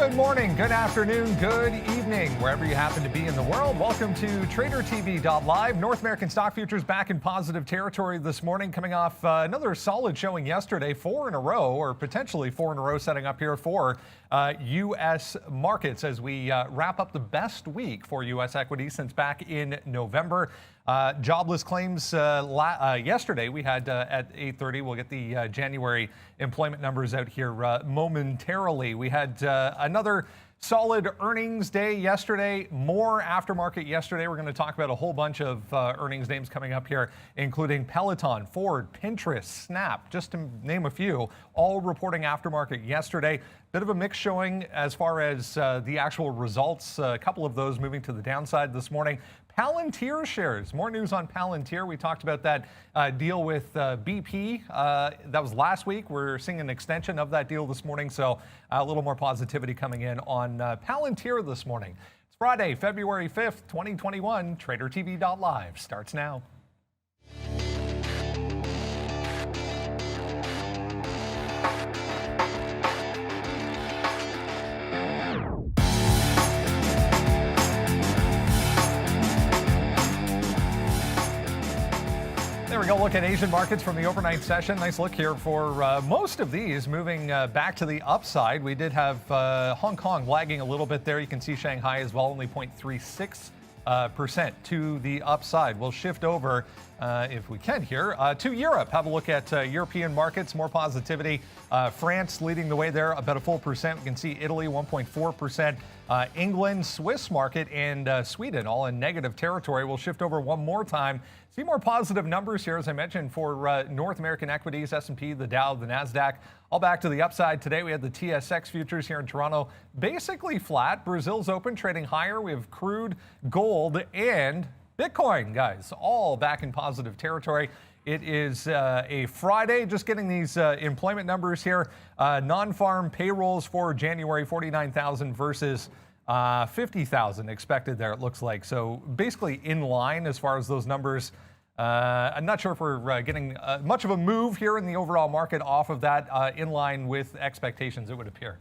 Good morning, good afternoon, good evening, wherever you happen to be in the world. Welcome to tradertv.live. North American stock futures back in positive territory this morning, coming off another solid showing yesterday, 4 in a row, or potentially 4 in a row, setting up here for U.S. markets as we wrap up the best week for U.S. equities since back in November. Jobless claims yesterday. We had at 8:30. We'll get the January employment numbers out here momentarily. We had another solid earnings day yesterday. More aftermarket yesterday. We're going to talk about a whole bunch of earnings names coming up here, including Peloton, Ford, Pinterest, Snap, just to name a few, all reporting aftermarket yesterday. Bit of a mix showing as far as the actual results. A couple of those moving to the downside this morning. Palantir shares. More news on Palantir. We talked about that deal with BP. That was last week. We're seeing an extension of that deal this morning, so a little more positivity coming in on Palantir this morning. It's Friday, February 5th, 2021. TraderTV.live starts now. There we go. Look at Asian markets from the overnight session. Nice look here for most of these moving back to the upside. We did have Hong Kong lagging a little bit there. You can see Shanghai as well, only 0.36% to the upside. We'll shift over, if we can here, to Europe. Have a look at European markets, more positivity. France leading the way there, about a full percent. We can see Italy, 1.4%. England, Swiss market, and Sweden all in negative territory. We'll shift over one more time. See more positive numbers here, as I mentioned, for North American equities, S&P, the Dow, the NASDAQ, all back to the upside today. We had the TSX futures here in Toronto basically flat. Brazil's open, trading higher. We have crude, gold, and Bitcoin, guys, all back in positive territory. It is a Friday, just getting these employment numbers here. Non-farm payrolls for January, 49,000 versus 50,000 expected there, it looks like. So basically in line as far as those numbers. I'm not sure if we're getting much of a move here in the overall market off of that, in line with expectations, it would appear.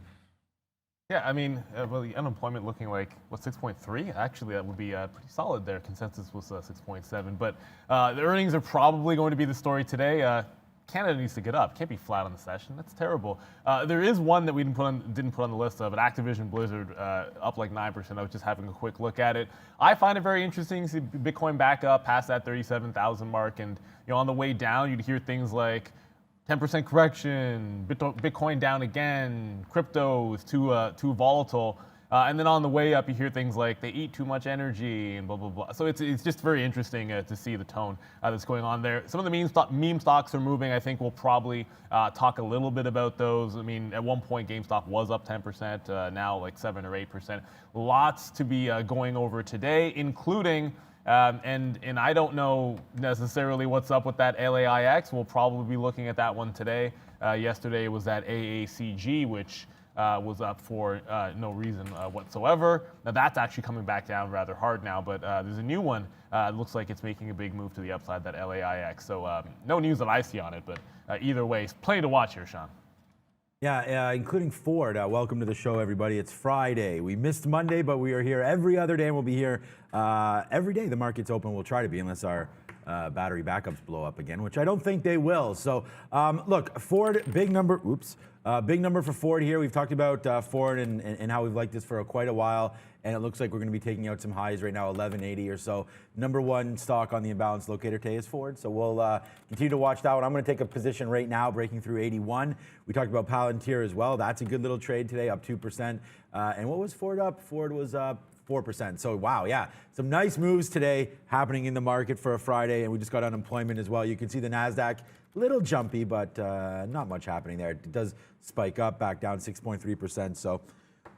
Yeah, I mean, well, the unemployment looking like, what, 6.3? Actually, that would be pretty solid there. Consensus was 6.7. But the earnings are probably going to be the story today. Canada needs to get up. Can't be flat on the session. That's terrible. There is one that we didn't put on the list of, an Activision Blizzard up like 9%. I was just having a quick look at it. I find it very interesting to see Bitcoin back up past that 37,000 mark, and on the way down, you'd hear things like 10% correction, Bitcoin down again, crypto is too volatile. And then on the way up, you hear things like they eat too much energy and blah, blah, blah. So it's just very interesting to see the tone that's going on there. Some of the meme stocks are moving. I think we'll probably talk a little bit about those. I mean, at one point, GameStop was up 10%, now like 7 or 8%. Lots to be going over today, including, and I don't know necessarily what's up with that LAIX. We'll probably be looking at that one today. Yesterday was that AACG, which was up for no reason whatsoever. Now that's actually coming back down rather hard now, but there's a new one. It looks like it's making a big move to the upside, that LAIX. So no news that I see on it, but either way, plenty to watch here, Sean. Yeah, including Ford. Welcome to the show, everybody. It's Friday. We missed Monday, but we are here every other day, and we'll be here every day the market's open. We'll try to be, unless our battery backups blow up again, which I don't think they will. So look, Ford, big number. Oops. Big number for Ford here. We've talked about Ford and how we've liked this for quite a while, and it looks like we're going to be taking out some highs right now, 1180 or so. Number one stock on the imbalance locator today is Ford, so we'll continue to watch that one. I'm going to take a position right now, breaking through 81. We talked about Palantir as well. That's a good little trade today, up 2%. And what was Ford up? Ford was up 4%. So wow, yeah, some nice moves today happening in the market for a Friday, and we just got unemployment as well. You can see the NASDAQ, little jumpy, but not much happening there. It does spike up, back down 6.3%. So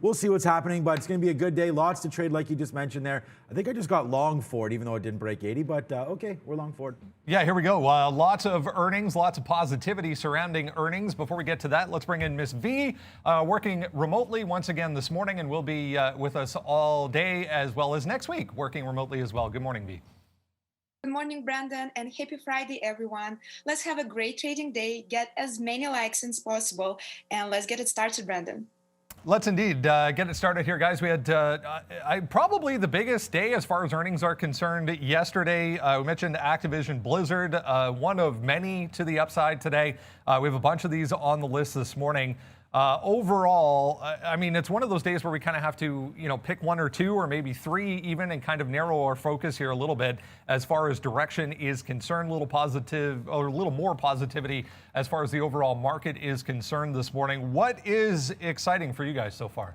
we'll see what's happening, but it's going to be a good day. Lots to trade, like you just mentioned there. I think I just got long Ford, even though it didn't break 80, but okay, we're long Ford. Yeah, here we go. Lots of earnings, lots of positivity surrounding earnings. Before we get to that, let's bring in Miss V, working remotely once again this morning, and will be with us all day as well as next week, working remotely as well. Good morning, V. Good morning, Brandon, and happy Friday, everyone. Let's have a great trading day, get as many likes as possible, and let's get it started, Brandon. Let's indeed get it started here, guys. We had probably the biggest day as far as earnings are concerned yesterday. We mentioned Activision Blizzard, one of many to the upside today. We have a bunch of these on the list this morning. Overall, I mean, it's one of those days where we kind of have to, pick one or two or maybe three even and kind of narrow our focus here a little bit as far as direction is concerned. A little positive or a little more positivity as far as the overall market is concerned this morning. What is exciting for you guys so far?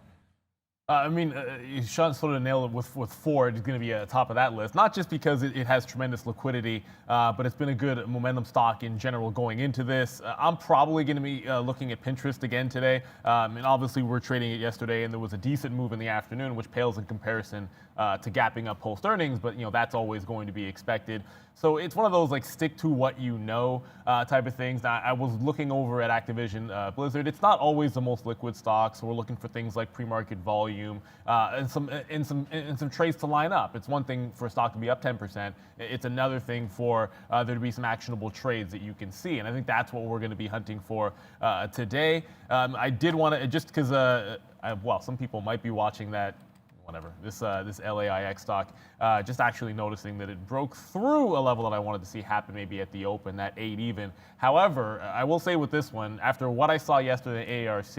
Sean sort of nailed it with Ford. It's going to be at the top of that list, not just because it has tremendous liquidity, but it's been a good momentum stock in general going into this. I'm probably going to be looking at Pinterest again today. And obviously, we were trading it yesterday, and there was a decent move in the afternoon, which pales in comparison to gapping up post earnings, but that's always going to be expected. So it's one of those like stick to what you know type of things. Now, I was looking over at Activision Blizzard. It's not always the most liquid stock, so we're looking for things like pre-market volume and some trades to line up. It's one thing for a stock to be up 10%. It's another thing for there to be some actionable trades that you can see, and I think that's what we're going to be hunting for today. I did want to just because some people might be watching that. Whatever, this LAIX stock, just actually noticing that it broke through a level that I wanted to see happen maybe at the open, that 8 even. However, I will say with this one, after what I saw yesterday at ARC,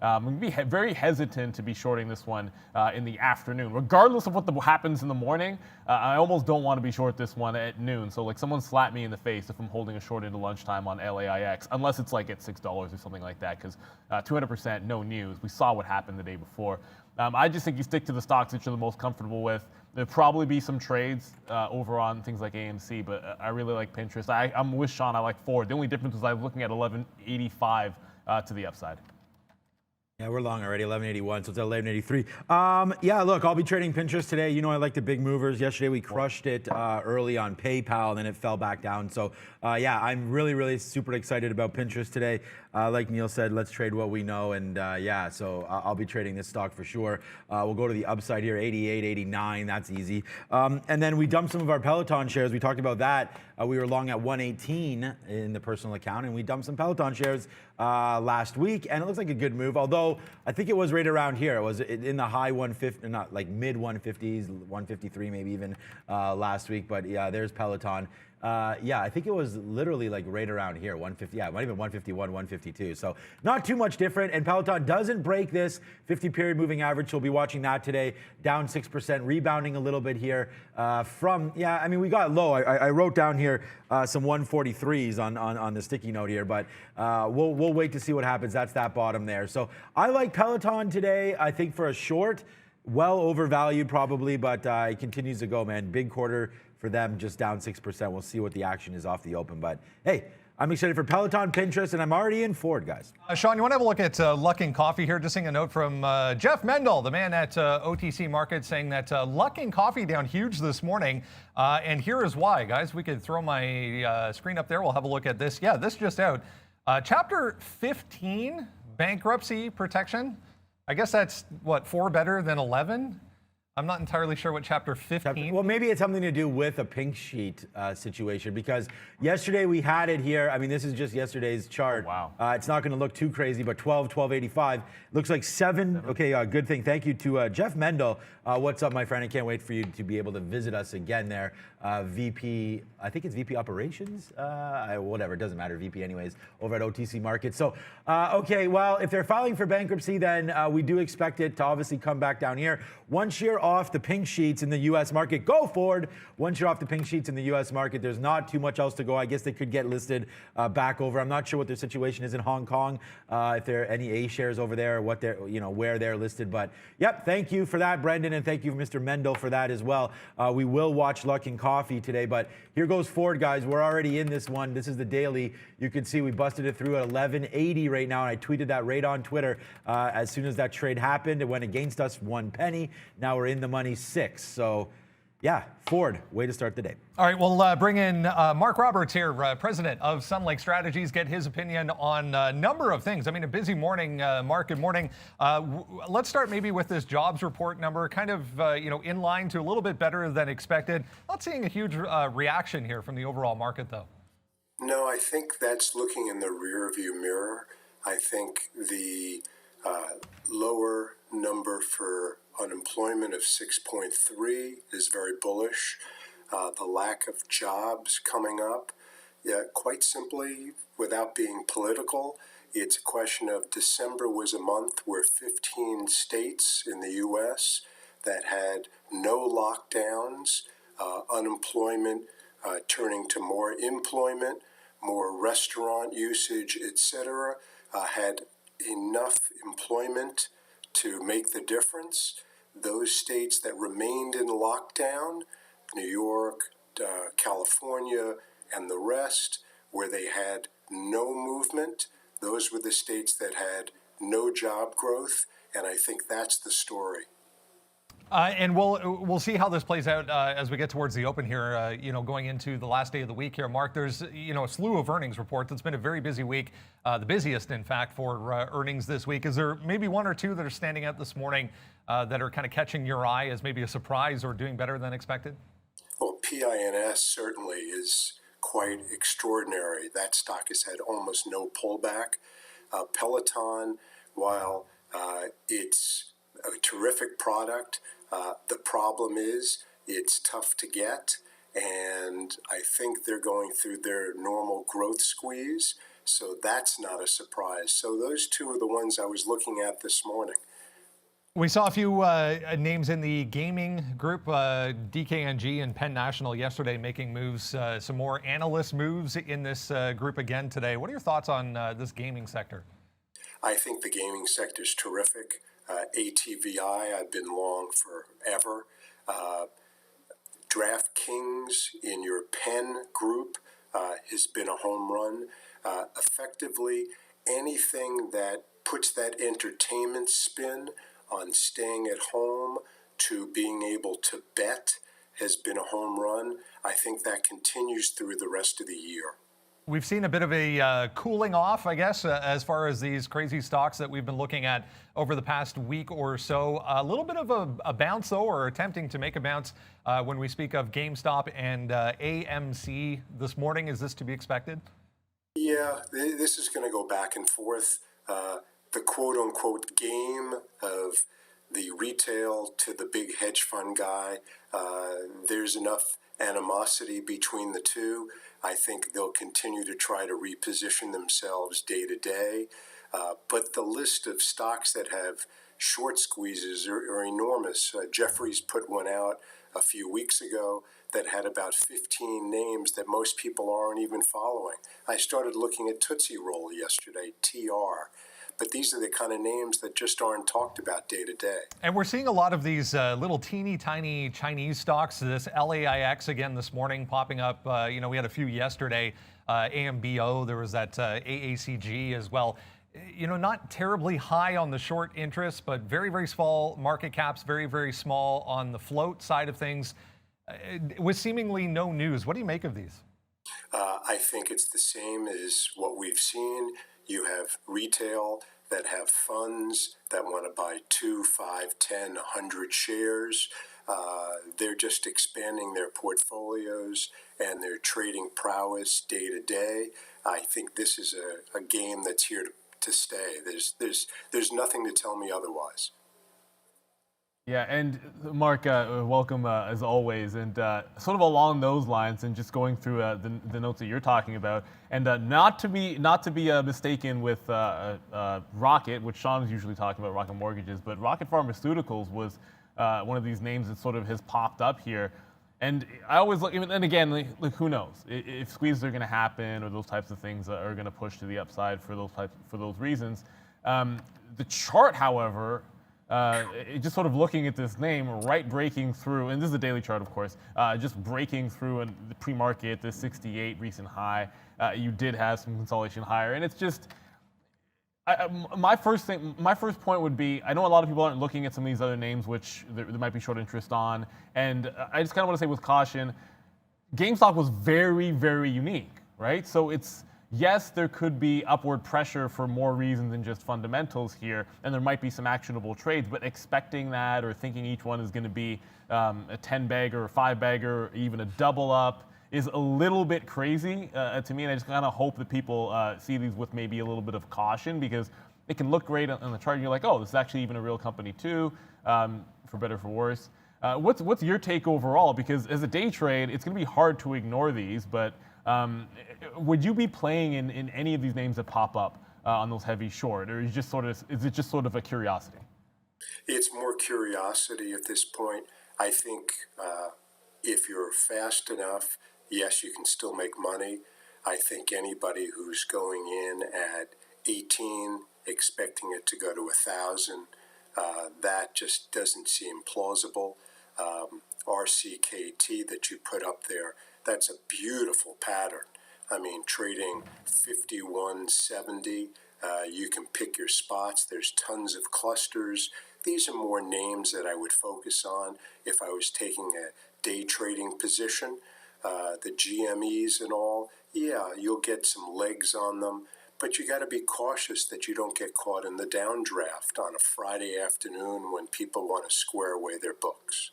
I'm going to be very hesitant to be shorting this one in the afternoon. Regardless of what happens in the morning, I almost don't want to be short this one at noon. So like someone slap me in the face if I'm holding a short into lunchtime on LAIX, unless it's like at $6 or something like that, because 200% no news. We saw what happened the day before. I just think you stick to the stocks that you're the most comfortable with. There'll probably be some trades over on things like AMC, but I really like Pinterest. I'm with Sean. I like Ford. The only difference is I was looking at 1185 to the upside. Yeah, we're long already, 1181, so it's at 1183. Look, I'll be trading Pinterest today. I like the big movers. Yesterday we crushed it early on PayPal, and then it fell back down. So, I'm really, really super excited about Pinterest today. Like Neil said, let's trade what we know, and so I'll be trading this stock for sure. We'll go to the upside here, 88, 89, that's easy. And then we dumped some of our Peloton shares. We talked about that. We were long at 118 in the personal account, and we dumped some Peloton shares last week, and it looks like a good move, although I think it was right around here. It was in the high 150, not like mid 150s, 153 maybe even last week, but yeah, there's Peloton. I think it was literally like right around here, 150, might even 151, 152. So not too much different. And Peloton doesn't break this 50-period moving average. So we'll be watching that today, down 6%, rebounding a little bit here we got low. I wrote down here some 143s on the sticky note here, but we'll wait to see what happens. That's that bottom there. So I like Peloton today. I think for a short, well overvalued probably, but it continues to go, man. Big quarter for them, just down 6%. We'll see what the action is off the open. But hey, I'm excited for Peloton, Pinterest, and I'm already in Ford, guys. Sean, you want to have a look at Luckin Coffee here? Just seeing a note from Jeff Mendel, the man at OTC Markets, saying that Luckin Coffee down huge this morning. And here is why, guys. We could throw my screen up there. We'll have a look at this. Yeah, this just out. Chapter 15, bankruptcy protection. I guess that's, 4 better than 11? I'm not entirely sure what chapter 15. Well, maybe it's something to do with a pink sheet situation, because yesterday we had it here. I mean, this is just yesterday's chart. Oh, wow. It's not going to look too crazy, but 1285 looks like 7. Okay, good thing. Thank you to Jeff Mendel. What's up, my friend? I can't wait for you to be able to visit us again there. VP, I think it's VP Operations, whatever, it doesn't matter, VP anyways, over at OTC Markets. So, if they're filing for bankruptcy, then we do expect it to obviously come back down here. Once you're off the pink sheets in the U.S. market, go forward. Once you're off the pink sheets in the U.S. market, there's not too much else to go. I guess they could get listed back over. I'm not sure what their situation is in Hong Kong, if there are any A shares over there, what they're, where they're listed. But yep, thank you for that, Brendan, and thank you, Mr. Mendel, for that as well. We will watch Luckin Coffee today, but here goes Ford, guys. We're already in this one. This is the daily. You can see we busted it through at 1180 right now, and I tweeted that right on Twitter as soon as that trade happened. It went against us 1 penny. Now we're in the money 6. So yeah, Ford, way to start the day. All right, we'll bring in Mark Roberts here, president of Sun Lake Strategies, get his opinion on a number of things. I mean, a busy morning, Mark, good morning. Let's start maybe with this jobs report number, kind of, in line to a little bit better than expected. Not seeing a huge reaction here from the overall market, though. No, I think that's looking in the rear view mirror. I think the Lower number for unemployment of 6.3 is very bullish. The lack of jobs coming up, quite simply, without being political, it's a question of December was a month where 15 states in the U.S. that had no lockdowns, unemployment turning to more employment, more restaurant usage, etc., had enough employment to make the difference. Those states that remained in lockdown, New York, California, and the rest, where they had no movement, those were the states that had no job growth, and I think that's the story. And we'll see how this plays out as we get towards the open here. Going into the last day of the week here, Mark. There's a slew of earnings reports. It's been a very busy week, the busiest, in fact, for earnings this week. Is there maybe one or two that are standing out this morning that are kind of catching your eye as maybe a surprise or doing better than expected? Well, PINS certainly is quite extraordinary. That stock has had almost no pullback. Peloton, while it's a terrific product, the problem is it's tough to get, and I think they're going through their normal growth squeeze, so that's not a surprise. So those two are the ones I was looking at this morning. We saw a few names in the gaming group, DKNG and Penn National yesterday making moves, some more analyst moves in this group again today. What are your thoughts on this gaming sector? I think the gaming sector is terrific. ATVI, I've been long forever. DraftKings in your Penn group has been a home run. Effectively, anything that puts that entertainment spin on staying at home to being able to bet has been a home run. I think that continues through the rest of the year. We've seen a bit of a cooling off, I guess, as far as these crazy stocks that we've been looking at over the past week or so. A little bit of a bounce, though, or attempting to make a bounce when we speak of GameStop and AMC this morning. Is this to be expected? Yeah, this is going to go back and forth. The quote-unquote game of the retail to the big hedge fund guy, there's enough animosity between the two. I think they'll continue to try to reposition themselves day to day. But the list of stocks that have short squeezes are enormous. Jefferies put one out a few weeks ago that had about 15 names that most people aren't even following. I started looking at Tootsie Roll yesterday, TR. But these are the kind of names that just aren't talked about day to day. And we're seeing a lot of these little teeny tiny Chinese stocks. This LAIX again this morning popping up. We had a few yesterday. AMBO, there was that AACG as well. Not terribly high on the short interest, but very, very small market caps, very, very small on the float side of things, with seemingly no news. What do you make of these? I think it's the same as what we've seen. You have retail that have funds that want to buy 2, 5, 10, 100 shares. They're just expanding their portfolios and their trading prowess day to day. I think this is a game that's here to stay. There's nothing to tell me otherwise. Yeah, and Mark, welcome as always. And sort of along those lines, and just going through the notes that you're talking about, and not to be mistaken with Rocket, which Sean is usually talking about, Rocket Mortgages, but Rocket Pharmaceuticals was one of these names that sort of has popped up here. And I always look, and again, like who knows if squeezes are going to happen or those types of things are going to push to the upside for those reasons. The chart, however. Just sort of looking at this name, right breaking through, and this is a daily chart, of course, just breaking through the pre-market, the 68 recent high. You did have some consolidation higher, and it's just my first point would be, I know a lot of people aren't looking at some of these other names, which there might be short interest on, and I just kind of want to say with caution, GameStop was very, very unique, right? So it's. Yes, there could be upward pressure for more reasons than just fundamentals here, and there might be some actionable trades, but expecting that or thinking each one is going to be a 10-bagger or 5-bagger or even a double up is a little bit crazy to me, and I just kind of hope that people see these with maybe a little bit of caution, because it can look great on the chart. And you're like, oh, this is actually even a real company too, for better or for worse. What's your take overall? Because as a day trade, it's going to be hard to ignore these. But would you be playing in any of these names that pop up on those heavy short, or is it just sort of a curiosity? It's more curiosity at this point. I think if you're fast enough, yes, you can still make money. I think anybody who's going in at 18, expecting it to go to 1,000, that just doesn't seem plausible. RCKT that you put up there, that's a beautiful pattern. I mean, trading 51.70, you can pick your spots. There's tons of clusters. These are more names that I would focus on if I was taking a day trading position. The GMEs and all, yeah, you'll get some legs on them, but you got to be cautious that you don't get caught in the downdraft on a Friday afternoon when people want to square away their books.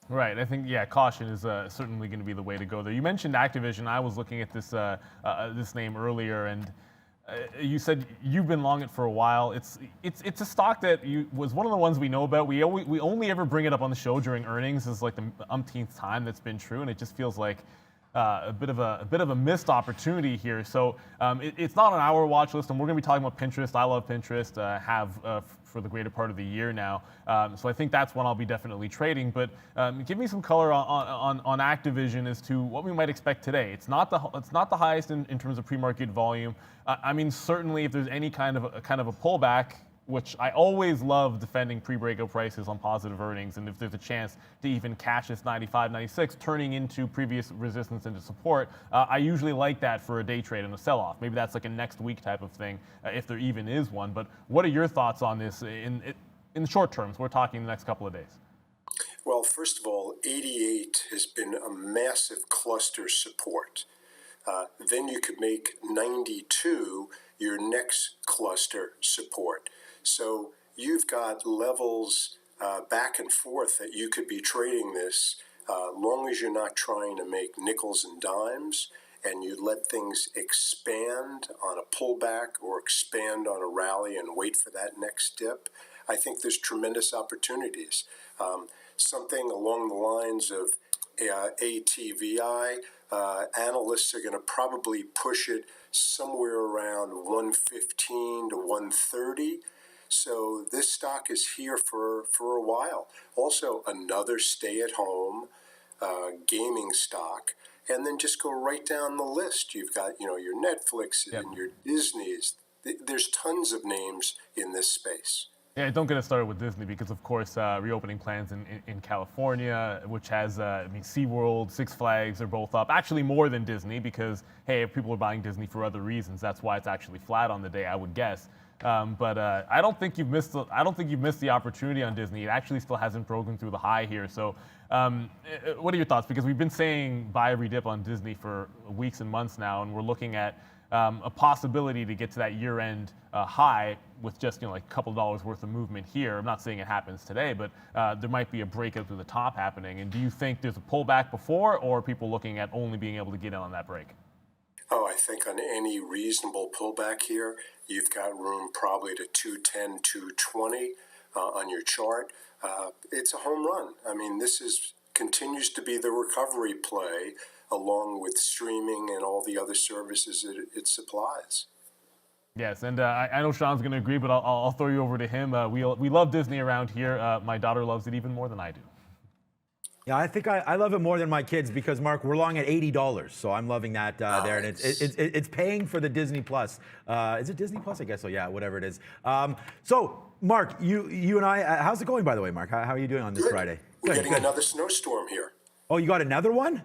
Right. I think, yeah, caution is certainly going to be the way to go there. You mentioned Activision. I was looking at this this name earlier, and you said you've been long it for a while. It's a stock that was one of the ones we know about. We only ever bring it up on the show during earnings. This is like the umpteenth time that's been true, and it just feels like a bit of a missed opportunity here. So it's not on our watch list, and we're going to be talking about Pinterest. I love Pinterest. Have for the greater part of the year now. So I think that's one I'll be definitely trading. But give me some color on Activision as to what we might expect today. It's not the highest in terms of pre-market volume. I mean, certainly if there's any kind of a pullback, which I always love defending pre-breakout prices on positive earnings, and if there's a chance to even catch this 95, 96, turning into previous resistance into support, I usually like that for a day trade and a sell-off. Maybe that's like a next week type of thing, if there even is one. But what are your thoughts on this in the short term? So we're talking the next couple of days. Well, first of all, 88 has been a massive cluster support. Then you could make 92 your next cluster support. So you've got levels back and forth that you could be trading this, long as you're not trying to make nickels and dimes, and you let things expand on a pullback or expand on a rally and wait for that next dip. I think there's tremendous opportunities. Something along the lines of ATVI, analysts are going to probably push it somewhere around 115 to 130. So this stock is here for a while. Also, another stay-at-home gaming stock, and then just go right down the list. You've got, your Netflix and your Disneys. There's tons of names in this space. Yeah, don't get us started with Disney because, of course, reopening plans in California, which has, SeaWorld, Six Flags are both up. Actually, more than Disney because, hey, if people are buying Disney for other reasons, that's why it's actually flat on the day, I would guess. But I don't think you've missed the opportunity on Disney. It actually still hasn't broken through the high here. So, what are your thoughts? Because we've been saying buy every dip on Disney for weeks and months now, and we're looking at a possibility to get to that year-end high with just like a couple dollars worth of movement here. I'm not saying it happens today, but there might be a breakout through the top happening. And do you think there's a pullback before, or are people looking at only being able to get in on that break? Oh, I think on any reasonable pullback here, you've got room probably to 210, 220 on your chart. It's a home run. I mean, this continues to be the recovery play along with streaming and all the other services it supplies. Yes, and I know Sean's going to agree, but I'll throw you over to him. We love Disney around here. My daughter loves it even more than I do. Yeah, I think I love it more than my kids because, Mark, we're long at $80, so I'm loving that there, and it's paying for the Disney Plus. Is it Disney Plus? I guess so. Yeah, whatever it is. So, Mark, you and I, how's it going, by the way, Mark? How are you doing on this Good. Friday? We're getting another snowstorm here. Oh, you got another one?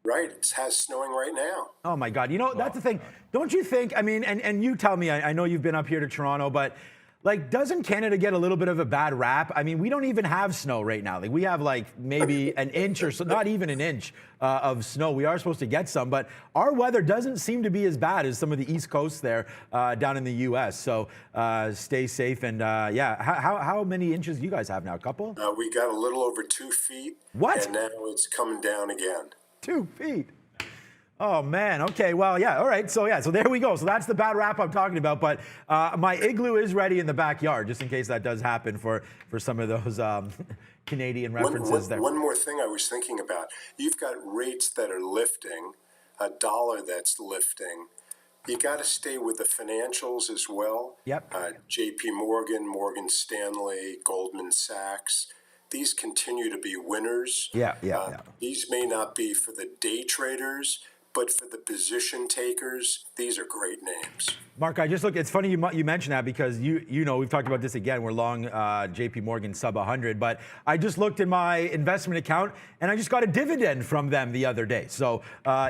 Right, it has snowing right now. Oh my God! That's the thing. Don't you think? I mean, and you tell me. I know you've been up here to Toronto, but like, doesn't Canada get a little bit of a bad rap? I mean, we don't even have snow right now. Like, we have like maybe an inch or so, not even an inch of snow. We are supposed to get some, but our weather doesn't seem to be as bad as some of the East Coast there down in the U.S. So stay safe and yeah. How many inches do you guys have now? A couple? We got a little over 2 feet. What? And now it's coming down again. 2 feet. Oh man. Okay. Well, yeah. All right. So there we go. So that's the bad rap I'm talking about. But my igloo is ready in the backyard, just in case that does happen for some of those Canadian references there. One more thing I was thinking about. You've got rates that are lifting, a dollar that's lifting. You got to stay with the financials as well. Yep. J.P. Morgan, Morgan Stanley, Goldman Sachs. These continue to be winners. Yeah. These may not be for the day traders, but for the position takers, these are great names. Mark, I just look. It's funny you mentioned that because you know we've talked about this again. We're long J.P. Morgan sub 100, but I just looked in my investment account and I just got a dividend from them the other day. So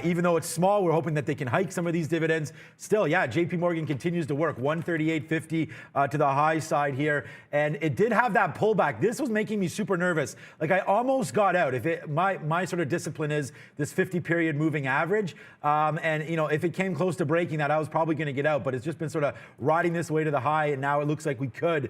even though it's small, we're hoping that they can hike some of these dividends. Still, yeah, J.P. Morgan continues to work 138.50 to the high side here, and it did have that pullback. This was making me super nervous. Like I almost got out. My sort of discipline is this 50-period moving average, and you know if it came close to breaking that, I was probably going to get out, but it's just been sort of riding this way to the high, and now it looks like we could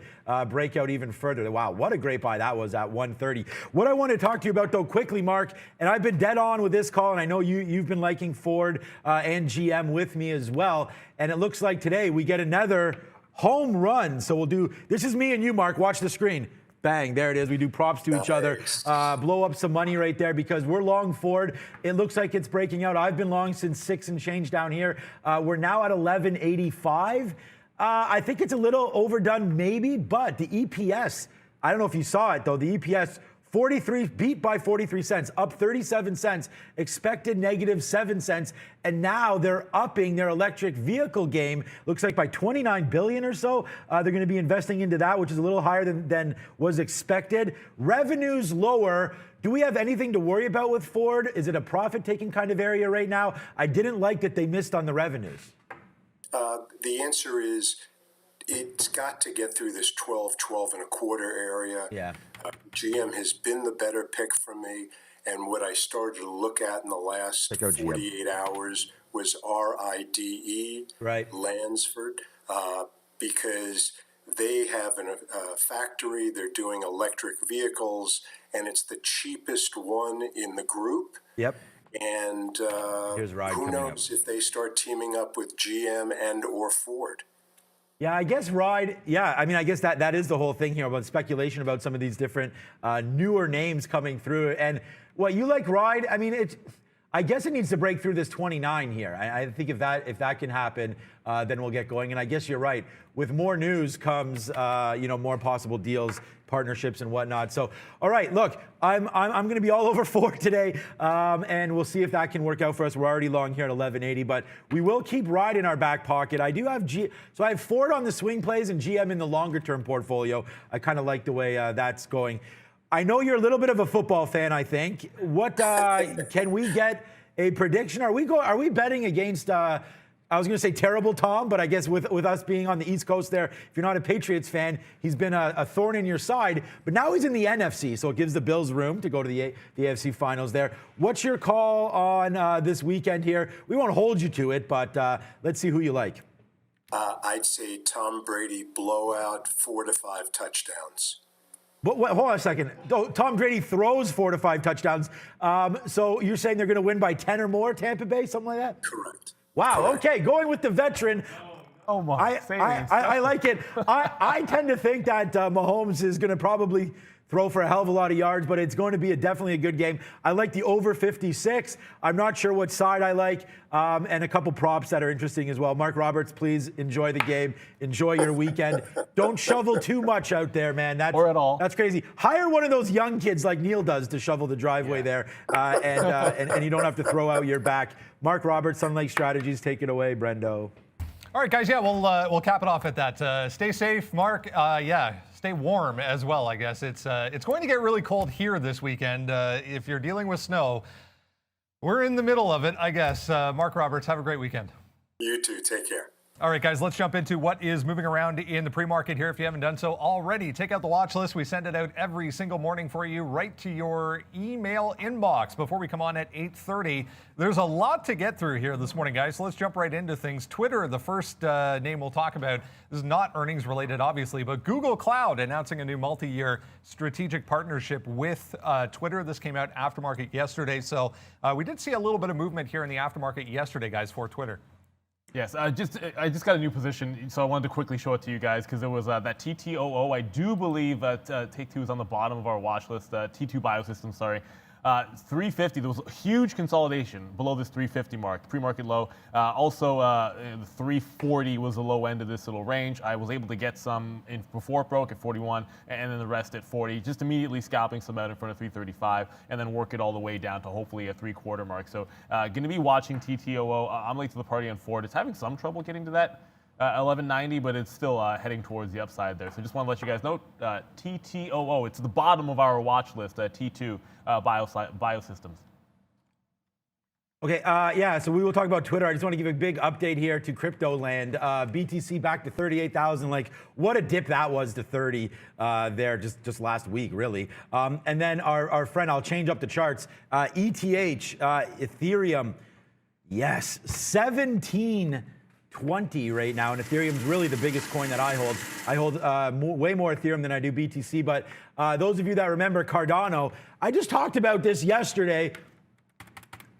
break out even further. Wow, what a great buy that was at 130. What I want to talk to you about, though, quickly, Mark, and I've been dead on with this call, and I know you've been liking Ford and GM with me as well, and it looks like today we get another home run. So we'll do, this is me and you, Mark. Watch the screen. Bang, there it is. We do props to each other. Blow up some money right there because we're long Ford. It looks like it's breaking out. I've been long since 6 and change down here. We're now at 11.85. I think it's a little overdone maybe, but the EPS, I don't know if you saw it though, the EPS 43 beat by 43 cents, up 37 cents, expected negative 7 cents, and now they're upping their electric vehicle game. Looks like by 29 billion or so, they're going to be investing into that, which is a little higher than was expected. Revenues lower. Do we have anything to worry about with Ford? Is it a profit-taking kind of area right now? I didn't like that they missed on the revenues. The answer is it's got to get through this 12 and a quarter area. Yeah. GM has been the better pick for me, and what I started to look at in the last 48 hours was RIDE, right, Lansford, because they have a factory, they're doing electric vehicles, and it's the cheapest one in the group. Yep. And who knows if they start teaming up with GM and or Ford. Yeah, I guess Ride. Yeah, I mean, I guess that is the whole thing here about speculation about some of these different newer names coming through. And what you like Ride? I mean, I guess it needs to break through this 29 here. I think if that can happen, then we'll get going. And I guess you're right. With more news comes more possible deals, partnerships, and whatnot. So, all right, look, I'm going to be all over Ford today, and we'll see if that can work out for us. We're already long here at 1180, but we will keep Ride in our back pocket. I do have so I have Ford on the swing plays and GM in the longer term portfolio. I kind of like the way that's going. I know you're a little bit of a football fan, I think. What can we get a prediction? Are we betting against I was going to say terrible Tom, but I guess with us being on the East Coast there, if you're not a Patriots fan, he's been a thorn in your side. But now he's in the NFC, so it gives the Bills room to go to the AFC Finals there. What's your call on this weekend here? We won't hold you to it, but let's see who you like. I'd say Tom Brady blowout 4 to 5 touchdowns. But hold on a second. Tom Brady throws 4 to 5 touchdowns. So you're saying they're going to win by 10 or more, Tampa Bay, something like that? Correct. Wow. Okay, going with the veteran. Oh my! I like it. I tend to think that Mahomes is going to probably throw for a hell of a lot of yards, but it's going to be definitely a good game. I like the over 56. I'm not sure what side I like, and a couple props that are interesting as well. Mark Roberts, please enjoy the game. Enjoy your weekend. Don't shovel too much out there, man. Or at all. That's crazy. Hire one of those young kids like Neil does to shovel the driveway there, and you don't have to throw out your back. Mark Roberts, Sun Lake Strategies, take it away, Brendo. All right, guys. Yeah, we'll cap it off at that. Stay safe, Mark. Stay warm as well. I guess it's going to get really cold here this weekend. If you're dealing with snow, we're in the middle of it. I guess. Mark Roberts, have a great weekend. You too. Take care. All right, guys, let's jump into what is moving around in the pre-market here. If you haven't done so already, take out the watch list. We send it out every single morning for you right to your email inbox before we come on at 8:30. There's a lot to get through here this morning, guys, so let's jump right into things. Twitter, the first name we'll talk about. This is not earnings related, obviously, but Google Cloud announcing a new multi-year strategic partnership with Twitter. This came out aftermarket yesterday, so we did see a little bit of movement here in the aftermarket yesterday, guys, for Twitter. Yes, I just got a new position, so I wanted to quickly show it to you guys because there was that TTOO. I do believe that Take-Two is on the bottom of our watch list. T2 Biosystems, sorry. 350, there was a huge consolidation below this 350 mark, pre-market low. Also, the 340 was the low end of this little range. I was able to get some in before it broke at 41, and then the rest at 40, just immediately scalping some out in front of 335, and then work it all the way down to hopefully a 3/4 mark. So going to be watching TTOO. I'm late to the party on Ford. It's having some trouble getting to that 1190, but it's still heading towards the upside there. So just want to let you guys know, TTOO, it's the bottom of our watch list, T2 Biosystems. Okay, yeah, so we will talk about Twitter. I just want to give a big update here to crypto land. BTC back to 38,000. Like, what a dip that was to 30 there just last week, really. And then our friend, I'll change up the charts. ETH, Ethereum, yes, 1720 right now, and Ethereum's really the biggest coin that I hold. I hold way more Ethereum than I do BTC, but those of you that remember Cardano, I just talked about this yesterday.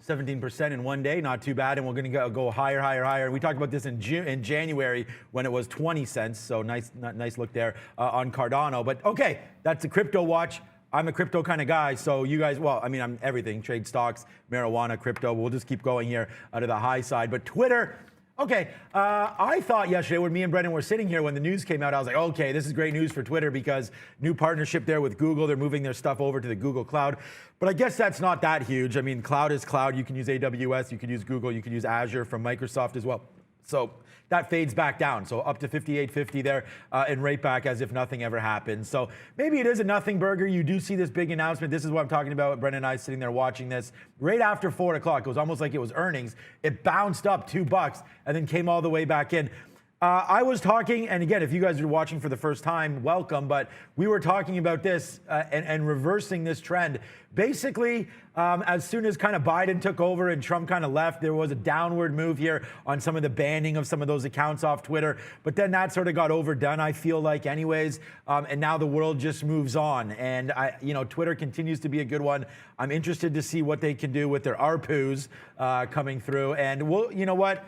17% in one day, not too bad, and we're going to go higher, higher, higher. We talked about this in January when it was 20 cents, so nice look there on Cardano. But okay, that's a crypto watch. I'm a crypto kind of guy, so you guys, well, I mean, I'm everything, trade stocks, marijuana, crypto. We'll just keep going here to the high side. But Twitter, okay, I thought yesterday when me and Brendan were sitting here when the news came out, I was like, okay, this is great news for Twitter because new partnership there with Google. They're moving their stuff over to the Google Cloud. But I guess that's not that huge. I mean, cloud is cloud. You can use AWS, you can use Google, you can use Azure from Microsoft as well. So that fades back down. So up to 58.50 there and right back as if nothing ever happened. So maybe it is a nothing burger. You do see this big announcement. This is what I'm talking about. Brendan and I sitting there watching this right after 4 o'clock. It was almost like it was earnings. It bounced up $2 and then came all the way back in. I was talking, and again, if you guys are watching for the first time, welcome, but we were talking about this and reversing this trend. Basically, as soon as kind of Biden took over and Trump kind of left, there was a downward move here on some of the banning of some of those accounts off Twitter, but then that sort of got overdone, I feel like, anyways, and now the world just moves on, and Twitter continues to be a good one. I'm interested to see what they can do with their ARPUs coming through, and you know what?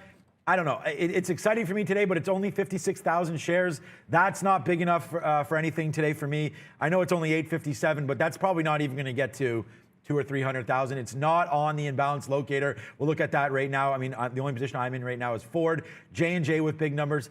I don't know. It's exciting for me today, but it's only 56,000 shares. That's not big enough for anything today for me. I know it's only 857, but that's probably not even going to get to 200,000 or 300,000. It's not on the imbalance locator. We'll look at that right now. I mean, the only position I'm in right now is Ford, J&J with big numbers.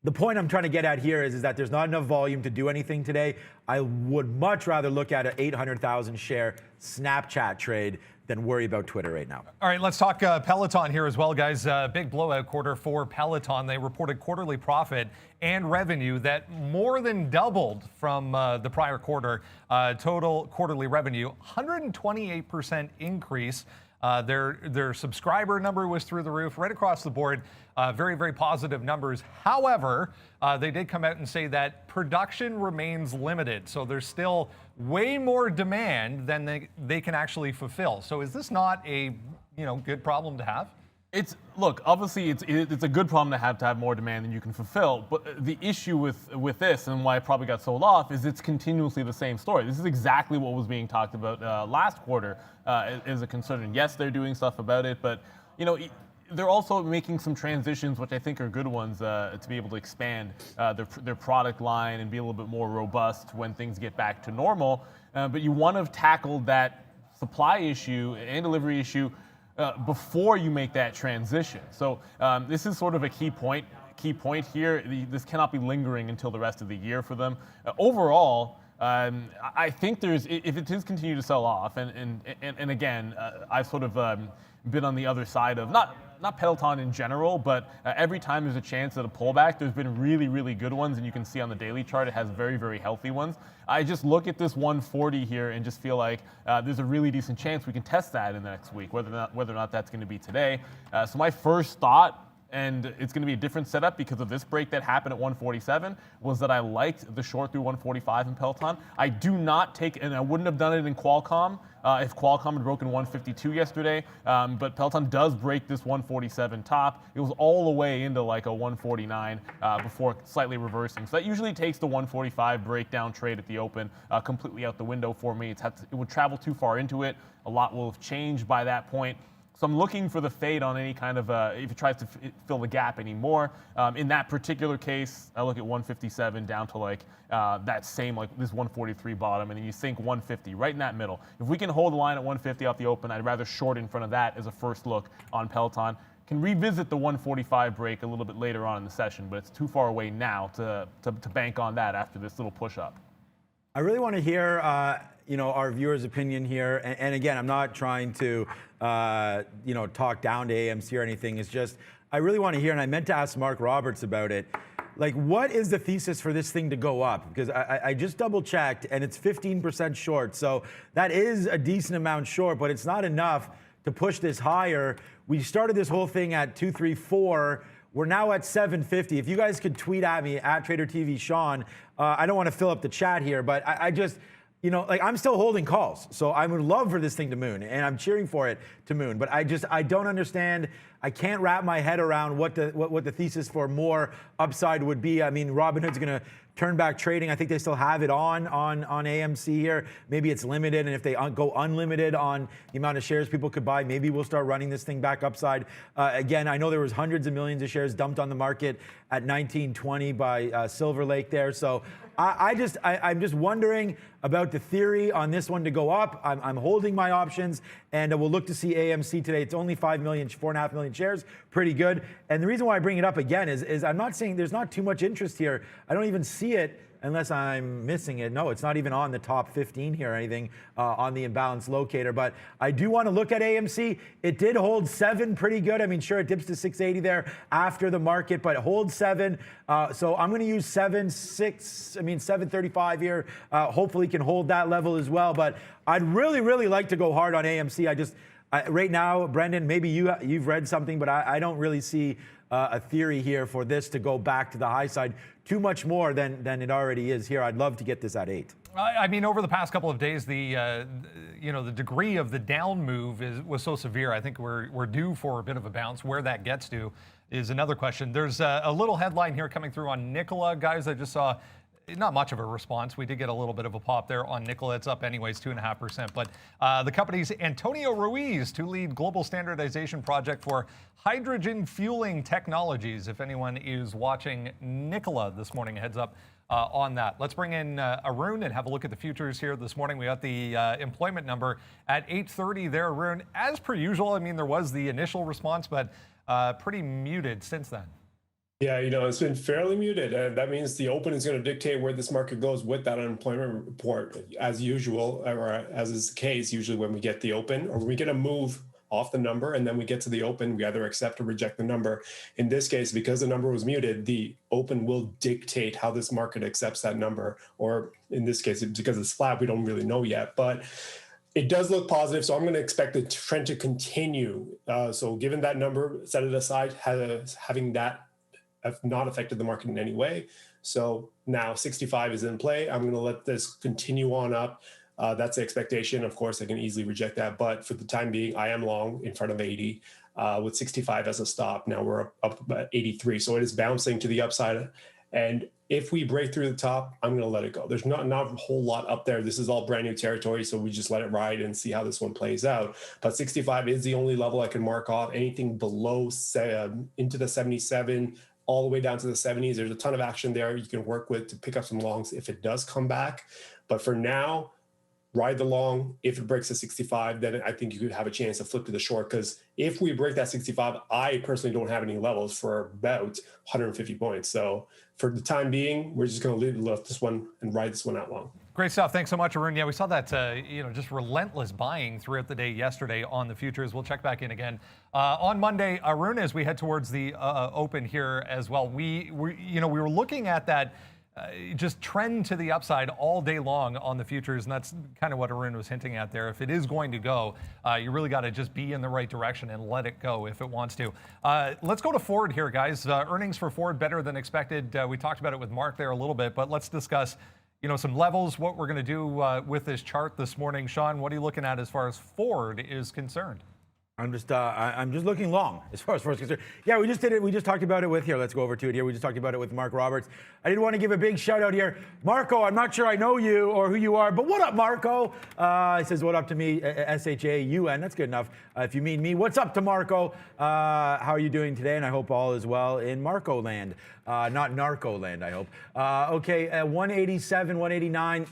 The point I'm trying to get at here is that there's not enough volume to do anything today. I would much rather look at an 800,000 share Snapchat trade than worry about Twitter right now. All right, let's talk Peloton here as well, guys. Big blowout quarter for Peloton. They reported quarterly profit and revenue that more than doubled from the prior quarter. Total quarterly revenue, 128% increase. Their subscriber number was through the roof, right across the board. Very, very positive numbers. However, they did come out and say that production remains limited. So there's still way more demand than they can actually fulfill. So is this not a good problem to have? Look, obviously it's a good problem to have more demand than you can fulfill. But the issue with this and why it probably got sold off is it's continuously the same story. This is exactly what was being talked about last quarter as a concern. And yes, they're doing stuff about it, but they're also making some transitions, which I think are good ones, to be able to expand their product line and be a little bit more robust when things get back to normal. But you want to tackle that supply issue and delivery issue before you make that transition. So this is sort of a key point here. This cannot be lingering until the rest of the year for them. Overall, I think if it does continue to sell off, and again, I've sort of been on the other side of not Peloton in general, but every time there's a chance at a pullback, there's been really, really good ones, and you can see on the daily chart it has very, very healthy ones. I just look at this 140 here and just feel like there's a really decent chance we can test that in the next week, whether or not that's going to be today. So my first thought and it's going to be a different setup because of this break that happened at 147, was that I liked the short through 145 in Peloton. I do not take, and I wouldn't have done it in Qualcomm if Qualcomm had broken 152 yesterday, but Peloton does break this 147 top. It was all the way into like a 149 before slightly reversing. So that usually takes the 145 breakdown trade at the open completely out the window for me. It would travel too far into it. A lot will have changed by that point. So I'm looking for the fade on any kind of, if it tries to fill the gap anymore. In that particular case, I look at 157 down to like that same, like this 143 bottom, and then you sink 150 right in that middle. If we can hold the line at 150 off the open, I'd rather short in front of that as a first look on Peloton. Can revisit the 145 break a little bit later on in the session, but it's too far away now to bank on that after this little push up. I really want to hear our viewers' opinion here. And again, I'm not trying to talk down to AMC or anything. It's just I really want to hear, and I meant to ask Mark Roberts about it. Like, what is the thesis for this thing to go up? Because I just double checked, and it's 15% short. So that is a decent amount short, but it's not enough to push this higher. We started this whole thing at 234. We're now at 750. If you guys could tweet at me at TraderTV Sean, I don't want to fill up the chat here, but I just, I'm still holding calls. So I would love for this thing to moon, and I'm cheering for it to moon. But I don't understand. I can't wrap my head around what the thesis for more upside would be. I mean, Robinhood's going to turn back trading. I think they still have it on AMC here. Maybe it's limited, and if they go unlimited on the amount of shares people could buy, maybe we'll start running this thing back upside. Again, I know there was hundreds of millions of shares dumped on the market at 1920 by Silver Lake there. So I'm just wondering about the theory on this one to go up. I'm holding my options, and we'll look to see AMC today. It's only 4.5 million shares, pretty good. And the reason why I bring it up again is I'm not saying there's not too much interest here. I don't even see it unless I'm missing it. No, it's not even on the top 15 here or anything on the imbalance locator. But I do want to look at AMC. It did hold 7 pretty good. I mean, sure, it dips to 680 there after the market, but it holds 7. So I'm going to use 735 here. Hopefully can hold that level as well. But I'd really, really like to go hard on AMC. Right now, Brendan, maybe you've read something, but I don't really see a theory here for this to go back to the high side too much more than it already is here. I'd love to get this at 8. I mean, over the past couple of days, the degree of the down move was so severe. I think we're due for a bit of a bounce. Where that gets to is another question. There's a little headline here coming through on Nikola, guys. I just saw. Not much of a response. We did get a little bit of a pop there on Nikola. It's up anyways, 2.5%. But the company's Antonio Ruiz to lead global standardization project for hydrogen fueling technologies. If anyone is watching Nikola this morning, heads up on that. Let's bring in Arun and have a look at the futures here this morning. We got the employment number at 8:30 there, Arun. As per usual, I mean, there was the initial response, but pretty muted since then. Yeah, it's been fairly muted, and that means the open is going to dictate where this market goes with that unemployment report, as usual, or as is the case usually when we get the open, or when we get a move off the number and then we get to the open, we either accept or reject the number. In this case, because the number was muted, the open will dictate how this market accepts that number, or in this case, because it's flat, we don't really know yet, but it does look positive, so I'm going to expect the trend to continue. So given that number, set it aside, having that have not affected the market in any way. So now 65 is in play. I'm going to let this continue on up. That's the expectation. Of course, I can easily reject that, but for the time being, I am long in front of 80 with 65 as a stop. Now we're up about 83. So it is bouncing to the upside. And if we break through the top, I'm going to let it go. There's not a whole lot up there. This is all brand new territory. So we just let it ride and see how this one plays out. But 65 is the only level I can mark off. Anything below into the 77, all the way down to the 70s. There's a ton of action there you can work with to pick up some longs if it does come back. But for now, ride the long. If it breaks to 65, then I think you could have a chance to flip to the short, because if we break that 65, I personally don't have any levels for about 150 points. So for the time being, we're just going to leave this one and ride this one out long. Great stuff. Thanks so much, Arun. Yeah, we saw that, just relentless buying throughout the day yesterday on the futures. We'll check back in again on Monday. Arun, as we head towards the open here as well, we were looking at that just trend to the upside all day long on the futures, and that's kind of what Arun was hinting at there. If it is going to go, you really got to just be in the right direction and let it go if it wants to. Let's go to Ford here, guys. Earnings for Ford better than expected. We talked about it with Mark there a little bit, but let's discuss some levels, what we're going to do with this chart this morning. Sean, what are you looking at as far as Ford is concerned? I'm just looking long as far as Ford is concerned. Yeah, we just did it. We just talked about it with here. Let's go over to it here. We just talked about it with Mark Roberts. I did want to give a big shout out here. Marco, I'm not sure I know you or who you are, but what up, Marco? He says, what up to me, S-H-A-U-N. That's good enough. If you mean me, what's up to Marco? How are you doing today? And I hope all is well in Marco land, not narco land, I hope. Okay, 187, 189.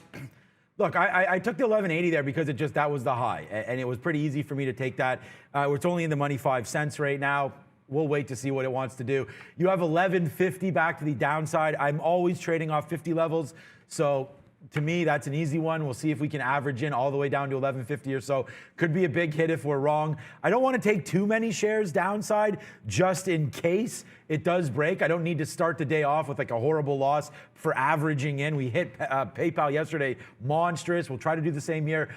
Look, I took the 1180 there because that was the high, and it was pretty easy for me to take that. It's only in the money 5 cents right now. We'll wait to see what it wants to do. You have 1150 back to the downside. I'm always trading off 50 levels, so to me, that's an easy one. We'll see if we can average in all the way down to 1150 or so. Could be a big hit if we're wrong. I don't want to take too many shares downside just in case it does break. I don't need to start the day off with like a horrible loss for averaging in. We hit PayPal yesterday, monstrous. We'll try to do the same here.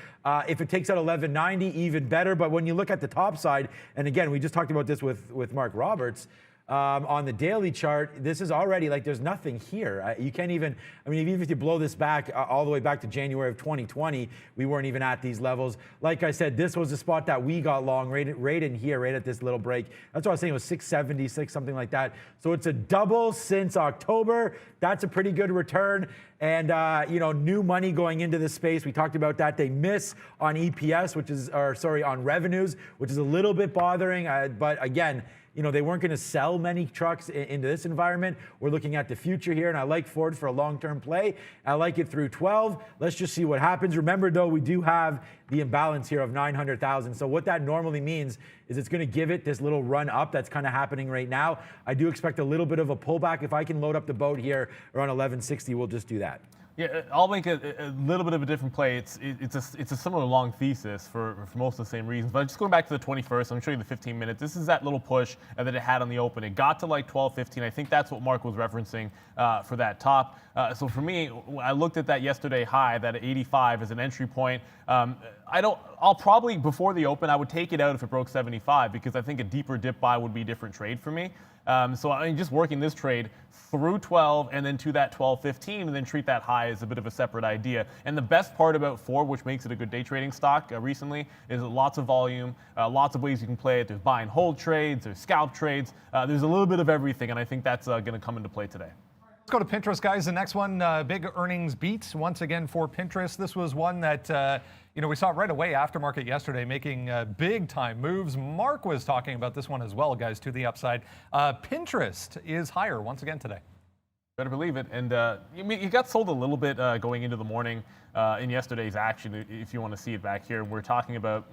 If it takes out 1190, even better. But when you look at the top side, and again, we just talked about this with Mark Roberts, on the daily chart, this is already like there's nothing here. You can't even, even if you blow this back all the way back to January of 2020, we weren't even at these levels. Like I said, this was the spot that we got long right in here, right at this little break. That's what I was saying, it was 676, something like that. So it's a double since October. That's a pretty good return. And, new money going into this space. We talked about that. They miss on EPS, on revenues, which is a little bit bothering. But again, they weren't going to sell many trucks into this environment. We're looking at the future here, and I like Ford for a long-term play. I like it through 12. Let's just see what happens. Remember, though, we do have the imbalance here of 900,000. So what that normally means is it's going to give it this little run up that's kind of happening right now. I do expect a little bit of a pullback. If I can load up the boat here around 1160, we'll just do that. Yeah, I'll make a little bit of a different play. It's a similar long thesis for most of the same reasons. But just going back to the 21st, I'm going to show you the 15 minutes. This is that little push that it had on the open. It got to like 12.15. I think that's what Mark was referencing for that top. So for me, I looked at that yesterday high, that 85 as an entry point. I'll probably, before the open, I would take it out if it broke 75 because I think a deeper dip buy would be a different trade for me. So just working this trade through 12 and then to that 12.15 and then treat that high as a bit of a separate idea. And the best part about Ford, which makes it a good day trading stock recently, is lots of volume, lots of ways you can play it. There's buy and hold trades, there's scalp trades. There's a little bit of everything, and I think that's going to come into play today. Let's go to Pinterest, guys. The next one, big earnings beat once again for Pinterest. This was one that we saw right away after market yesterday, making big time moves. Mark was talking about this one as well, guys, to the upside. Pinterest is higher once again today. Better believe it. And it got sold a little bit going into the morning in yesterday's action. If you want to see it back here, we're talking about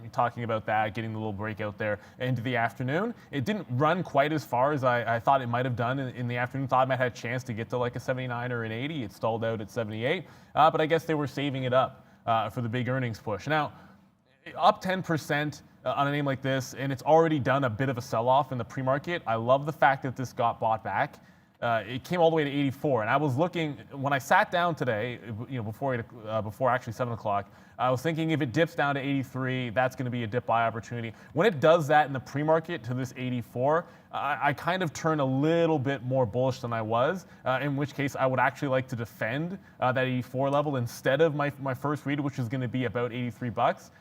that, getting the little breakout there into the afternoon. It didn't run quite as far as I thought it might have done in the afternoon. Thought I might have a chance to get to like a 79 or an 80. It stalled out at 78, but I guess they were saving it up for the big earnings push. Now, up 10% on a name like this, and it's already done a bit of a sell-off in the pre-market. I love the fact that this got bought back. It came all the way to 84, and I was looking when I sat down today, before actually 7 o'clock. I was thinking if it dips down to 83, that's going to be a dip buy opportunity. When it does that in the pre-market to this 84, I kind of turn a little bit more bullish than I was. In which case, I would actually like to defend that 84 level instead of my first read, which is going to be about 83 bucks.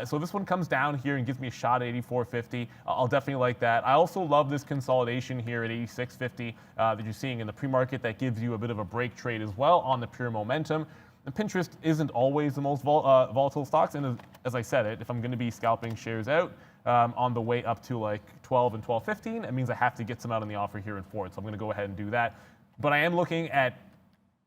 So this one comes down here and gives me a shot at 84.50. I'll definitely like that. I also love this consolidation here at 86.50 that you're seeing in the pre-market. That gives you a bit of a break trade as well on the pure momentum. And Pinterest isn't always the most volatile stocks. And as I said if I'm going to be scalping shares out on the way up to like 12 and 12.15, it means I have to get some out on the offer here in Ford. So I'm going to go ahead and do that. But I am looking at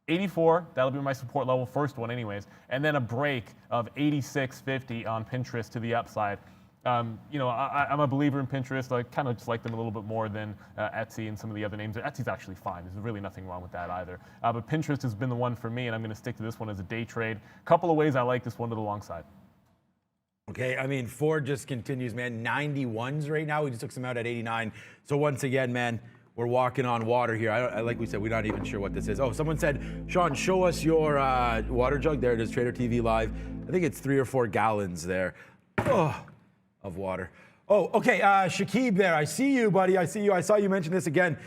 84, that'll be my support level, first one anyways, and then a break of 86.50 on Pinterest to the upside. I'm a believer in Pinterest. I kind of just like them a little bit more than Etsy and some of the other names. Etsy's actually fine. There's really nothing wrong with that either. But Pinterest has been the one for me, and I'm going to stick to this one as a day trade. A couple of ways I like this one to the long side. Okay, Ford just continues, man. 91s right now. We just took some out at 89. So once again, man, we're walking on water here. Like we said, we're not even sure what this is. Oh, someone said, Sean, show us your water jug. There it is, Trader TV Live. I think it's 3 or 4 gallons there of water. Oh, okay, Shakib there. I see you, buddy. I see you. I saw you mention this again.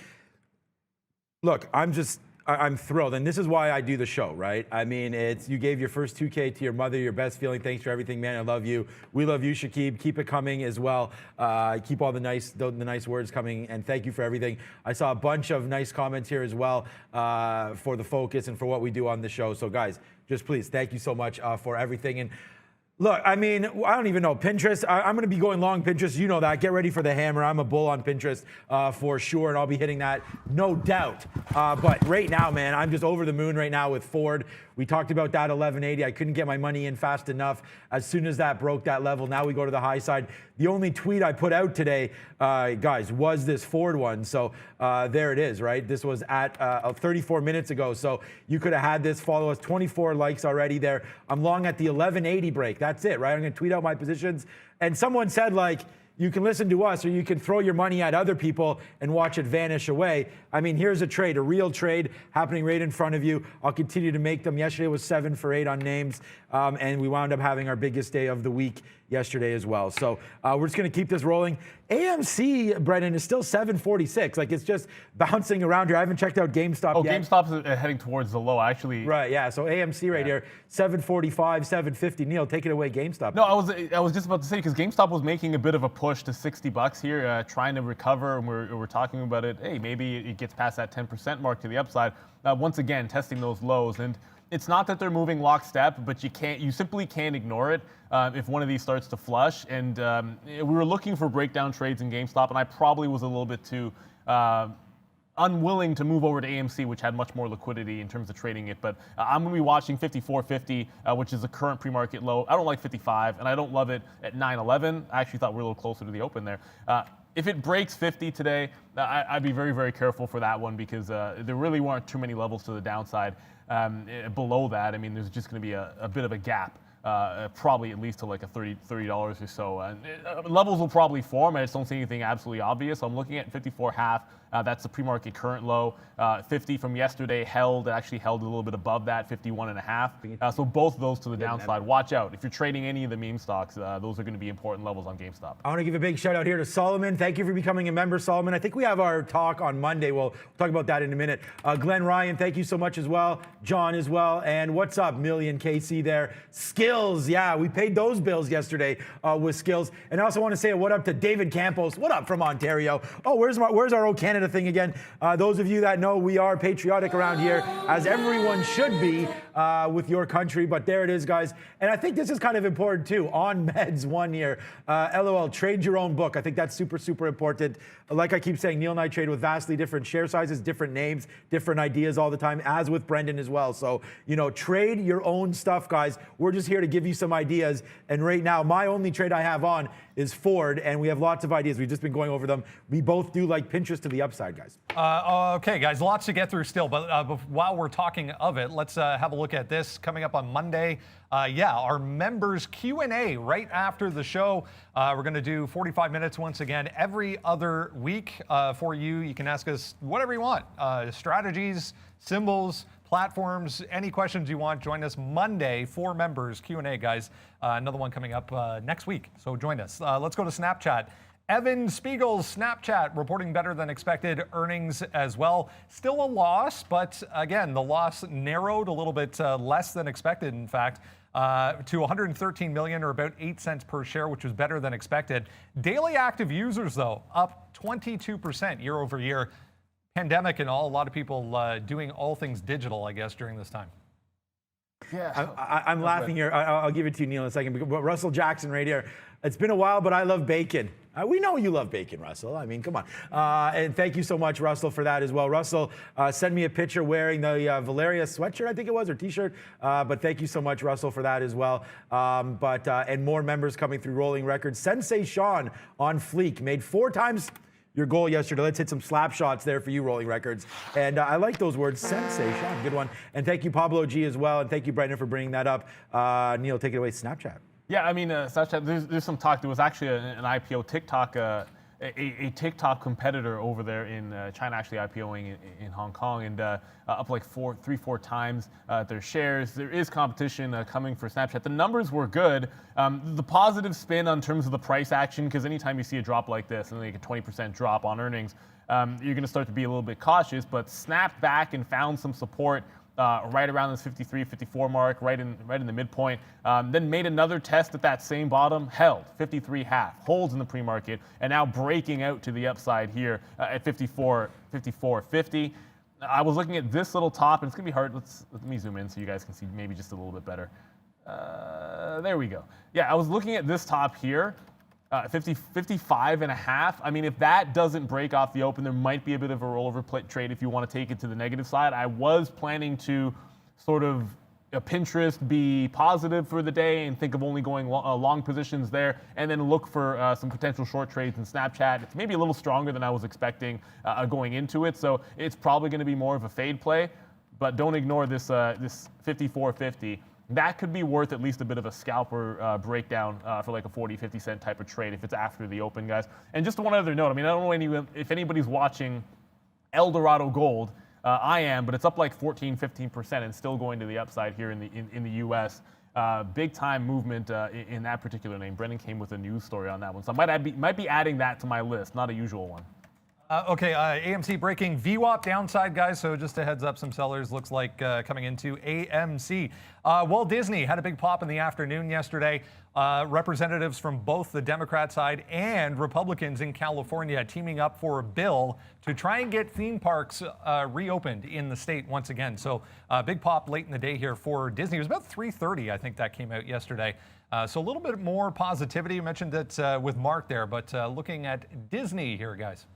Look, I'm thrilled, and this is why I do the show, right? I mean, you gave your first 2K to your mother, your best feeling. Thanks for everything, man. I love you. We love you, Shakib. Keep it coming as well. Keep all the nice words coming, and thank you for everything. I saw a bunch of nice comments here as well for the focus and for what we do on the show. So, guys, just please, thank you so much for everything. And look, I mean, I don't even know. Pinterest, I'm going to be going long Pinterest. You know that. Get ready for the hammer. I'm a bull on Pinterest for sure, and I'll be hitting that, no doubt. But right now, man, I'm just over the moon right now with Ford. We talked about that 1180. I couldn't get my money in fast enough. As soon as that broke that level, now we go to the high side. The only tweet I put out today, guys, was this Ford one. So there it is, right? This was at 34 minutes ago. So you could have had this. Follow us. 24 likes already there. I'm long at the 1180 break. That's it, right? I'm going to tweet out my positions. And someone said, like, you can listen to us or you can throw your money at other people and watch it vanish away. I mean, here's a trade, a real trade happening right in front of you. I'll continue to make them. Yesterday was 7 for 8 on names, and we wound up having our biggest day of the week yesterday as well. So we're just going to keep this rolling. AMC, Brendan, is still 746. Like, it's just bouncing around here. I haven't checked out GameStop yet. GameStop's heading towards the low, actually. Right, yeah. So AMC right here, 745, 750. Neil, take it away, GameStop. No, I was just about to say, because GameStop was making a bit of a push to $60 here, trying to recover, and we're talking about it. Hey, maybe it gets past that 10% mark to the upside. Once again, testing those lows, and it's not that they're moving lockstep, but you simply can't ignore it if one of these starts to flush. And we were looking for breakdown trades in GameStop, and I probably was a little bit too unwilling to move over to AMC, which had much more liquidity in terms of trading it. But I'm going to be watching 54.50, which is the current pre-market low. I don't like 55, and I don't love it at 9.11. I actually thought we were a little closer to the open there. If it breaks 50 today, I'd be very, very careful for that one, because there really weren't too many levels to the downside. Below that, I mean, there's just going to be a bit of a gap, probably at least to like a $30 or so. Levels will probably form. I just don't see anything absolutely obvious. So I'm looking at 54.5. That's the pre-market current low. 50 from yesterday actually held a little bit above that, 51.5. So both of those to the downside. Watch out. If you're trading any of the meme stocks, those are going to be important levels on GameStop. I want to give a big shout out here to Solomon. Thank you for becoming a member, Solomon. I think we have our talk on Monday. We'll talk about that in a minute. Glenn Ryan, thank you so much as well. John as well. And what's up, Million KC there? Skills, yeah, we paid those bills yesterday with Skills. And I also want to say what up to David Campos. What up from Ontario? Oh, where's our old Canada thing again? Those of you that know, we are patriotic around here, as everyone should be with your country. But there it is, guys. And I think this is kind of important too. On Meds 1 here. LOL, trade your own book. I think that's super, super important. Like I keep saying, Neil and I trade with vastly different share sizes, different names, different ideas all the time, as with Brendan as well. So, trade your own stuff, guys. We're just here to give you some ideas. And right now, my only trade I have on is Ford, and we have lots of ideas. We've just been going over them. We both do like Pinterest to the upside, guys. Okay, guys, lots to get through still. But while we're talking of it, let's have a look at this coming up on Monday. Our members Q&A right after the show. We're going to do 45 minutes once again every other week for you. You can ask us whatever you want. Strategies, symbols, platforms, any questions you want. Join us Monday for members Q&A, guys. Another one coming up next week. So join us. Let's go to Snapchat. Evan Spiegel's Snapchat reporting better than expected earnings as well. Still a loss, but again, the loss narrowed a little bit less than expected, in fact, to 113 million, or about 8 cents per share, which was better than expected. Daily active users, though, up 22% year over year. Pandemic and all, a lot of people doing all things digital, I guess, during this time. Yeah, I'm laughing here. I'll give it to you, Neil, in a second. But Russell Jackson right here. It's been a while, but I love bacon. We know you love bacon, Russell. I mean, come on. And thank you so much, Russell, for that as well. Russell sent me a picture wearing the Valeria sweatshirt, I think it was, or T-shirt. But thank you so much, Russell, for that as well. And more members coming through rolling records. Sensei Sean on fleek made 4 times your goal yesterday. Let's hit some slap shots there for you, rolling records. And I like those words, Sensei Sean, good one. And thank you, Pablo G, as well. And thank you, Brendan, for bringing that up. Neil, take it away, Snapchat. Yeah, I mean, Snapchat, there's some talk. There was actually an IPO TikTok a TikTok competitor over there in China actually IPOing in Hong Kong and up like 3-4 times their shares. There is competition coming for Snapchat. The numbers were good. The positive spin on terms of the price action, because anytime you see a drop like this and like a 20% drop on earnings, you're going to start to be a little bit cautious, but snapped back and found some support right around this 53, 54 mark, right in the midpoint. Then made another test at that same bottom, held 53.5, holds in the pre-market, and now breaking out to the upside here at 54.50. I was looking at this little top, and it's gonna be hard. Let me zoom in so you guys can see maybe just a little bit better. There we go. Yeah, I was looking at this top here. 55.5. I mean, if that doesn't break off the open, there might be a bit of a rollover trade if you want to take it to the negative side. I was planning to sort of Pinterest be positive for the day and think of only going long positions there, and then look for some potential short trades in Snapchat. It's maybe a little stronger than I was expecting going into it, so it's probably going to be more of a fade play. But don't ignore this 54.50. That could be worth at least a bit of a scalper breakdown for like a 40-50 cent type of trade if it's after the open, guys. And just one other note, I mean, I don't know if anybody's watching El Dorado Gold. I am, but it's up like 14-15% and still going to the upside here in the U.S. Big time movement in that particular name. Brendan came with a news story on that one, so I might be adding that to my list, not a usual one. AMC breaking VWAP downside, guys. So just a heads up, some sellers looks like coming into AMC. Walt Disney had a big pop in the afternoon yesterday. Representatives from both the Democrat side and Republicans in California teaming up for a bill to try and get theme parks reopened in the state once again. So big pop late in the day here for Disney. It was about 3:30, I think, that came out yesterday. So a little bit more positivity. You mentioned it with Mark there, but looking at Disney here, guys.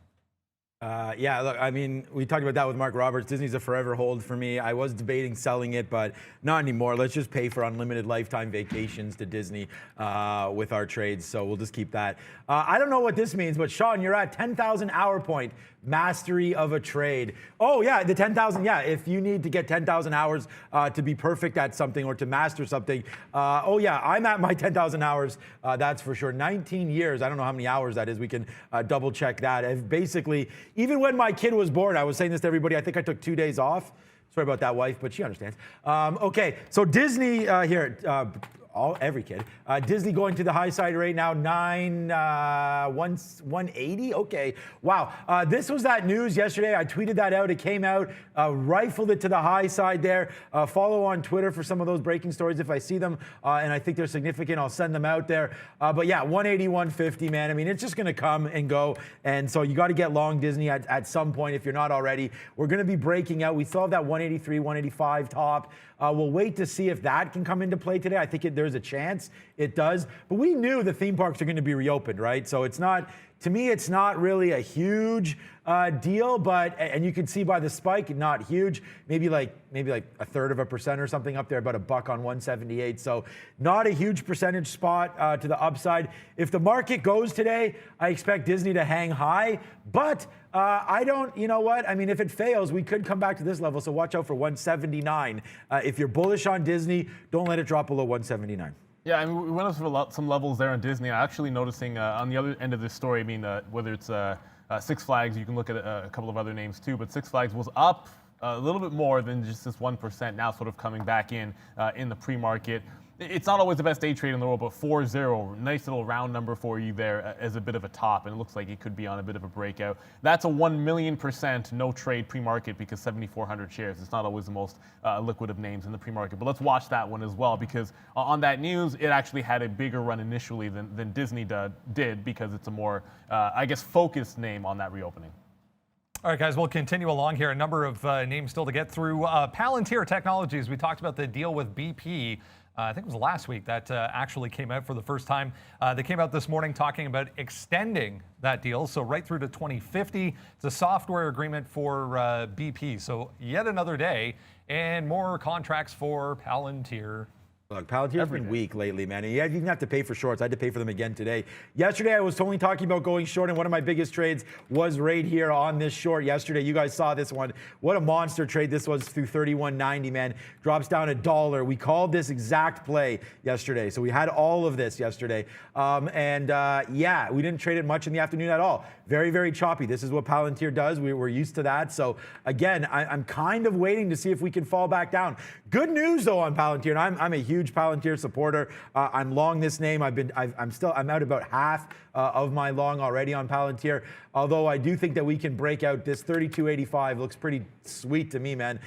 Yeah, look, I mean, we talked about that with Mark Roberts. Disney's a forever hold for me. I was debating selling it, but not anymore. Let's just pay for unlimited lifetime vacations to Disney with our trades, so we'll just keep that. I don't know what this means, but Sean, you're at 10,000 hour point, mastery of a trade. Oh yeah, the 10,000, yeah, if you need to get 10,000 hours to be perfect at something or to master something. Oh yeah, I'm at my 10,000 hours, that's for sure. 19 years, I don't know how many hours that is. We can double check that. I've basically, even when my kid was born, I was saying this to everybody, I think I took 2 days off. Sorry about that, wife, but she understands. Okay, so Disney here, every kid. Disney going to the high side right now, 180. Okay, wow. This was that news yesterday. I tweeted that out. It came out, rifled it to the high side there. Follow on Twitter for some of those breaking stories if I see them, and I think they're significant. I'll send them out there. But yeah, 180, 150, man. I mean, it's just going to come and go, and so you got to get long Disney at some point if you're not already. We're going to be breaking out. We still have that 183, 185 top. We'll wait to see if that can come into play today. I think there's a chance it does. But we knew the theme parks are going to be reopened, right? So it's not, to me, it's not really a huge deal, but, and you can see by the spike, not huge, maybe like 1/3% or something up there, about $1 on 178. So not a huge percentage spot to the upside. If the market goes today, I expect Disney to hang high, but I don't, you know what? I mean, if it fails, we could come back to this level, so watch out for 179. If you're bullish on Disney, don't let it drop below 179. Yeah, I mean, we went over some levels there on Disney. I'm actually noticing on the other end of this story, I mean, whether it's Six Flags, you can look at a couple of other names too, but Six Flags was up a little bit more than just this 1%, now sort of coming back in the pre-market. It's not always the best day trade in the world, but 4-0, nice little round number for you there as a bit of a top, and it looks like it could be on a bit of a breakout. That's a 1,000,000% no trade pre-market because 7,400 shares. It's not always the most liquid of names in the pre-market, but let's watch that one as well because on that news, it actually had a bigger run initially than Disney did because it's a more, I guess, focused name on that reopening. All right, guys, we'll continue along here. A number of names still to get through. Palantir Technologies, we talked about the deal with BP. I think it was last week that actually came out for the first time. They came out this morning talking about extending that deal, so right through to 2050. It's a software agreement for BP. So yet another day and more contracts for Palantir. Look, Palantir's been weak lately, man. You even have to pay for shorts. I had to pay for them again today. Yesterday, I was only talking about going short, and one of my biggest trades was right here on this short yesterday. You guys saw this one. What a monster trade this was through 31.90, man. Drops down $1. We called this exact play yesterday, so we had all of this yesterday. Yeah, we didn't trade it much in the afternoon at all. Very, very choppy. This is what Palantir does. We're used to that. So again, I'm kind of waiting to see if we can fall back down. Good news though on Palantir, and I'm a huge Palantir supporter. I'm long this name. I'm out about half of my long already on Palantir. Although I do think that we can break out this 32.85. Looks pretty sweet to me, man.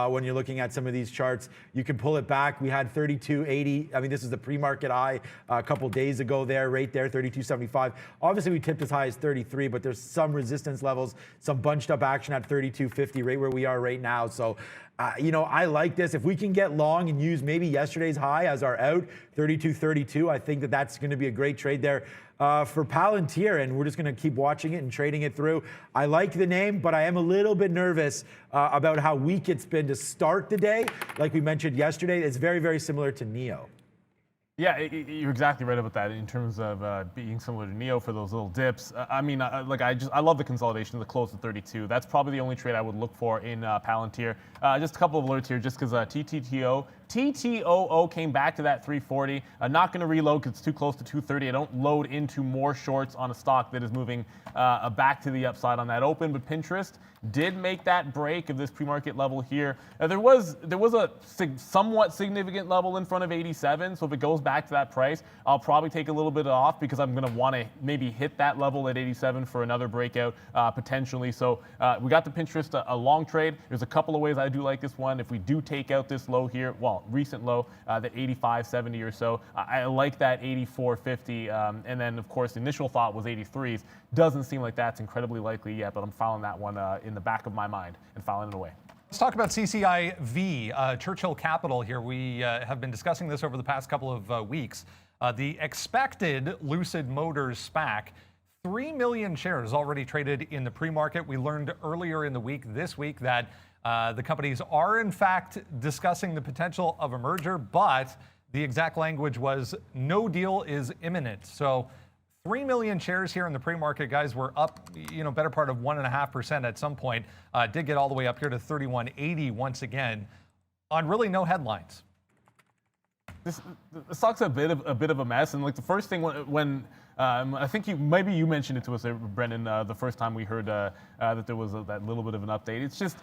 When you're looking at some of these charts, you can pull it back. We had 32.80. I mean, this is the pre-market high a couple days ago there, right there, 32.75. Obviously, we tipped as high as 33, but there's some resistance levels, some bunched up action at 32.50, right where we are right now. So, I like this. If we can get long and use maybe yesterday's high as our out, 32.32, I think that that's going to be a great trade there for Palantir, and we're just going to keep watching it and trading it through. I like the name, but I am a little bit nervous about how weak it's been to start the day. Like we mentioned yesterday, it's very, very similar to NEO. Yeah, you're exactly right about that in terms of being similar to NEO for those little dips. I love the consolidation of the close at 32. That's probably the only trade I would look for in Palantir. Just a couple of alerts here, just because TTOO came back to that 340. Not going to reload because it's too close to 230. I don't load into more shorts on a stock that is moving back to the upside on that open. But Pinterest did make that break of this pre-market level here. There was a somewhat significant level in front of 87. So if it goes back to that price, I'll probably take a little bit off because I'm going to want to maybe hit that level at 87 for another breakout potentially. So we got the Pinterest a long trade. There's a couple of ways I do like this one. If we do take out this low here, well, recent low, that 85.70 or so, I like that 84.50. And then, of course, the initial thought was 83s. Doesn't seem like that's incredibly likely yet, but I'm filing that one in the back of my mind and filing it away. Let's talk about CCIV, Churchill Capital here. We have been discussing this over the past couple of weeks. The expected Lucid Motors SPAC, 3 million shares already traded in the pre-market. We learned earlier in the week, this week, that the companies are in fact discussing the potential of a merger, but the exact language was no deal is imminent. So 3 million shares here in the pre-market, guys. We're up, better part of 1.5% at some point. Did get all the way up here to 31.80 once again on really no headlines. The stock's a bit of a mess, and like the first thing when I think you mentioned it to us, Brendan, the first time we heard that there was that little bit of an update. It's just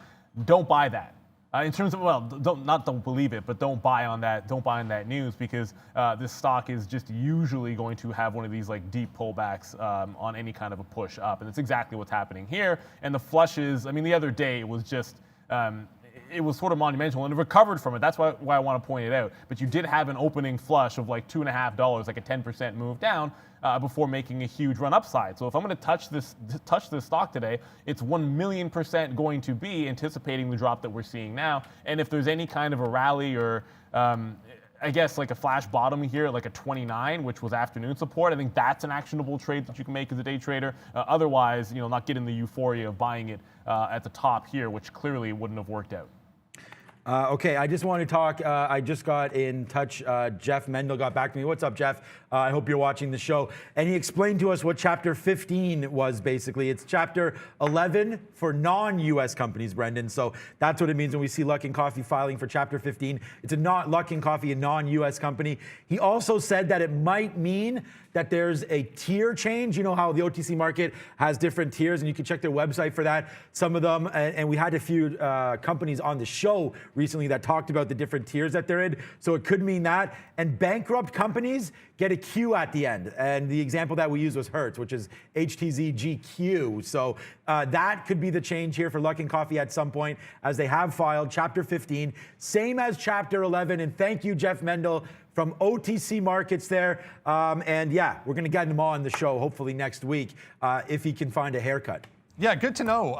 don't buy that. In terms of, don't believe it, but don't buy on that. Don't buy on that news because this stock is just usually going to have one of these like deep pullbacks on any kind of a push up, and it's exactly what's happening here. And the flushes, I mean, the other day it was just. It was sort of monumental and it recovered from it. That's why I want to point it out. But you did have an opening flush of like $2.50, like a 10% move down before making a huge run upside. So if I'm going to touch this stock today, it's 1,000,000% going to be anticipating the drop that we're seeing now. And if there's any kind of a rally or I guess like a flash bottom here, like a 29, which was afternoon support, I think that's an actionable trade that you can make as a day trader. Otherwise, not getting the euphoria of buying it at the top here, which clearly wouldn't have worked out. Okay, I just want to talk. I just got in touch. Jeff Mendel got back to me. What's up, Jeff? I hope you're watching the show. And he explained to us what Chapter 15 was, basically. It's Chapter 11 for non-U.S. companies, Brendan. So that's what it means when we see Luckin Coffee filing for Chapter 15. It's a not Luckin Coffee, a non-U.S. company. He also said that it might mean that there's a tier change. You know how the OTC market has different tiers, and you can check their website for that. Some of them, and we had a few companies on the show recently that talked about the different tiers that they're in. So it could mean that. And bankrupt companies get a Q at the end. And the example that we used was Hertz, which is HTZGQ. So that could be the change here for Luckin Coffee at some point, as they have filed Chapter 15, same as Chapter 11. And thank you, Jeff Mendel, from OTC Markets there. And yeah, we're going to get him on the show hopefully next week if he can find a haircut. Yeah, good to know.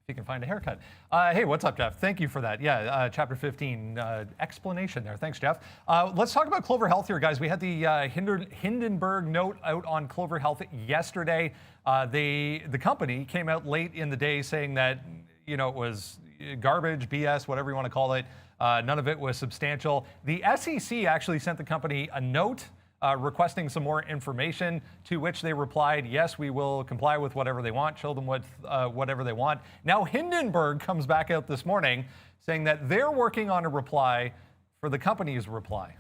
If you can find a haircut. Hey, what's up, Jeff? Thank you for that. Yeah, Chapter 15 explanation there. Thanks, Jeff. Let's talk about Clover Health here, guys. We had the Hindenburg note out on Clover Health yesterday. The company came out late in the day saying that it was garbage, BS, whatever you want to call it. None of it was substantial. The SEC actually sent the company a note requesting some more information, to which they replied, yes, we will comply with whatever they want, show them whatever they want. Now Hindenburg comes back out this morning saying that they're working on a reply for the company's reply.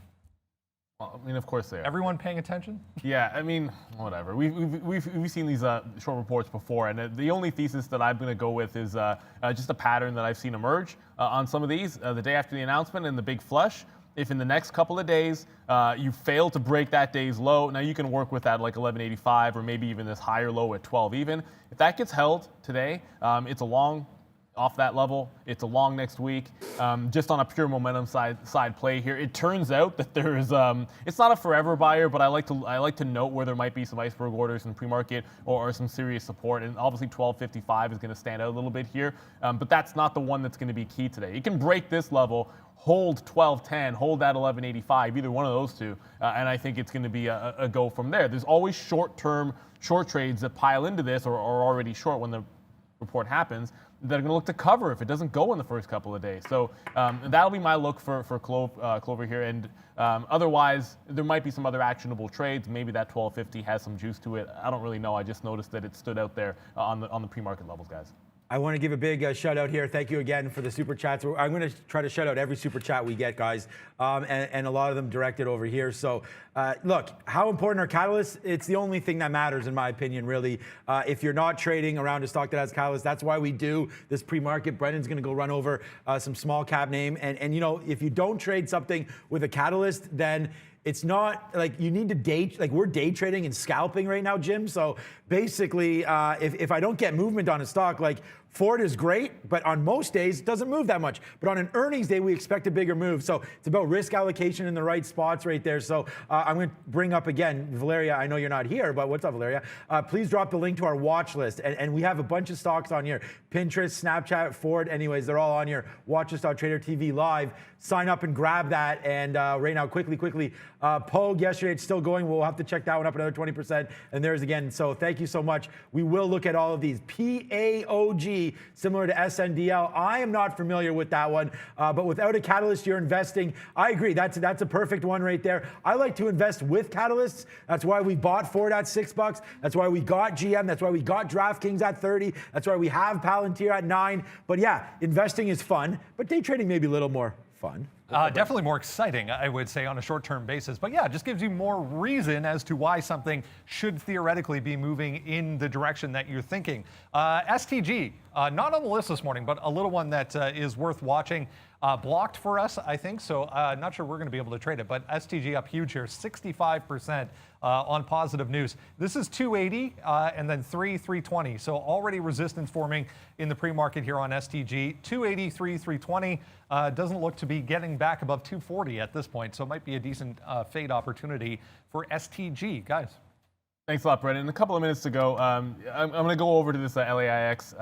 Well, I mean, of course they are. Everyone paying attention? Yeah, I mean, whatever. We've seen these short reports before, and the only thesis that I'm going to go with is just a pattern that I've seen emerge on some of these. The day after the announcement and the big flush, if in the next couple of days you fail to break that day's low, now you can work with that like 1185 or maybe even this higher low at 12 even. If that gets held today, it's a long off that level. It's a long next week. Just on a pure momentum side play here, it turns out that there is it's not a forever buyer, but I like to note where there might be some iceberg orders in pre-market or some serious support, and obviously 1255 is going to stand out a little bit here, but that's not the one that's going to be key today. It can break this level, hold 1210, hold that 1185, either one of those two, and I think it's going to be a go from there. There's always short-term short trades that pile into this or are already short when the report happens, that are going to look to cover if it doesn't go in the first couple of days. So that'll be my look for Clover here. And otherwise, there might be some other actionable trades. Maybe that 1250 has some juice to it. I don't really know. I just noticed that it stood out there on the pre-market levels, guys. I want to give a big shout out here. Thank you again for the super chats. I'm going to try to shout out every super chat we get, guys, and a lot of them directed over here. So look, how important are catalysts? It's the only thing that matters, in my opinion, really. If you're not trading around a stock that has catalysts, that's why we do this pre-market. Brendan's going to go run over some small cap name. And you know, if you don't trade something with a catalyst, then it's not like you need to day, like we're day trading and scalping right now, Jim. So basically, if I don't get movement on a stock, like Ford is great, but on most days, it doesn't move that much. But on an earnings day, we expect a bigger move. So it's about risk allocation in the right spots right there. So I'm going to bring up again, Valeria, I know you're not here, but what's up, Valeria? Please drop the link to our watch list. And we have a bunch of stocks on here. Pinterest, Snapchat, Ford, anyways, they're all on here. Watch us on tradertv.live. Sign up and grab that. And right now, quickly, Pogue yesterday, it's still going. We'll have to check that one up another 20%. And there's again. So thank you so much. We will look at all of these. PAOG, similar to SNDL. I am not familiar with that one, but without a catalyst, you're investing. I agree. That's a perfect one right there. I like to invest with catalysts. That's why we bought Ford at $6. That's why we got GM. That's why we got DraftKings at 30. That's why we have Palantir at 9. But yeah, investing is fun, but day trading may be a little more fun. Definitely more exciting, I would say, on a short-term basis. But yeah, it just gives you more reason as to why something should theoretically be moving in the direction that you're thinking. STG, not on the list this morning, but a little one that is worth watching. Blocked for us, I think, so not sure we're going to be able to trade it, but STG up huge here, 65% on positive news. This is 280 and then 320, so already resistance forming in the pre-market here on STG. 283, 320 doesn't look to be getting back above 240 at this point, so it might be a decent fade opportunity for STG. Guys. Thanks a lot, Brendan. A couple of minutes to go. I'm going to go over to this LAIX.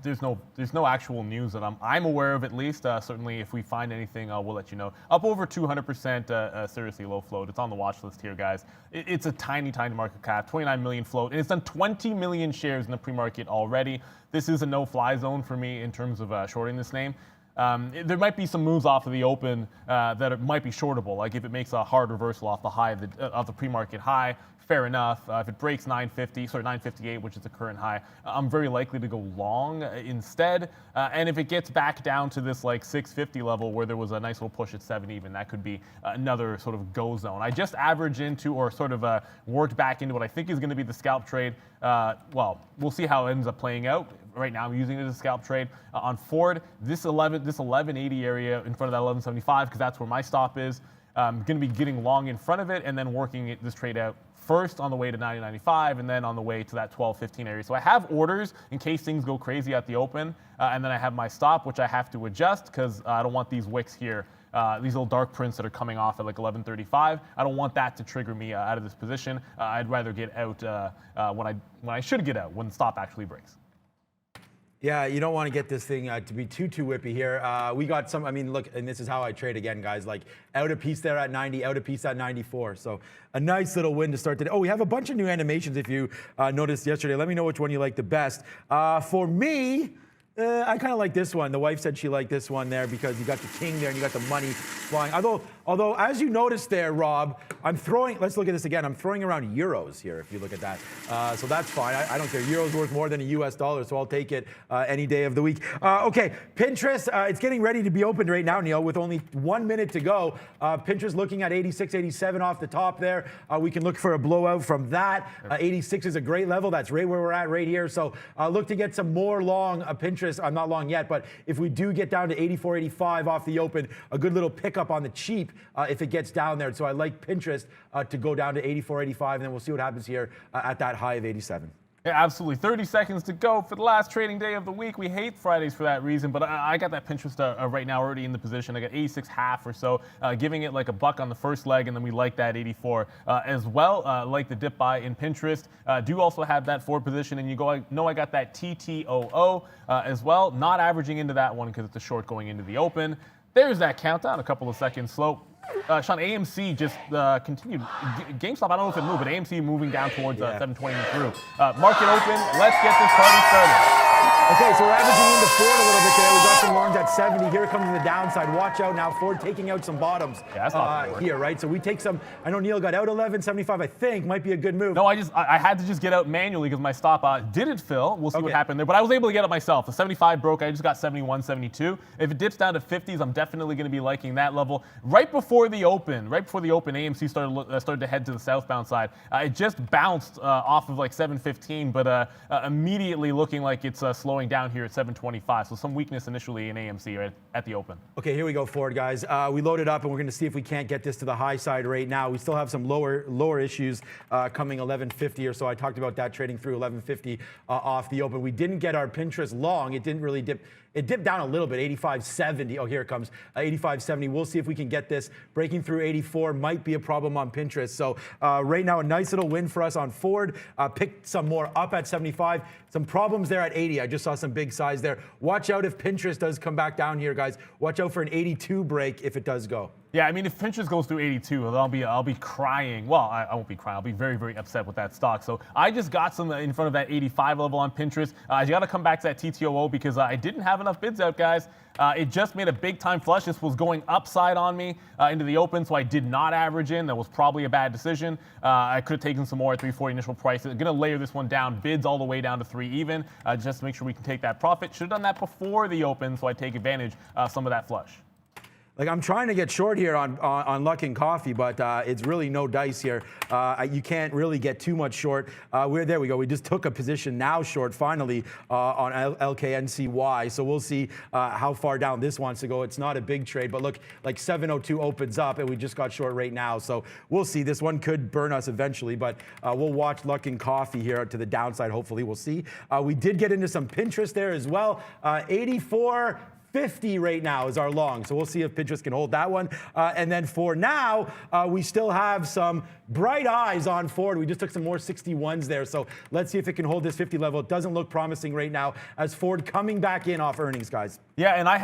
There's no actual news that I'm aware of, at least. Certainly, if we find anything, we'll let you know. Up over 200%, seriously low float. It's on the watch list here, guys. It's a tiny market cap, 29 million float, and it's done 20 million shares in the pre-market already. This is a no-fly zone for me in terms of shorting this name. There might be some moves off of the open that it might be shortable, like if it makes a hard reversal off the high of the pre-market high. Fair enough. If it breaks 958, which is the current high, I'm very likely to go long instead. And if it gets back down to this like 650 level where there was a nice little push at 7 even, that could be another sort of go zone. I just averaged into or sort of worked back into what I think is going to be the scalp trade. Well, we'll see how it ends up playing out. Right now, I'm using it as a scalp trade on Ford. This 1180 area in front of that 1175, because that's where my stop is. I'm going to be getting long in front of it and then working this trade out first on the way to 90.95 and then on the way to that 12.15 area. So I have orders in case things go crazy at the open, and then I have my stop, which I have to adjust because I don't want these wicks here, these little dark prints that are coming off at like 11.35. I don't want that to trigger me out of this position. I'd rather get out when I should get out, when the stop actually breaks. Yeah, you don't want to get this thing to be too whippy here. We got some, I mean, look, and this is how I trade again, guys, like out a piece there at 90, out a piece at 94. So a nice little win to start today. Oh, we have a bunch of new animations if you noticed yesterday. Let me know which one you like the best. For me, I kind of like this one. The wife said she liked this one there because you got the king there and you got the money flying. Although as you noticed there, Rob, I'm throwing, let's look at this again. I'm throwing around euros here if you look at that. So that's fine. I don't care. Euro's worth more than a US dollar, so I'll take it any day of the week. Okay, Pinterest, it's getting ready to be opened right now, Neil, with only 1 minute to go. Pinterest looking at 86, 87 off the top there. We can look for a blowout from that. 86 is a great level. That's right where we're at right here. So look to get some more long Pinterest. I'm not long yet, but if we do get down to 84, 85 off the open, a good little pickup on the cheap if it gets down there. So I like Pinterest to go down to 84, 85, and then we'll see what happens here at that high of 87. Yeah, absolutely. 30 seconds to go for the last trading day of the week. We hate Fridays for that reason, but I got that Pinterest right now already in the position. I got 86.5 or so, giving it like a buck on the first leg, and then we like that 84 as well. Like the dip buy in Pinterest. Do also have that forward position, and I got that TTOO as well. Not averaging into that one because it's a short going into the open. There's that countdown, a couple of seconds slow. Sean, AMC just continued. GameStop, I don't know if it moved, but AMC moving down towards 720 through. Market open. Let's get this party started. Okay, so we're averaging into Ford a little bit there. We got some longs at 70. Here comes the downside. Watch out now. Ford taking out some bottoms here, right? So we take some. I know Neil got out 11.75. I think might be a good move. No, I had to just get out manually because my stop didn't fill. We'll see what happened there, but I was able to get it myself. The 75 broke. I just got 71, 72. If it dips down to 50s, I'm definitely going to be liking that level. Right before the open, AMC started to head to the southbound side. It just bounced off of like 715, but immediately looking like it's slowing down here at 725. So some weakness initially in AMC right at the open. Okay, here we go, Ford, guys. We loaded up, and we're going to see if we can't get this to the high side right now. We still have some lower issues coming 1150 or so. I talked about that trading through 1150 off the open. We didn't get our Pinterest long. It didn't really dip. It dipped down a little bit, 85.70. Oh, here it comes, 85.70. We'll see if we can get this. Breaking through 84 might be a problem on Pinterest. So right now, a nice little win for us on Ford. Picked some more up at 75. Some problems there at 80. I just saw some big size there. Watch out if Pinterest does come back down here, guys. Watch out for an 82 break if it does go. Yeah, I mean, if Pinterest goes through 82, I'll be crying. Well, I won't be crying. I'll be very, very upset with that stock. So I just got some in front of that 85 level on Pinterest. You got to come back to that TTOO because I didn't have enough bids out, guys. It just made a big time flush. This was going upside on me into the open, so I did not average in. That was probably a bad decision. I could have taken some more at 340 initial price. I'm going to layer this one down, bids all the way down to 3 even, just to make sure we can take that profit. Should have done that before the open, so I take advantage of some of that flush. Like, I'm trying to get short here on Luck and Coffee, but it's really no dice here. You can't really get too much short. There we go. We just took a position now short finally on LKNCY. So we'll see how far down this wants to go. It's not a big trade, but look, like 702 opens up, and we just got short right now. So we'll see. This one could burn us eventually, but we'll watch Luck and Coffee here to the downside. Hopefully, we'll see. We did get into some Pinterest there as well. 84.50 right now is our long. So we'll see if Pinterest can hold that one. And then for now, we still have some bright eyes on Ford. We just took some more 61s there. So let's see if it can hold this 50 level. It doesn't look promising right now as Ford coming back in off earnings, guys. Yeah, and I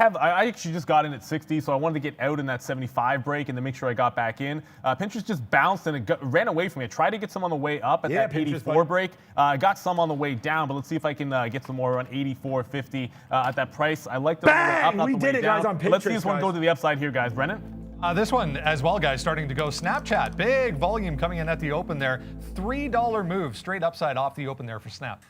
actually just got in at 60, so I wanted to get out in that 75 break and then make sure I got back in. Pinterest just bounced and it ran away from me. I tried to get some on the way up at that 84 break. I got some on the way down, but let's see if I can get some more around 84.50 at that price. I like the up, not we the did way it, down. guys, on Pinterest. Let's see this one go to the upside here, guys. Brennan? This one as well, guys, starting to go. Snapchat, big volume coming in at the open there. $3 move straight upside off the open there for Snap.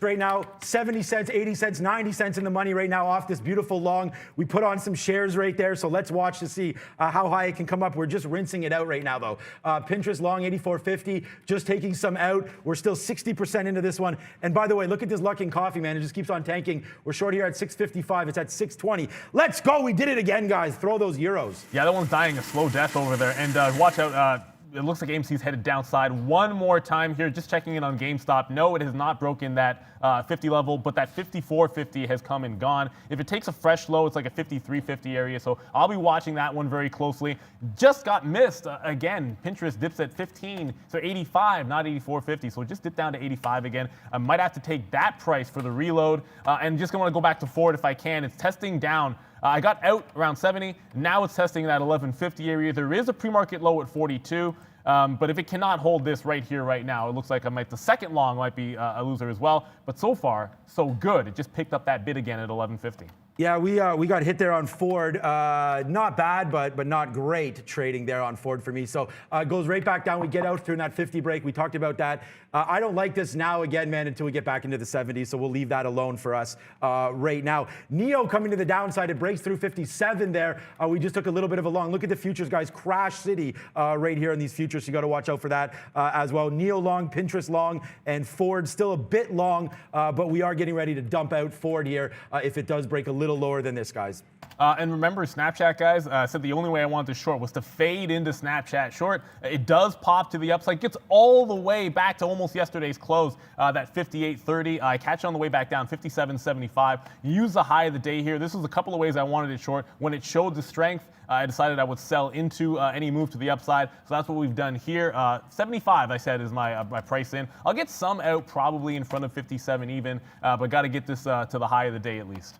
Right now, 70 cents, 80 cents, 90 cents in the money right now off this beautiful long. We put on some shares right there, so let's watch to see how high it can come up. We're just rinsing it out right now, though. Pinterest long, 84.50, just taking some out. We're still 60% into this one. And by the way, look at this Luck and Coffee, man. It just keeps on tanking. We're short here at 655. It's at 620. Let's go. We did it again, guys. Throw those euros. Yeah, that one's dying a slow death over there. And watch out. It looks like AMC's headed downside one more time here. Just checking in on GameStop. No, it has not broken that 50 level, but that 54.50 has come and gone. If it takes a fresh low, it's like a 53.50 area. So I'll be watching that one very closely. Just got missed again. Pinterest dips at 15, so 85, not 84.50. So it just dipped down to 85 again. I might have to take that price for the reload. And just going to go back to Ford if I can. It's testing down. I got out around 70. Now it's testing that 1150 area. There is a pre-market low at 42. But if it cannot hold this right here, right now, it looks like the second long might be a loser as well. But so far, so good. It just picked up that bid again at 11.50. Yeah, we got hit there on Ford. Not bad, but not great trading there on Ford for me. So it goes right back down. We get out through that 50 break. We talked about that. I don't like this now again, man, until we get back into the 70s. So we'll leave that alone for us right now. NEO coming to the downside. It breaks through 57 there. We just took a little bit of a long. Look at the futures, guys. Crash City right here in these futures. You got to watch out for that as well. NEO long, Pinterest long, and Ford still a bit long, but we are getting ready to dump out Ford here if it does break a little lower than this, guys. And remember, Snapchat, guys, said the only way I wanted to short was to fade into Snapchat short. It does pop to the upside, gets all the way back to almost yesterday's close, that 58.30. I catch on the way back down, 57.75. Use the high of the day here. This was a couple of ways I wanted it short. When it showed the strength, I decided I would sell into any move to the upside. So that's what we've done here. 75, I said, is my price in. I'll get some out probably in front of 57 even, but got to get this to the high of the day at least.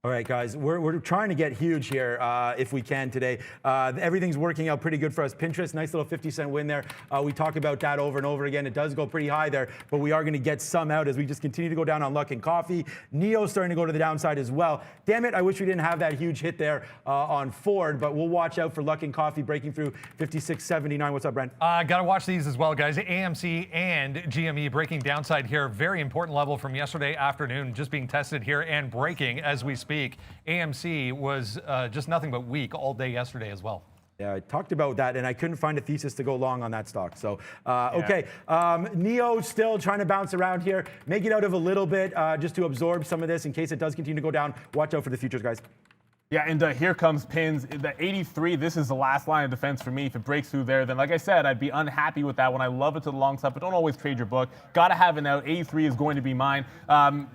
All right, guys, we're trying to get huge here if we can today. Everything's working out pretty good for us. Pinterest, nice little 50-cent win there. We talk about that over and over again. It does go pretty high there, but we are going to get some out as we just continue to go down on Luck and Coffee. NEO's starting to go to the downside as well. Damn it, I wish we didn't have that huge hit there on Ford, but we'll watch out for Luck and Coffee breaking through 56.79. What's up, Brent? Got to watch these as well, guys. AMC and GME breaking downside here. Very important level from yesterday afternoon, just being tested here and breaking as we speak. AMC was just nothing but weak all day yesterday as well. Yeah, I talked about that, and I couldn't find a thesis to go long on that stock. So, okay. NEO still trying to bounce around here. Make it out of a little bit just to absorb some of this in case it does continue to go down. Watch out for the futures, guys. Yeah, and here comes pins. The 83, this is the last line of defense for me. If it breaks through there, then like I said, I'd be unhappy with that one. I love it to the long side, but don't always trade your book. Got to have it out. 83 is going to be mine. I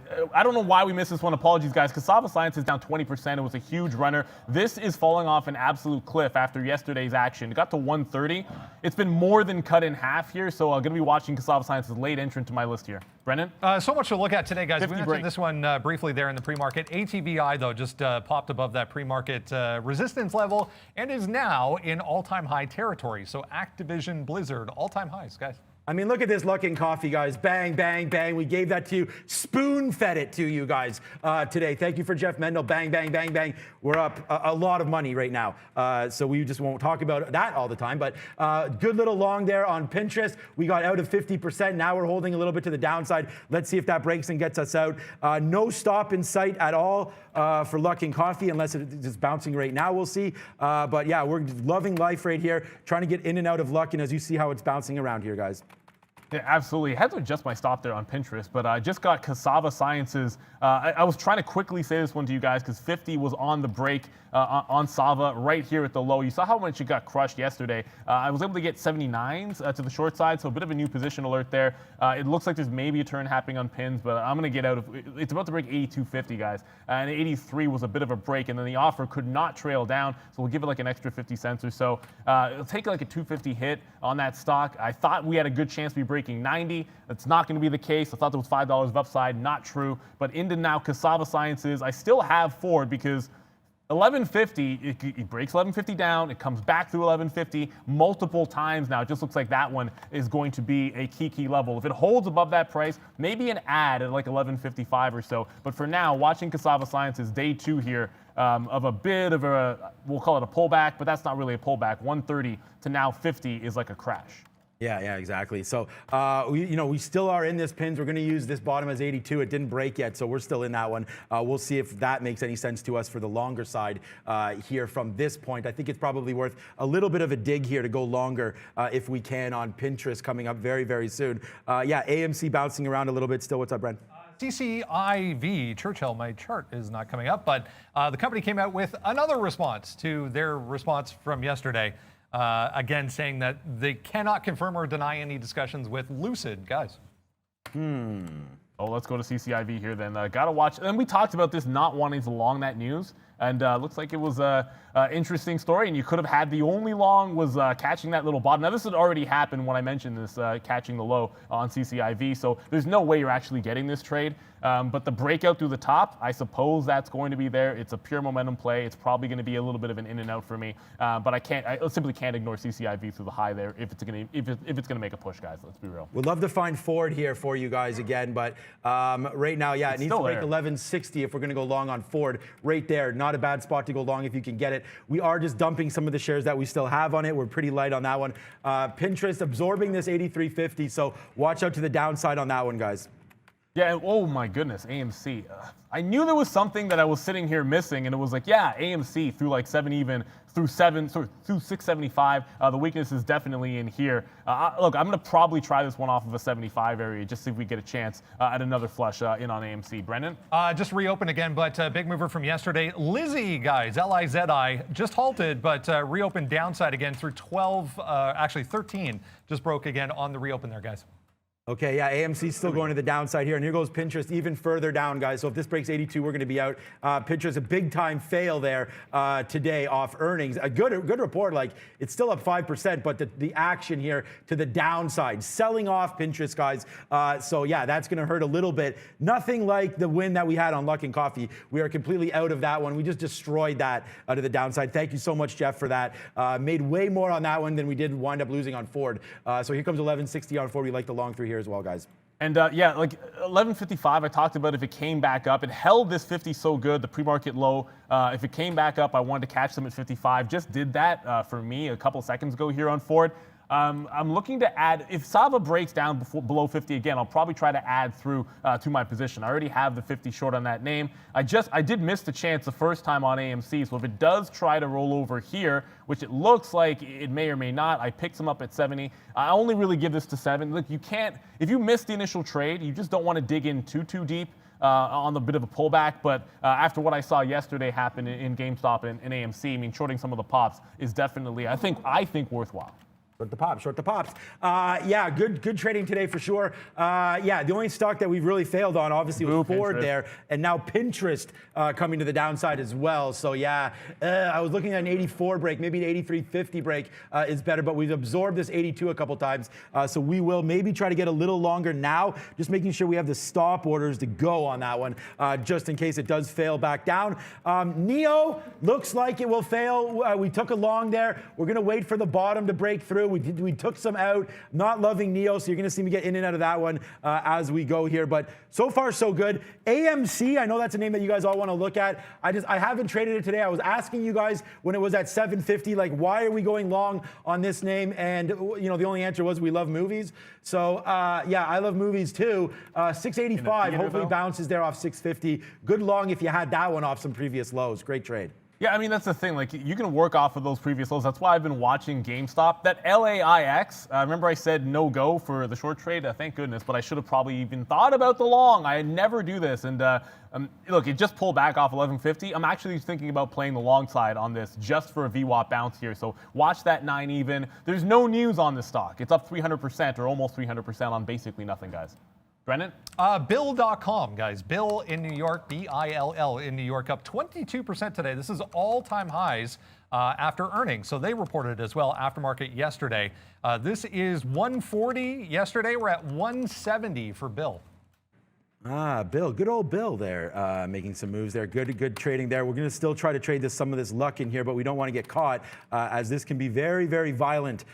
don't know why we missed this one. Apologies, guys. Cassava Science is down 20%. It was a huge runner. This is falling off an absolute cliff after yesterday's action. It got to 130. It's been more than cut in half here, so I'm going to be watching Cassava Science's late entrant to my list here. Brendan? So much to look at today, guys. We 50 mentioned break. this one briefly there in the pre-market. ATVI, though, just popped above that pre-market resistance level and is now in all-time high territory. So Activision Blizzard, all-time highs, guys. I mean, look at this Luck and Coffee, guys. Bang, bang, bang. We gave that to you. Spoon-fed it to you guys today. Thank you for Jeff Mendel. Bang, bang, bang, bang. We're up a lot of money right now. So we just won't talk about that all the time. But good little long there on Pinterest. We got out of 50%. Now we're holding a little bit to the downside. Let's see if that breaks and gets us out. No stop in sight at all for Luck and Coffee, unless it's just bouncing right now. We'll see. But yeah, we're loving life right here, trying to get in and out of Luck. And as you see how it's bouncing around here, guys. Yeah, absolutely. I had to adjust my stop there on Pinterest, but I just got Cassava Sciences. I was trying to quickly say this one to you guys because 50 was on the break on Sava right here at the low. You saw how much it got crushed yesterday. I was able to get 79s to the short side, so a bit of a new position alert there. It looks like there's maybe a turn happening on pins, but I'm going to get out of it. It's about to break 82.50, guys. And 83 was a bit of a break, and then the offer could not trail down, so we'll give it like an extra 50 cents or so. It'll take like a 250 hit on that stock. I thought we had a good chance to be breaking 90. That's not going to be the case. I thought there was $5 of upside. Not true. But into now Cassava Sciences, I still have Ford because 1150, it breaks 1150 down. It comes back through 1150 multiple times now. It just looks like that one is going to be a key level. If it holds above that price, maybe an add at like 1155 or so. But for now, watching Cassava Sciences day two here of a bit of a, we'll call it a pullback, but that's not really a pullback. 130 to now 50 is like a crash. Yeah, exactly. So, we still are in this pins. We're going to use this bottom as 82. It didn't break yet, so we're still in that one. We'll see if that makes any sense to us for the longer side here from this point. I think it's probably worth a little bit of a dig here to go longer if we can on Pinterest coming up very, very soon. AMC bouncing around a little bit still. What's up, Brent? CCIV, Churchill, my chart is not coming up, but the company came out with another response to their response from yesterday. Again, saying that they cannot confirm or deny any discussions with Lucid, guys. Oh, let's go to CCIV here then. Got to watch. And we talked about this not wanting to long that news. And looks like it was a interesting story, and you could have had the only long was catching that little bottom. Now, this had already happened when I mentioned this, catching the low on CCIV, so there's no way you're actually getting this trade. But the breakout through the top, I suppose that's going to be there. It's a pure momentum play. It's probably going to be a little bit of an in and out for me. But I simply can't ignore CCIV through the high there if it's going to make a push, guys. Let's be real. We'd love to find Ford here for you guys again, but right now, yeah, it needs to break 1160 if we're going to go long on Ford. Right there, not a bad spot to go long if you can get it. We are just dumping some of the shares that we still have on it. We're pretty light on that one. Pinterest absorbing this 83.50, so watch out to the downside on that one, guys. Yeah, oh my goodness, AMC. I knew there was something that I was sitting here missing, and it was like, yeah, AMC through like 7 even, through 675. The weakness is definitely in here. Look, I'm going to probably try this one off of a 75 area, just see if we get a chance at another flush in on AMC. Brendan? Just reopened again, but big mover from yesterday. Lizzie, guys, L-I-Z-I, just halted, but reopened downside again through 12, actually 13, just broke again on the reopen there, guys. Okay, yeah, AMC's still going to the downside here, and here goes Pinterest even further down, guys. So if this breaks 82, we're going to be out. Pinterest, a big-time fail there today off earnings. A good report, like it's still up 5%, but the action here to the downside, selling off Pinterest, guys. So yeah, that's going to hurt a little bit. Nothing like the win that we had on Luck and Coffee. We are completely out of that one. We just destroyed that to the downside. Thank you so much, Jeff, for that. Made way more on that one than we did wind up losing on Ford. So here comes 1160 on Ford. We like the long through here as well, guys. And yeah, like 1155, I talked about if it came back up. It held this 50 so good, the pre-market low. If it came back up, I wanted to catch them at 55. Just did that for me a couple seconds ago here on Ford. I'm looking to add, if Sava breaks down below 50 again, I'll probably try to add through to my position. I already have the 50 short on that name. I did miss the chance the first time on AMC, so if it does try to roll over here, which it looks like it may or may not, I picked them up at 70. I only really give this to 7. Look, you can't, if you miss the initial trade, you just don't want to dig in too deep. On the bit of a pullback, but after what I saw yesterday happen in GameStop and AMC, I mean, shorting some of the pops is definitely, I think worthwhile. Short the pops. Yeah, good trading today for sure. Yeah, the only stock that we've really failed on, obviously, was Ford there, and now Pinterest coming to the downside as well. So yeah, I was looking at an 84 break, maybe an 83.50 break is better, but we've absorbed this 82 a couple times. So we will maybe try to get a little longer now, just making sure we have the stop orders to go on that one, just in case it does fail back down. Neo looks like it will fail. We took a long there. We're going to wait for the bottom to break through. We took some out. Not loving Neo, so you're going to see me get in and out of that one as we go here. But so far, so good. AMC, I know that's a name that you guys all want to look at. I haven't traded it today. I was asking you guys when it was at 750, like, why are we going long on this name? And, you know, the only answer was we love movies. So, yeah, I love movies too. 685, hopefully bounces there off 650. Good long if you had that one off some previous lows. Great trade. Yeah, I mean, that's the thing. Like, you can work off of those previous lows. That's why I've been watching GameStop. That LAIX, remember I said no go for the short trade? Thank goodness, but I should have probably even thought about the long. I never do this. And look, it just pulled back off 1150. I'm actually thinking about playing the long side on this just for a VWAP bounce here. So watch that 9 even. There's no news on this stock. It's up 300% or almost 300% on basically nothing, guys. Brendan? Bill.com, guys. Bill in New York, B-I-L-L in New York, up 22% today. This is all-time highs after earnings. So they reported as well after market yesterday. This is 140 yesterday. We're at 170 for Bill. Bill, good old Bill there, making some moves there. Good trading there. We're going to still try to trade some of this luck in here, but we don't want to get caught as this can be very, very violent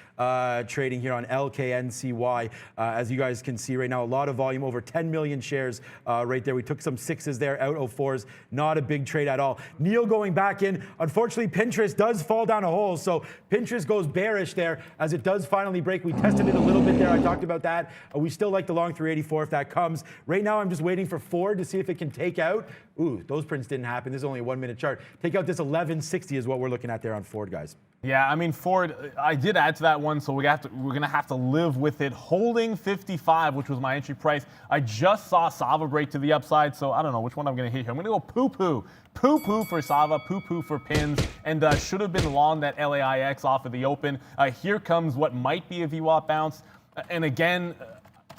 trading here on LKNCY. As you guys can see right now, a lot of volume, over 10 million shares right there. We took some 6s there, out 04s. Not a big trade at all. Neil going back in. Unfortunately, Pinterest does fall down a hole, so Pinterest goes bearish there as it does finally break. We tested it a little bit there. I talked about that. We still like the long 384 if that comes. Right now, I'm just waiting for Ford to see if it can take out. Ooh, those prints didn't happen. This is only a 1-minute chart. Take out this 1160 is what we're looking at there on Ford, guys. Yeah, I mean, Ford, I did add to that one, so we're going to have to live with it. Holding 55, which was my entry price. I just saw Sava break to the upside, so I don't know which one I'm going to hit here. I'm going to go poo-poo. Poo-poo for Sava, poo-poo for pins, and should have been long that LAIX off of the open. Here comes what might be a VWAP bounce. And again,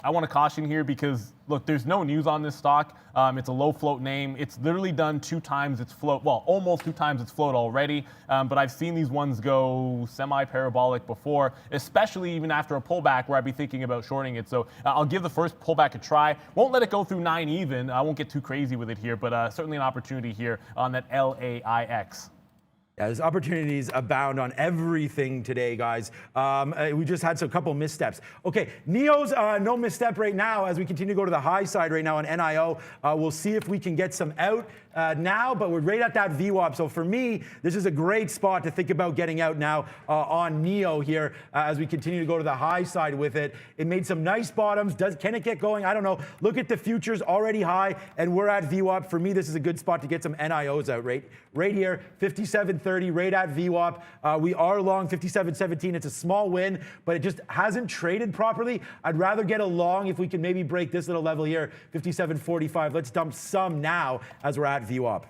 I want to caution here because, look, there's no news on this stock. It's a low float name. It's literally done 2 times its float, well, almost 2 times its float already. But I've seen these ones go semi-parabolic before, especially even after a pullback where I'd be thinking about shorting it. So I'll give the first pullback a try. Won't let it go through 9 even. I won't get too crazy with it here, but certainly an opportunity here on that LAIX. Yeah, there's opportunities abound on everything today, guys. We just had a couple missteps. Okay, NEO's no misstep right now as we continue to go to the high side right now on NIO. We'll see if we can get some out now, but we're right at that VWAP. So for me, this is a great spot to think about getting out now on NEO here as we continue to go to the high side with it. It made some nice bottoms. Can it get going? I don't know. Look at the futures already high, and we're at VWAP. For me, this is a good spot to get some NIOs out right here, 57.30, right at VWAP. We are long 57.17. It's a small win, but it just hasn't traded properly. I'd rather get a long if we can maybe break this little level here, 57.45. Let's dump some now as we're at VWAP.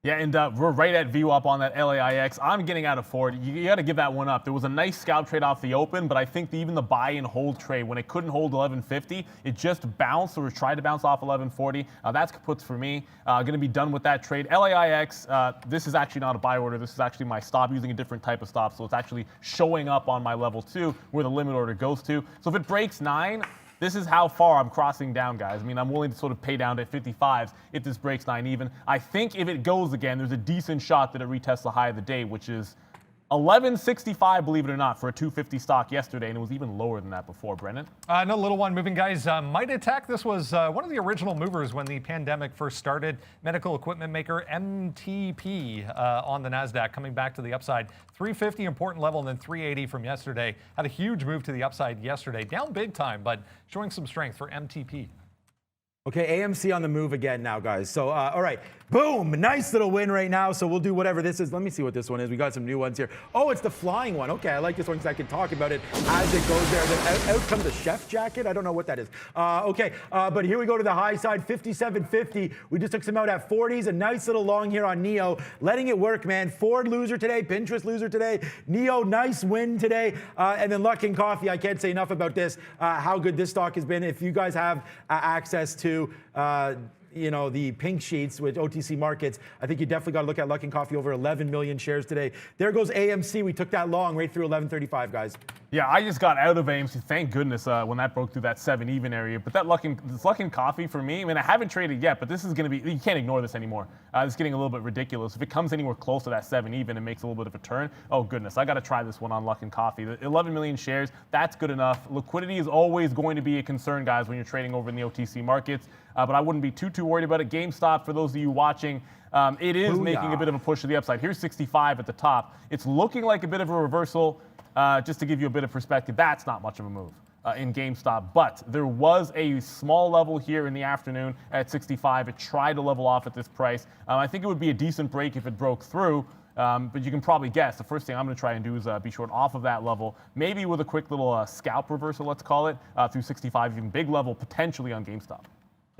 Yeah, and we're right at VWAP on that LAIX. I'm getting out of Ford. You got to give that one up. There was a nice scalp trade off the open, but I think even the buy and hold trade, when it couldn't hold 1150, it just bounced or tried to bounce off 1140. That's kaputs for me. Going to be done with that trade. LAIX, this is actually not a buy order. This is actually my stop using a different type of stop, so it's actually showing up on my level 2 where the limit order goes to. So if it breaks 9, this is how far I'm crossing down, guys. I mean, I'm willing to sort of pay down to 55s if this breaks 9 even. I think if it goes again, there's a decent shot that it retests the high of the day, which is 1165, believe it or not, for a 250 stock yesterday, and it was even lower than that before, Brendan. Another little one moving, guys. Mitetech, this was one of the original movers when the pandemic first started. Medical equipment maker MTP on the NASDAQ coming back to the upside. 350, important level, and then 380 from yesterday. Had a huge move to the upside yesterday. Down big time, but showing some strength for MTP. Okay, AMC on the move again now, guys. So, all right, boom, nice little win right now. So we'll do whatever this is. Let me see what this one is. We got some new ones here. Oh, it's the flying one. Okay, I like this one because I can talk about it as it goes there. Then out comes the chef jacket. I don't know what that is. Okay, but here we go to the high side, 57.50. We just took some out at 40s. A nice little long here on NEO. Letting it work, man. Ford loser today. Pinterest loser today. NEO, nice win today. And then Luckin Coffee. I can't say enough about this, how good this stock has been. If you guys have access to the pink sheets with OTC markets, I think you definitely got to look at Luckin Coffee, over 11 million shares today. There goes AMC. We took that long right through 1135, guys. Yeah, I just got out of AMC, thank goodness, when that broke through that 7 even area. But that Luckin Coffee for me, I mean, I haven't traded yet, but this is going to be, you can't ignore this anymore. It's getting a little bit ridiculous. If it comes anywhere close to that 7 even and makes a little bit of a turn, oh goodness, I got to try this one on Luckin Coffee. The 11 million shares, that's good enough. Liquidity is always going to be a concern, guys, when you're trading over in the OTC markets. But I wouldn't be too worried about it. GameStop, for those of you watching, it is making a bit of a push to the upside. Here's 65 at the top. It's looking like a bit of a reversal. Just to give you a bit of perspective, that's not much of a move in GameStop. But there was a small level here in the afternoon at 65. It tried to level off at this price. I think it would be a decent break if it broke through. But you can probably guess the first thing I'm going to try and do is be short off of that level, maybe with a quick little scalp reversal, let's call it, through 65, even big level potentially on GameStop.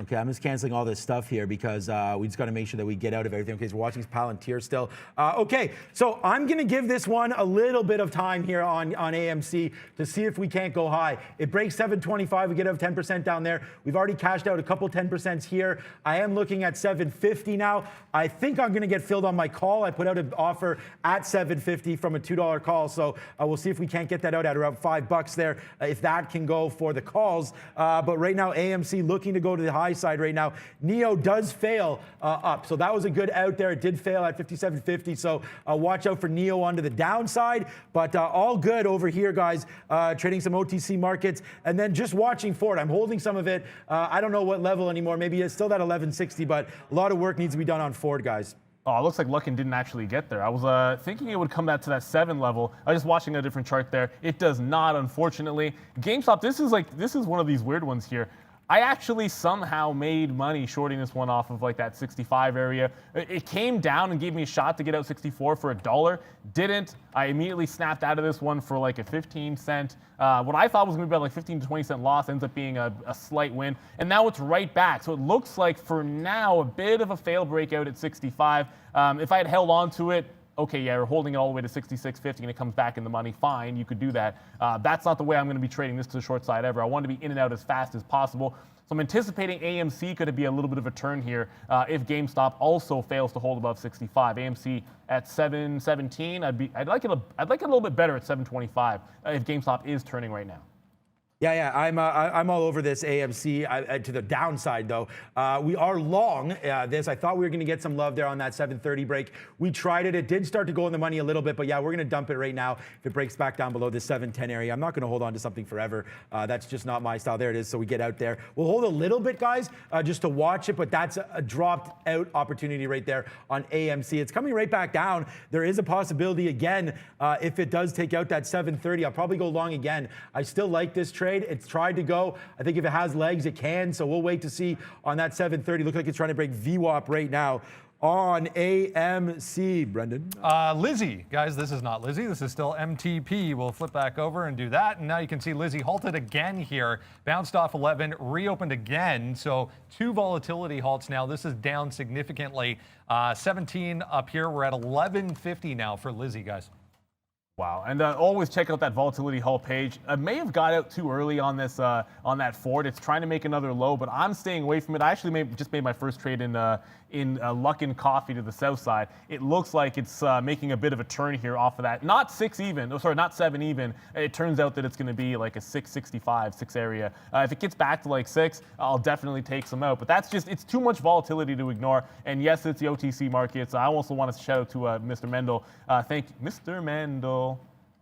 Okay, I'm just canceling all this stuff here because we just got to make sure that we get out of everything. Okay, so we're watching Palantir still. Okay, so I'm going to give this one a little bit of time here on AMC to see if we can't go high. It breaks 725. We get out of 10% down there. We've already cashed out a couple 10% here. I am looking at 750 now. I think I'm going to get filled on my call. I put out an offer at 750 from a $2 call, so we'll see if we can't get that out at around $5 there, if that can go for the calls. But right now, AMC looking to go to the high side right now. NEO does fail up, so that was a good out there. It did fail at 57.50, so watch out for NEO onto the downside, but all good over here, guys. Trading some OTC markets and then just watching Ford. I'm holding some of it. I don't know what level anymore. Maybe it's still that 1160, but a lot of work needs to be done on Ford, guys. Oh, it looks like Luckin didn't actually get there. I was thinking it would come back to that 7 level. I was just watching a different chart there. It does not, unfortunately. GameStop, this is one of these weird ones here. I actually somehow made money shorting this one off of like that 65 area. It came down and gave me a shot to get out 64 for $1. Didn't. I immediately snapped out of this one for like a 15 cent. What I thought was going to be about like 15 to 20 cent loss ends up being a slight win. And now it's right back. So it looks like for now a bit of a fail breakout at 65. If I had held on to it, okay, yeah, you're holding it all the way to 66.50 and it comes back in the money, fine, you could do that. That's not the way I'm going to be trading this to the short side ever. I want to be in and out as fast as possible. So I'm anticipating AMC could be a little bit of a turn here if GameStop also fails to hold above 65. AMC at 717, I'd like it a little bit better at 725 if GameStop is turning right now. Yeah, I'm all over this AMC to the downside, though. We are long this. I thought we were going to get some love there on that 730 break. We tried it. It did start to go in the money a little bit, but yeah, we're going to dump it right now. If it breaks back down below this 710 area, I'm not going to hold on to something forever. That's just not my style. There it is. So we get out there. We'll hold a little bit, guys, just to watch it, but that's a dropped out opportunity right there on AMC. It's coming right back down. There is a possibility again, if it does take out that 730, I'll probably go long again. I still like this trade. It's tried to go. I think if it has legs, it can. So we'll wait to see on that 730. Look like it's trying to break VWAP right now on AMC. Brendan? Lizzie. Guys, this is not Lizzie. This is still MTP. We'll flip back over and do that. And now you can see Lizzie halted again here. Bounced off 11, reopened again. So 2 volatility halts now. This is down significantly. 17 up here. We're at 1150 now for Lizzie, guys. Wow, and always check out that volatility halt page. I may have got out too early on this on that Ford. It's trying to make another low, but I'm staying away from it. I actually just made my first trade in Luckin Coffee to the south side. It looks like it's making a bit of a turn here off of that. Not 6 even. Oh, sorry, not 7 even. It turns out that it's going to be like a 665, 6 area. If it gets back to like 6, I'll definitely take some out. But that's just, it's too much volatility to ignore. And yes, it's the OTC markets. I also want to shout out to Mr. Mendel. Thank you, Mr. Mendel.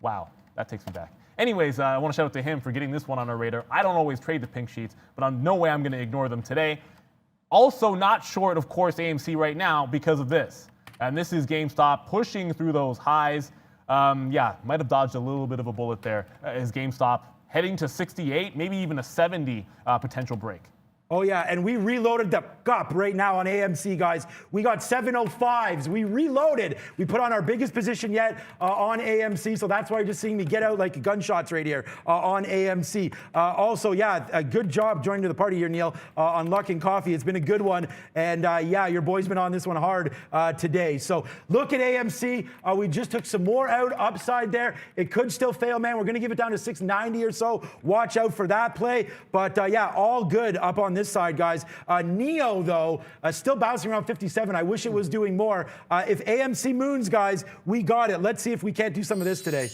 Wow, that takes me back. Anyways, I want to shout out to him for getting this one on our radar. I don't always trade the pink sheets, but I'm no way I'm going to ignore them today. Also not short, of course, AMC right now because of this. And this is GameStop pushing through those highs. Yeah, might have dodged a little bit of a bullet there. Is GameStop heading to 68, maybe even a 70 potential break. Oh, yeah, and we reloaded the cup right now on AMC, guys. We got 705s. We reloaded. We put on our biggest position yet on AMC, so that's why you're just seeing me get out like gunshots right here on AMC. Also, yeah, a good job joining to the party here, Neil, on Luckin Coffee. It's been a good one, and yeah, your boy's been on this one hard today. So look at AMC. We just took some more out upside there. It could still fail, man. We're going to give it down to 690 or so. Watch out for that play. But yeah, all good up on this side, guys. Neo, though, still bouncing around 57. I wish it was doing more. If AMC moons, guys, we got it. Let's see if we can't do some of this today.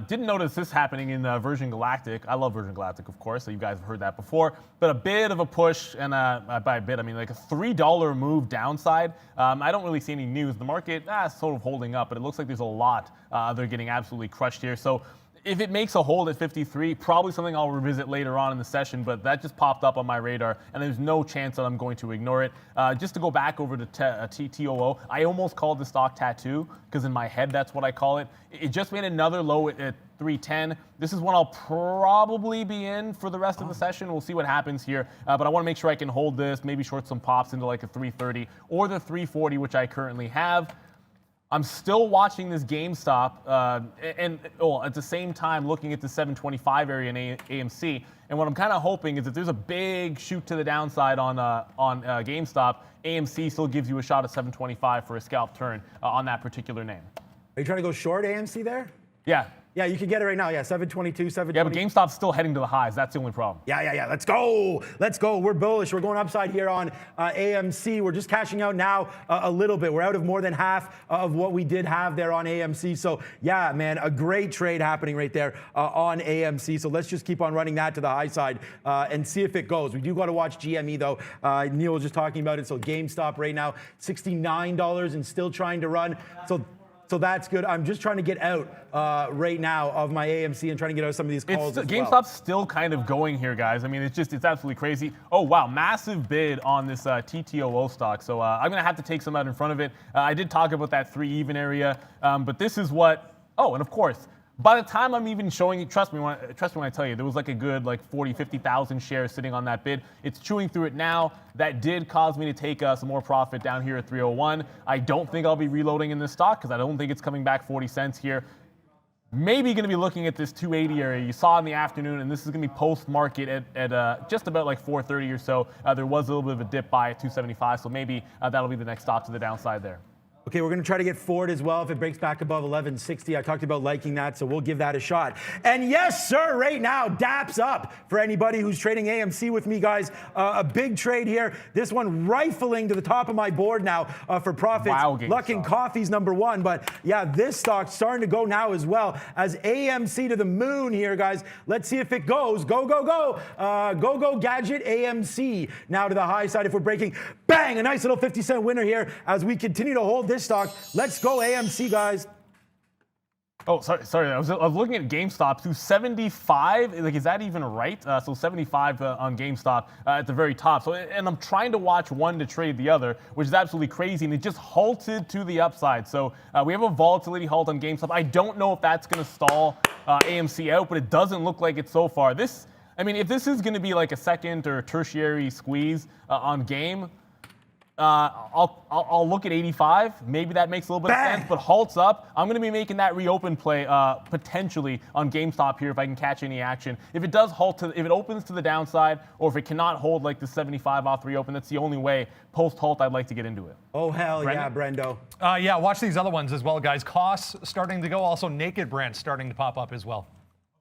Didn't notice this happening in Virgin Galactic. I love Virgin Galactic, of course, so you guys have heard that before. But a bit of a push, and by a bit, I mean like a $3 move downside. I don't really see any news. The market sort of holding up, but it looks like there's a lot. They're getting absolutely crushed here. So if it makes a hold at 53, probably something I'll revisit later on in the session, but that just popped up on my radar, and there's no chance that I'm going to ignore it. Just to go back over to TTOO, I almost called the stock tattoo, because in my head, that's what I call it. It just made another low at 310. This is one I'll probably be in for the rest of the session. We'll see what happens here, but I want to make sure I can hold this, maybe short some pops into like a 330 or the 340, which I currently have. I'm still watching this GameStop and at the same time looking at the 725 area in AMC. And what I'm kind of hoping is that there's a big shoot to the downside on GameStop, AMC still gives you a shot at 725 for a scalp turn on that particular name. Are you trying to go short AMC there? Yeah. Yeah, you can get it right now. Yeah, 722, 720. Yeah, but GameStop's still heading to the highs. That's the only problem. Yeah. Let's go. Let's go. We're bullish. We're going upside here on AMC. We're just cashing out now a little bit. We're out of more than half of what we did have there on AMC. So, yeah, man, a great trade happening right there on AMC. So let's just keep on running that to the high side and see if it goes. We do got to watch GME, though. Neil was just talking about it. So GameStop right now, $69 and still trying to run. So that's good. I'm just trying to get out right now of my AMC and trying to get out of some of these calls as well. GameStop's still kind of going here, guys. I mean, it's absolutely crazy. Oh, wow, massive bid on this TTOO stock. So I'm going to have to take some out in front of it. I did talk about that 3 even area, but this is what, and of course, by the time I'm even showing you, trust me when I tell you, there was like a good 40, 50,000 shares sitting on that bid. It's chewing through it now. That did cause me to take some more profit down here at 301. I don't think I'll be reloading in this stock because I don't think it's coming back 40 cents here. Maybe going to be looking at this 280 area you saw in the afternoon, and this is going to be post-market at just about 4:30 or so. There was a little bit of a dip by at 275, so maybe that'll be the next stop to the downside there. Okay, we're going to try to get Ford as well if it breaks back above 1160. I talked about liking that, so we'll give that a shot. And yes, sir, right now, DAP's up for anybody who's trading AMC with me, guys. A big trade here. This one rifling to the top of my board now for profits. Wow, Luck and Coffee's number one, but yeah, this stock's starting to go now as well as AMC to the moon here, guys. Let's see if it goes. Go, go, go. Go, go, gadget AMC now to the high side if we're breaking. Bang, a nice little 50-cent winner here as we continue to hold this stock. Let's go AMC, guys. Oh, sorry. I was looking at GameStop to 75. Like, is that even right? So 75 on GameStop at the very top. So, and I'm trying to watch one to trade the other, which is absolutely crazy. And it just halted to the upside. So we have a volatility halt on GameStop. I don't know if that's going to stall AMC out, but it doesn't look like it so far. I mean, if this is going to be like a second or tertiary squeeze on Game, I'll look at 85. Maybe that makes a little bit of sense, but halts up. I'm going to be making that reopen play potentially on GameStop here if I can catch any action. If it does if it opens to the downside, or if it cannot hold like the 75 off reopen, that's the only way post-halt I'd like to get into it. Oh, hell Brendan? yeah, Brendo. Yeah, watch these other ones as well, guys. Costs starting to go. Also, Naked Brand starting to pop up as well.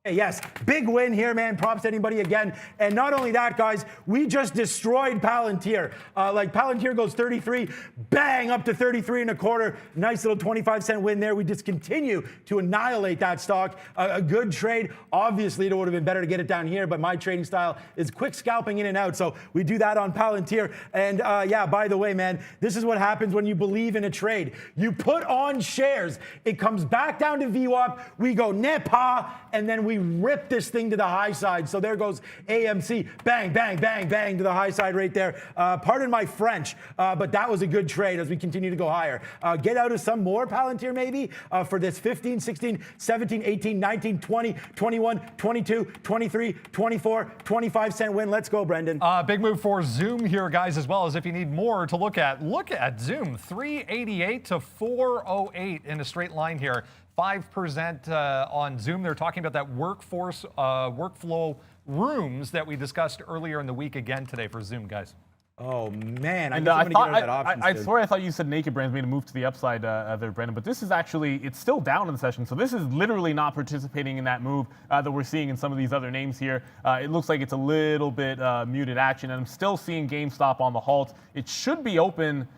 Hey, yes, big win here, man. Props to anybody again. And not only that, guys, we just destroyed Palantir. Like Palantir goes 33, bang, up to 33 and a quarter. Nice little 25-cent win there. We just continue to annihilate that stock. A good trade. Obviously, it would have been better to get it down here, but my trading style is quick scalping in and out. So we do that on Palantir. And yeah, by the way, man, this is what happens when you believe in a trade. You put on shares. It comes back down to VWAP. We go nepa, and then we rip this thing to the high side. So there goes AMC. Bang, bang, bang, bang to the high side right there. Pardon my French, but that was a good trade as we continue to go higher. Get out of some more Palantir maybe for this 15, 16, 17, 18, 19, 20, 21, 22, 23, 24, 25-cent win. Let's go, Brendan. Big move for Zoom here, guys, as well as if you need more to look at Zoom. 388 to 408 in a straight line here. 5% on Zoom. They're talking about that workflow rooms that we discussed earlier in the week again today for Zoom, guys. Oh, man. I swear I thought you said Naked Brands made a move to the upside there, Brendan, but this is actually, it's still down in the session. So this is literally not participating in that move that we're seeing in some of these other names here. It looks like it's a little bit muted action, and I'm still seeing GameStop on the halt. It should be open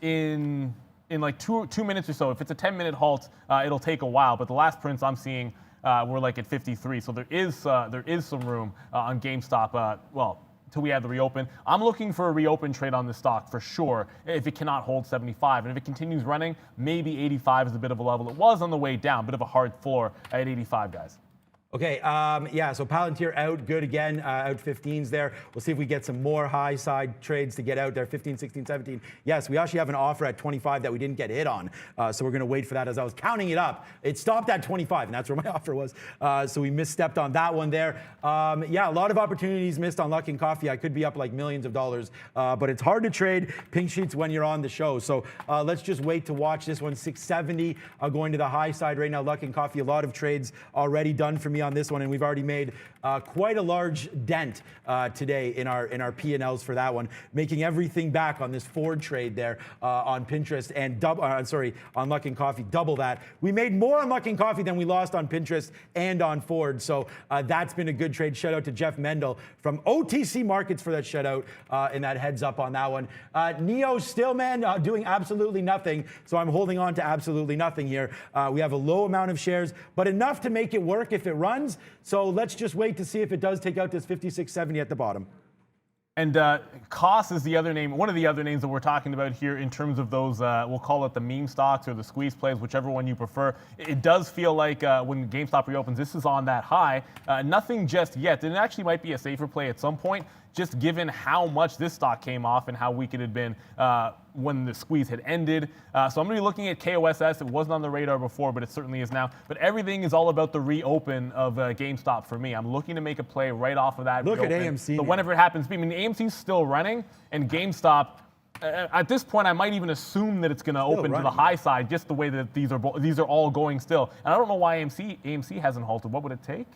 in like two minutes or so. If it's a 10-minute halt, it'll take a while. But the last prints I'm seeing were like at 53. So there is some room on GameStop. Well, till we have the reopen. I'm looking for a reopen trade on this stock for sure. If it cannot hold 75, and if it continues running, maybe 85 is a bit of a level. It was on the way down, bit of a hard floor at 85, guys. Okay, yeah, so Palantir out, good again, out 15s there. We'll see if we get some more high side trades to get out there, 15, 16, 17. Yes, we actually have an offer at 25 that we didn't get hit on, so we're going to wait for that. As I was counting it up, it stopped at 25, and that's where my offer was, so we misstepped on that one there. Yeah, a lot of opportunities missed on Luck and Coffee. I could be up like millions of dollars, but it's hard to trade pink sheets when you're on the show, so let's just wait to watch this one. 670 going to the high side right now. Luck and Coffee, a lot of trades already done for me on this one, and we've already made quite a large dent today in our P&Ls for that one, making everything back on this Ford trade there on Pinterest and on Luck and Coffee, double that. We made more on Luck and Coffee than we lost on Pinterest and on Ford, so that's been a good trade. Shout out to Jeff Mendel from OTC Markets for that shutout and that heads up on that one. Neo still, man, doing absolutely nothing, so I'm holding on to absolutely nothing here. We have a low amount of shares, but enough to make it work if it runs. So let's just wait to see if it does take out this 56.70 at the bottom. And COS is the other name, one of the other names that we're talking about here in terms of those, we'll call it the meme stocks or the squeeze plays, whichever one you prefer. It does feel like when GameStop reopens, this is on that high. Nothing just yet. And it actually might be a safer play at some point, just given how much this stock came off and how weak it had been when the squeeze had ended. So I'm going to be looking at KOSS. It wasn't on the radar before, but it certainly is now. But everything is all about the reopen of GameStop for me. I'm looking to make a play right off of that Look reopen. at AMC. But whenever it happens, I mean, AMC's still running, and GameStop, at this point, I might even assume that it's going to open to the high side, just the way that these are all going still. And I don't know why AMC hasn't halted. What would it take?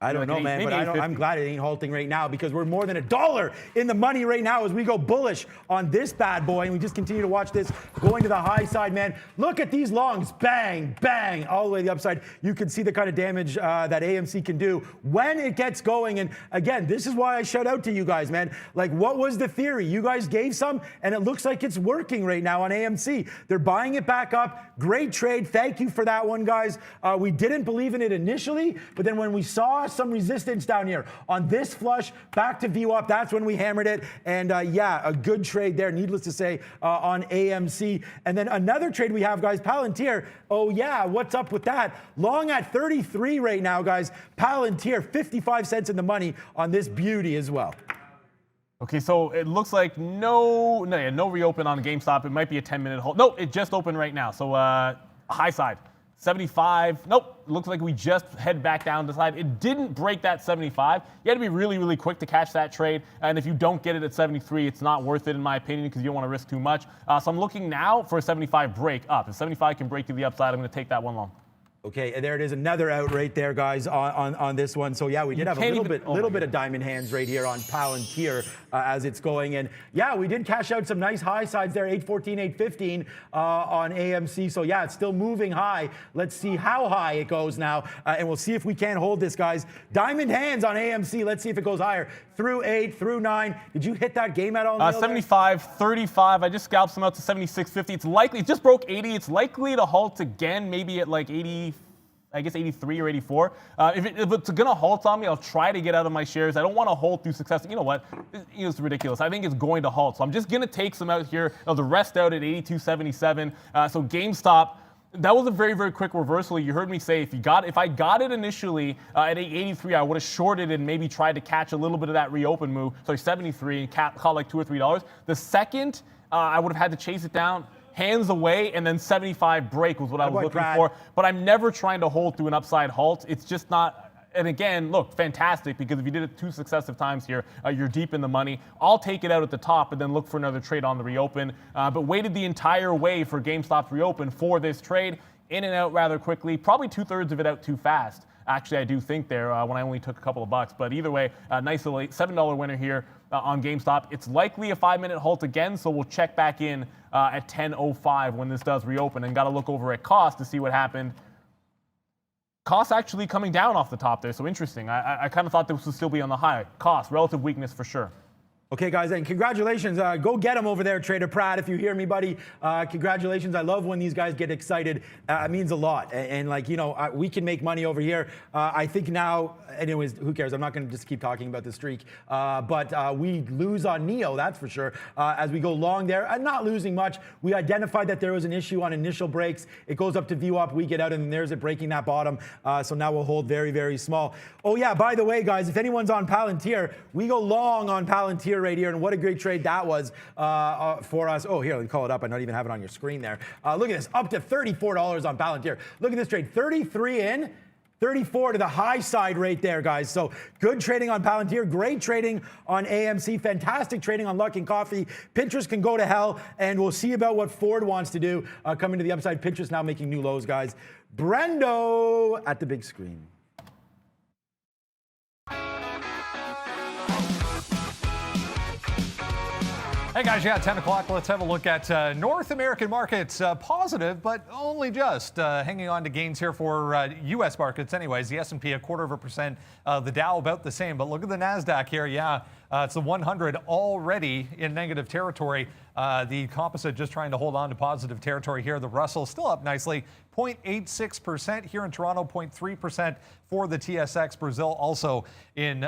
I don't know, like man, maybe but I'm glad it ain't halting right now because we're more than $1 in the money right now as we go bullish on this bad boy. And we just continue to watch this going to the high side, man. Look at these longs. Bang, bang, all the way to the upside. You can see the kind of damage that AMC can do when it gets going. And again, this is why I shout out to you guys, man. Like, what was the theory? You guys gave some, and it looks like it's working right now on AMC. They're buying it back up. Great trade. Thank you for that one, guys. We didn't believe in it initially, but then when we saw some resistance down here on this flush back to view up, that's when we hammered it. And yeah, a good trade there, needless to say, on AMC. And then another trade we have, guys, Palantir. Oh yeah, what's up with that? Long at 33 right now, guys. Palantir, 55 cents in the money on this beauty as well. Okay, so it looks like no reopen on GameStop. It might be a 10-minute hold. No, it just opened right now. So high side. 75. Nope. Looks like we just head back down the side. It didn't break that 75. You had to be really, really quick to catch that trade. And if you don't get it at 73, it's not worth it, in my opinion, because you don't want to risk too much. So I'm looking now for a 75 break up. If 75 can break to the upside, I'm going to take that one long. Okay, and there it is, another out right there, guys, on this one. So yeah, we did have a little bit of diamond hands right here on Palantir as it's going. And yeah, we did cash out some nice high sides there, 814, 815 on AMC. So yeah, it's still moving high. Let's see how high it goes now, and we'll see if we can hold this, guys. Diamond hands on AMC. Let's see if it goes higher. Through 8, through 9. Did you hit that game at all? 75, 35. I just scalped some out to 76.50. It's likely, it just broke 80. It's likely to halt again, maybe at like 80, I guess 83 or 84. If it's going to halt on me, I'll try to get out of my shares. I don't want to hold through success. You know what? It's ridiculous. I think it's going to halt. So I'm just going to take some out here. The rest out at 82.77. So GameStop, that was a very, very quick reversal. You heard me say if I got it initially at 83, I would have shorted and maybe tried to catch a little bit of that reopen move. So 73 and caught like $2 or $3. The second, I would have had to chase it down, hands away, and then 75 break was what I was looking for. But I'm never trying to hold through an upside halt. It's just not. And again, look, fantastic, because if you did it 2 successive times here, you're deep in the money. I'll take it out at the top and then look for another trade on the reopen. But waited the entire way for GameStop's reopen for this trade. In and out rather quickly. Probably 2/3 of it out too fast. Actually, I do think there when I only took a couple of bucks. But either way, nice little $7 winner here on GameStop. It's likely a 5-minute halt again, so we'll check back in at 10:05 when this does reopen. And got to look over at cost to see what happened. Cost actually coming down off the top there, so interesting. I kind of thought this would still be on the high. Cost, relative weakness for sure. Okay, guys, and congratulations. Go get them over there, Trader Pratt, if you hear me, buddy. Congratulations. I love when these guys get excited. It means a lot. And like, you know, we can make money over here. I think now, anyways, who cares? I'm not going to just keep talking about the streak. But we lose on Neo, that's for sure, as we go long there. And not losing much. We identified that there was an issue on initial breaks. It goes up to view up. We get out, and there's it breaking that bottom. So now we'll hold very, very small. Oh, yeah, by the way, guys, if anyone's on Palantir, we go long on Palantir right here, and what a great trade that was for us. Oh, here, let me call it up. I don't even have it on your screen there. Look at this, up to $34 on Palantir. Look at this trade, 33 in, 34 to the high side right there, guys. So good trading on Palantir, great trading on AMC, fantastic trading on Luck and Coffee. Pinterest can go to hell, and we'll see about what Ford wants to do coming to the upside. Pinterest now making new lows, guys. Brendo at the big screen. Hey guys, yeah, 10 o'clock. Let's have a look at North American markets. Positive, but only just hanging on to gains here for U.S. markets anyways. The S&P 0.25%, the Dow about the same. But look at the NASDAQ here. Yeah, it's the 100 already in negative territory. The composite just trying to hold on to positive territory here. The Russell still up nicely, 0.86% here in Toronto, 0.3% for the TSX. Brazil also in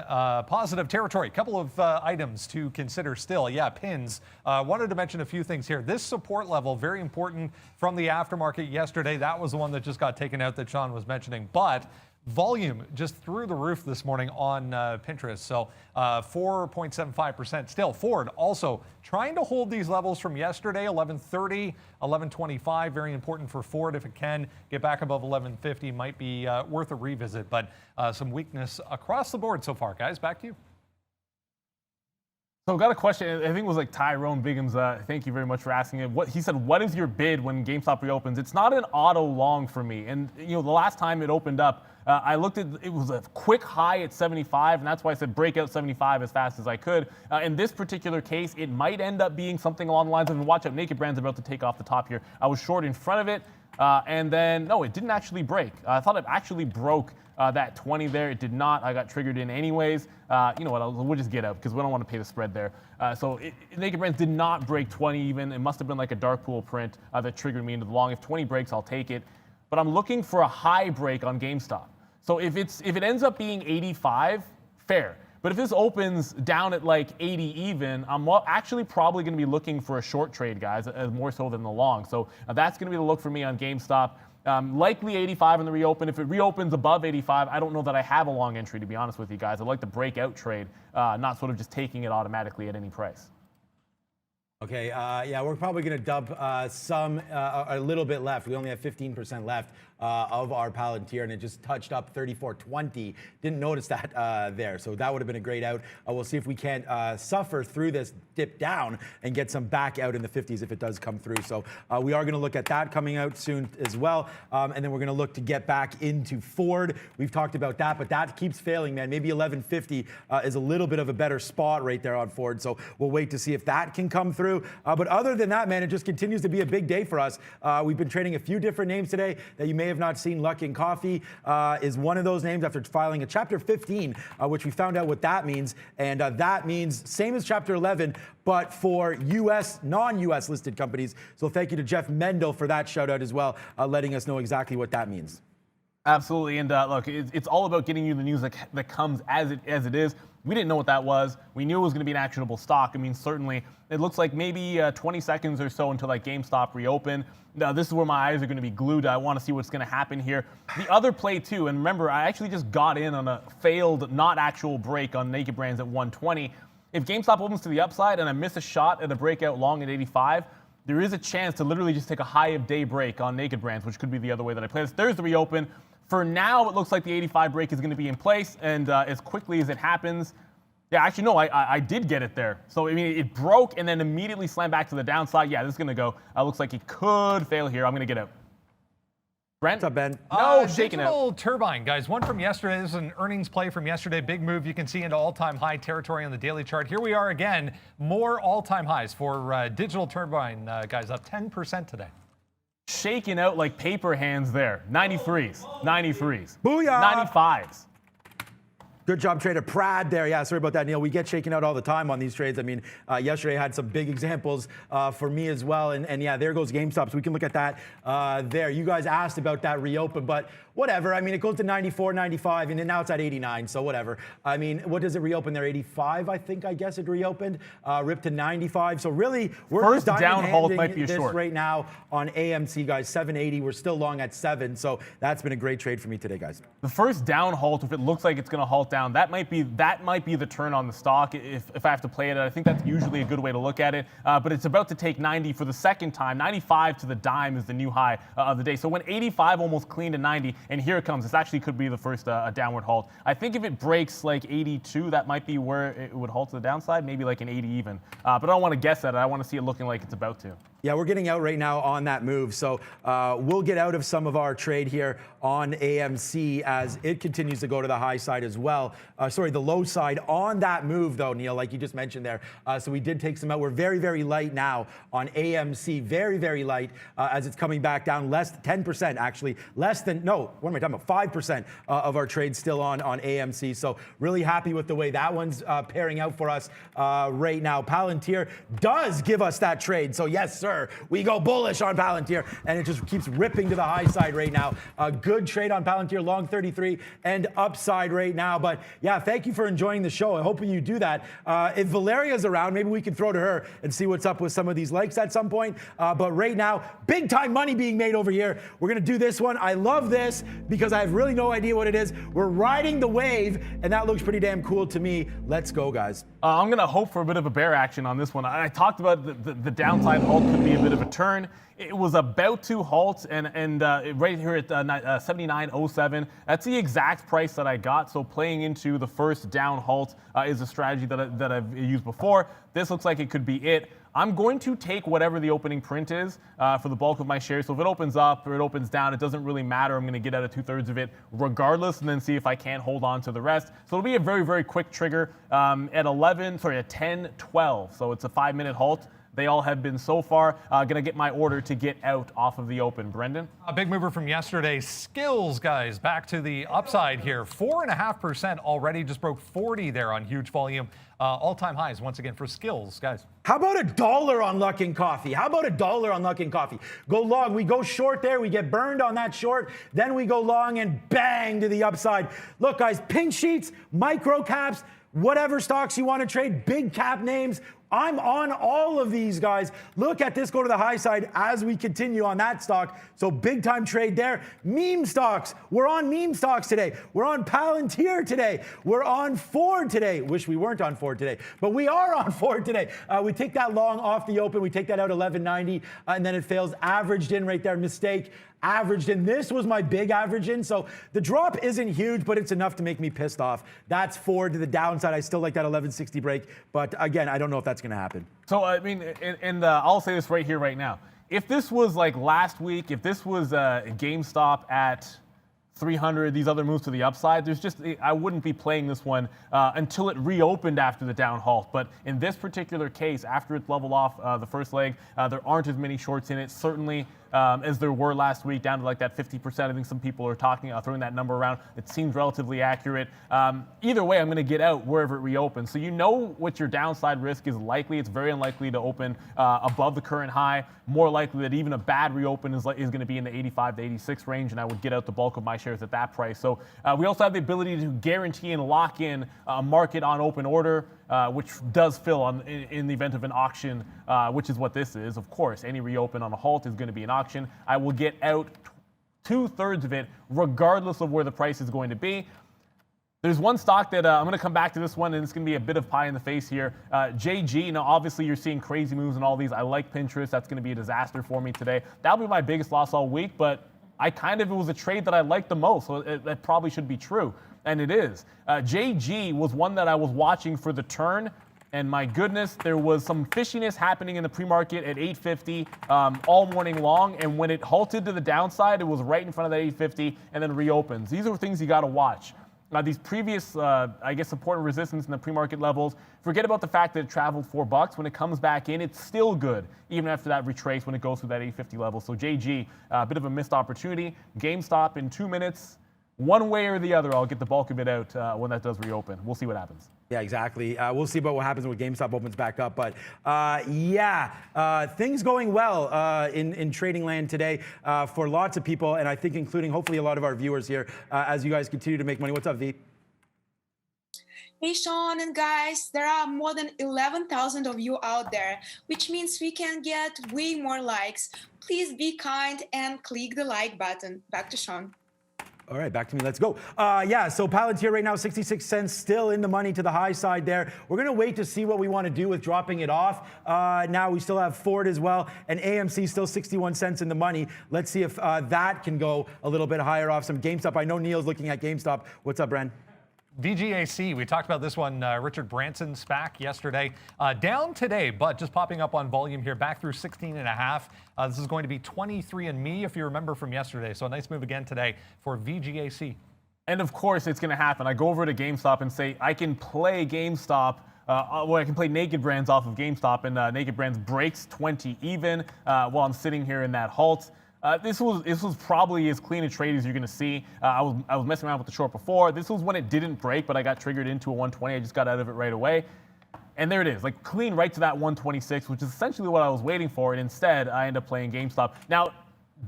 positive territory. A couple of items to consider still. Yeah, pins. Wanted to mention a few things here. This support level, very important from the aftermarket yesterday. That was the one that just got taken out that Sean was mentioning. But volume just through the roof this morning on Pinterest. So 4.75% still. Ford also trying to hold these levels from yesterday, 1130, 1125. Very important for Ford. If it can get back above 1150, might be worth a revisit. But some weakness across the board so far. Guys, back to you. So I've got a question. I think it was like Tyrone Biggums. Thank you very much for asking it. He said, what is your bid when GameStop reopens? It's not an auto long for me. And the last time it opened up, I looked at it was a quick high at 75, and that's why I said break out 75 as fast as I could. In this particular case, it might end up being something along the lines of, watch out, Naked Brand's about to take off the top here. I was short in front of it, and then, no, it didn't actually break. I thought it actually broke that 20 there. It did not. I got triggered in anyways. You know what? We'll just get out because we don't want to pay the spread there. So Naked Brands did not break 20 even. It must have been like a dark pool print that triggered me into the long. If 20 breaks, I'll take it. But I'm looking for a high break on GameStop. So if it ends up being 85, fair. But if this opens down at like 80 even, I'm actually probably going to be looking for a short trade, guys, more so than the long. So that's going to be the look for me on GameStop. Likely 85 in the reopen. If it reopens above 85, I don't know that I have a long entry, to be honest with you guys. I'd like to break out trade, not sort of just taking it automatically at any price. Okay, yeah, we're probably going to dump a little bit left. We only have 15% left of our Palantir, and it just touched up 34.20. Didn't notice that there, so that would have been a great out. We'll see if we can't suffer through this dip down and get some back out in the 50s if it does come through. So we are going to look at that coming out soon as well, and then we're going to look to get back into Ford. We've talked about that, but that keeps failing, man. Maybe 1150 is a little bit of a better spot right there on Ford, so we'll wait to see if that can come through. But other than that, man, it just continues to be a big day for us. We've been trading a few different names today that you may have not seen. Luckin Coffee is one of those names after filing a Chapter 15, which we found out what that means. And that means same as Chapter 11, but for U.S., non-U.S. listed companies. So thank you to Jeff Mendel for that shout out as well, letting us know exactly what that means. Absolutely, and look, it's all about getting you the news that comes as it is. We didn't know what that was. We knew it was going to be an actionable stock. I mean, certainly, it looks like maybe 20 seconds or so until like GameStop reopen. Now, this is where my eyes are going to be glued. I want to see what's going to happen here. The other play too, and remember, I actually just got in on a failed, not actual break on Naked Brands at 120. If GameStop opens to the upside and I miss a shot at a breakout long at 85, there is a chance to literally just take a high of day break on Naked Brands, which could be the other way that I play this. There's the reopen. For now, it looks like the 85 break is going to be in place, and as quickly as it happens, yeah, actually, no, I did get it there. So, I mean, it broke and then immediately slammed back to the downside. Yeah, this is going to go. Looks like it could fail here. I'm going to get out. Brent? What's up, Ben? No, shaking out. Digital Turbine, guys. One from yesterday. This is an earnings play from yesterday. Big move. You can see into all-time high territory on the daily chart. Here we are again. More all-time highs for Digital Turbine, guys, up 10% today. Shaking out like paper hands there. 93s. 93s. Booyah! 95s. Good job, trader Prad there. Yeah, sorry about that, Neil. We get shaken out all the time on these trades. I mean, yesterday I had some big examples for me as well. And yeah, there goes GameStop. So we can look at that there. You guys asked about that reopen, but whatever. I mean, it goes to 94, 95, and then now it's at 89, so whatever. I mean, what does it reopen there? 85, I think, I guess it reopened. Ripped to 95. So really, we're first down halt might be a this short right now on AMC, guys. 780. We're still long at 7. So that's been a great trade for me today, guys. The first down halt, if it looks like it's going to halt down, that might be the turn on the stock if I have to play it. I think that's usually a good way to look at it. But it's about to take 90 for the second time. 95 to the dime is the new high of the day. So when 85 almost cleaned to 90, and here it comes. This actually could be the first downward halt. I think if it breaks like 82, that might be where it would halt to the downside, maybe like an 80 even. But I don't want to guess at it. I want to see it looking like it's about to. Yeah, we're getting out right now on that move. So we'll get out of some of our trade here on AMC as it continues to go to the high side as well. The low side on that move though, Neil, like you just mentioned there. So we did take some out. We're very, very light now on AMC. Very, very light as it's coming back down. Less 10% actually. Less than, no, what am I talking about? 5% of our trade still on AMC. So really happy with the way that one's pairing out for us right now. Palantir does give us that trade. So yes, sir. We go bullish on Palantir, and it just keeps ripping to the high side right now. A good trade on Palantir, long 33 and upside right now. But yeah, thank you for enjoying the show. I hope you do that. If Valeria's around, maybe we can throw to her and see what's up with some of these likes at some point. But right now, big time money being made over here. We're going to do this one. I love this because I have really no idea what it is. We're riding the wave, and that looks pretty damn cool to me. Let's go, guys. I'm going to hope for a bit of a bear action on this one. I talked about the downside halt could could be a bit of a turn. It was about to halt, and right here at 79.07, that's the exact price that I got. So playing into the first down halt is a strategy that I've used before. This looks like it could be it. I'm going to take whatever the opening print is for the bulk of my shares. So if it opens up or it opens down, it doesn't really matter. I'm going to get out of 2/3 of it regardless, and then see if I can't hold on to the rest. So it'll be a very, very quick trigger at 10:12. So it's a 5-minute halt. They all have been so far. Going to get my order to get out off of the open. Brendan? A big mover from yesterday. Skills, guys, back to the upside here. 4.5% already. Just broke 40 there on huge volume. All-time highs once again for Skills, guys. How about $1 on Luckin Coffee? How about $1 on Luckin Coffee? Go long. We go short there. We get burned on that short. Then we go long and bang to the upside. Look, guys, pink sheets, micro caps, whatever stocks you want to trade, big cap names. I'm on all of these, guys. Look at this go to the high side as we continue on that stock. So big time trade there. Meme stocks. We're on meme stocks today. We're on Palantir today. We're on Ford today. Wish we weren't on Ford today, but we are on Ford today. We take that long off the open. We take that out 1190, and then it fails. Averaged in right there. Mistake. Averaged in. This was my big average in. So the drop isn't huge, but it's enough to make me pissed off. That's Ford to the downside. I still like that 1160 break, but again, I don't know if that's going to happen. So, I mean, and I'll say this right here, right now. If this was like last week, if this was GameStop at 300, these other moves to the upside, I wouldn't be playing this one until it reopened after the down halt. But in this particular case, after it's leveled off the first leg, there aren't as many shorts in it, certainly as there were last week, down to like that 50%. I think some people are throwing that number around. It seems relatively accurate. Either way, I'm going to get out wherever it reopens. So you know what your downside risk is likely. It's very unlikely to open above the current high. More likely that even a bad reopen is going to be in the 85 to 86 range, and I would get out the bulk of my shares at that price. So we also have the ability to guarantee and lock in a market on open order, which does fill in the event of an auction, which is what this is. Of course, any reopen on a halt is going to be an auction. I will get out 2/3 of it, regardless of where the price is going to be. There's one stock that I'm going to come back to this one, and it's going to be a bit of pie in the face here. JG, now obviously you're seeing crazy moves in all these. I like Pinterest. That's going to be a disaster for me today. That'll be my biggest loss all week, but it was a trade that I liked the most, so that probably should be true, and it is. JG was one that I was watching for the turn, and my goodness, there was some fishiness happening in the pre-market at 850 all morning long, and when it halted to the downside, it was right in front of that 850 and then reopens. These are things you got to watch. Now, these previous, support and resistance in the pre-market levels, forget about the fact that it traveled $4. When it comes back in, it's still good, even after that retrace when it goes through that 850 level. So JG, a bit of a missed opportunity. GameStop in 2 minutes. One way or the other, I'll get the bulk of it out when that does reopen. We'll see what happens. Yeah, exactly. We'll see about what happens when GameStop opens back up. But things going well in trading land today for lots of people, and I think including hopefully a lot of our viewers here as you guys continue to make money. What's up, V? Hey, Sean and guys, there are more than 11,000 of you out there, which means we can get way more likes. Please be kind and click the like button. Back to Sean. All right, back to me. Let's go. So Palantir right now, 66 cents, still in the money to the high side there. We're going to wait to see what we want to do with dropping it off. Now we still have Ford as well, and AMC still 61 cents in the money. Let's see if that can go a little bit higher off some GameStop. I know Neil's looking at GameStop. What's up, Bren? VGAC, we talked about this one, Richard Branson SPAC yesterday. Down today, but just popping up on volume here, back through 16.5. This is going to be 23andMe, if you remember from yesterday. So a nice move again today for VGAC. And of course, it's going to happen. I go over to GameStop and say, I can play GameStop. I can play Naked Brands off of GameStop, and Naked Brands breaks 20 even while I'm sitting here in that halt. This was probably as clean a trade as you're going to see. I was messing around with the short before. This was when it didn't break, but I got triggered into a 120. I just got out of it right away. And there it is, like clean right to that 126, which is essentially what I was waiting for. And instead, I end up playing GameStop. Now,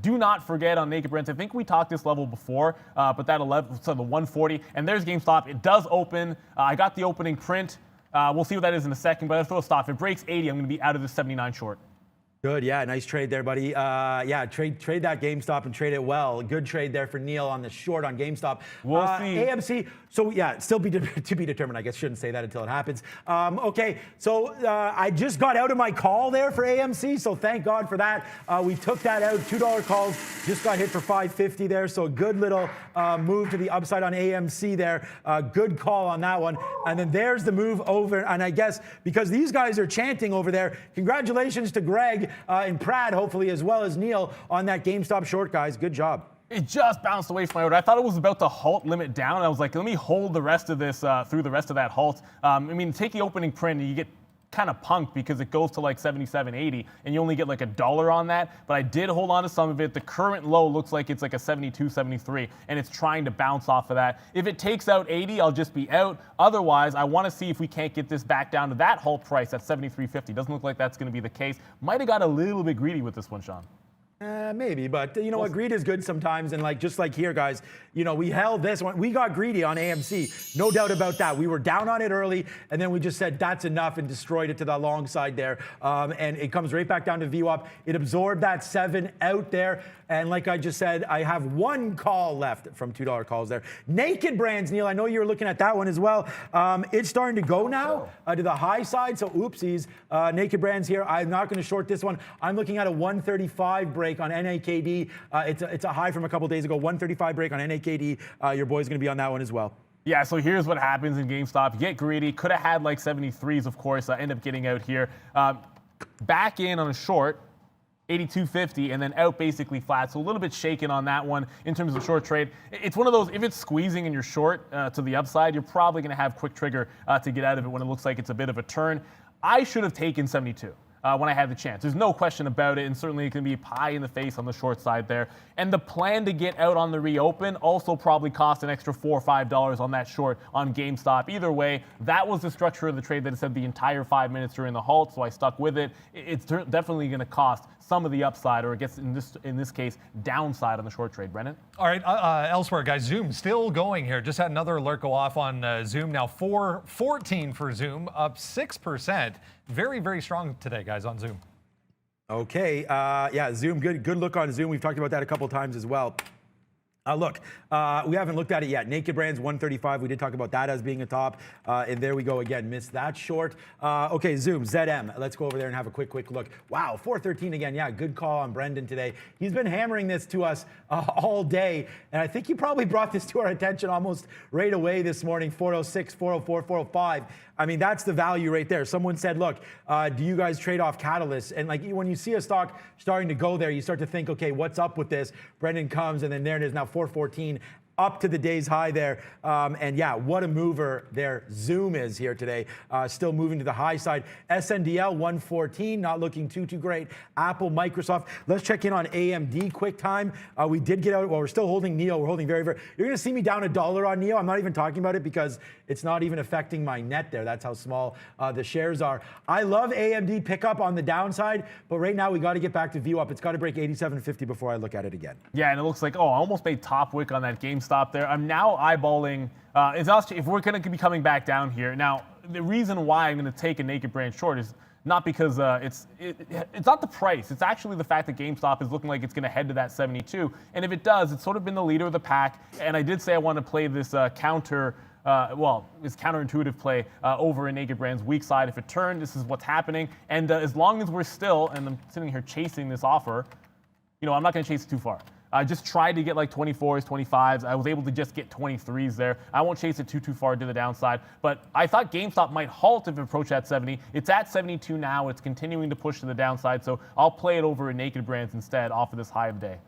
do not forget on Naked Brands, I think we talked this level before, but that 11, so the 140, and there's GameStop. It does open. I got the opening print. We'll see what that is in a second, but I'll throw a stop. If it breaks 80, I'm going to be out of the 79 short. Good, yeah, nice trade there, buddy. Yeah, trade that GameStop and trade it well. Good trade there for Neil on the short on GameStop. We'll see. AMC, so yeah, still to be determined. I guess shouldn't say that until it happens. Okay, so I just got out of my call there for AMC, so thank God for that. We took that out, $2 calls, just got hit for $5.50 there, so a good little move to the upside on AMC there. Good call on that one. And then there's the move over, and I guess because these guys are chanting over there, congratulations to Greg and Prad, hopefully, as well as Neil on that GameStop short, guys. Good job. It just bounced away from my order. I thought it was about to halt limit down. I was like, let me hold the rest of this through the rest of that halt. I mean, take the opening print and you get kind of punked because it goes to like 77.80 and you only get like $1 on that. But I did hold on to some of it. The current low looks like it's like a 72, 73, and it's trying to bounce off of that. If it takes out 80, I'll just be out. Otherwise, I want to see if we can't get this back down to that halt price at 73.50. Doesn't look like that's going to be the case. Might have got a little bit greedy with this one, Sean. Maybe, but you know what? Greed is good sometimes, and like just like here, guys, you know, we held this one. We got greedy on AMC, no doubt about that. We were down on it early, and then we just said that's enough and destroyed it to the long side there. And it comes right back down to VWAP. It absorbed that 7 out there, and like I just said, I have one call left from $2 calls there. Naked Brands, Neil, I know you were looking at that one as well. It's starting to go now to the high side, so oopsies. Naked Brands here. I'm not going to short this one. I'm looking at a 135 break on NAKD. It's a high from a couple days ago. 135 break on NAKD. Your boy's going to be on that one as well. Yeah, so here's what happens in GameStop. You get greedy. Could have had like 73s, of course. End up getting out here. Back in on a short, 82.50, and then out basically flat. So a little bit shaken on that one in terms of short trade. It's one of those, if it's squeezing and you're short to the upside, you're probably going to have quick trigger to get out of it when it looks like it's a bit of a turn. I should have taken 72. When I had the chance. There's no question about it, and certainly it can be pie in the face on the short side there. And the plan to get out on the reopen also probably cost an extra $4 or $5 on that short on GameStop. Either way, that was the structure of the trade that it said the entire 5 minutes during the halt, so I stuck with it. It's definitely going to cost some of the upside, or it gets, in this case, downside on the short trade. Brennan? All right, elsewhere, guys, Zoom still going here. Just had another alert go off on Zoom. Now 414 for Zoom, up 6%. Very, very strong today, guys, on Zoom. Okay, yeah, Zoom, good look on Zoom. We've talked about that a couple times as well. Look, we haven't looked at it yet. Naked Brands 135. We did talk about that as being a top. And there we go again. Missed that short. Okay, Zoom, ZM. Let's go over there and have a quick look. Wow, 413 again. Yeah, good call on Brendan today. He's been hammering this to us all day. And I think he probably brought this to our attention almost right away this morning. 406, 404, 405. I mean, that's the value right there. Someone said, look, do you guys trade off catalysts? And like when you see a stock starting to go there, you start to think, okay, what's up with this? Brendan comes, and then there it is now, 414. Up to the day's high there. And yeah, what a mover there Zoom is here today. Still moving to the high side. SNDL 114, not looking too great. Apple, Microsoft. Let's check in on AMD quick time. We did get out, well, we're still holding NEO. We're holding very. You're going to see me down $1 on NEO. I'm not even talking about it because it's not even affecting my net there. That's how small the shares are. I love AMD pickup on the downside, but right now we got to get back to view up. It's got to break 87.50 before I look at it again. Yeah, and it looks like, I almost made top wick on that GameStop there. I'm now eyeballing, if we're going to be coming back down here. Now, the reason why I'm going to take a Naked Brand short is not because it's not the price. It's actually the fact that GameStop is looking like it's going to head to that 72. And if it does, it's sort of been the leader of the pack. And I did say I want to play this this counterintuitive play over in Naked Brand's weak side. If it turned, this is what's happening. And as long as we're still, and I'm sitting here chasing this offer, I'm not going to chase it too far. I just tried to get like 24s, 25s. I was able to just get 23s there. I won't chase it too far to the downside. But I thought GameStop might halt if it approached at 70. It's at 72 now. It's continuing to push to the downside. So I'll play it over in Naked Brands instead off of this high of day.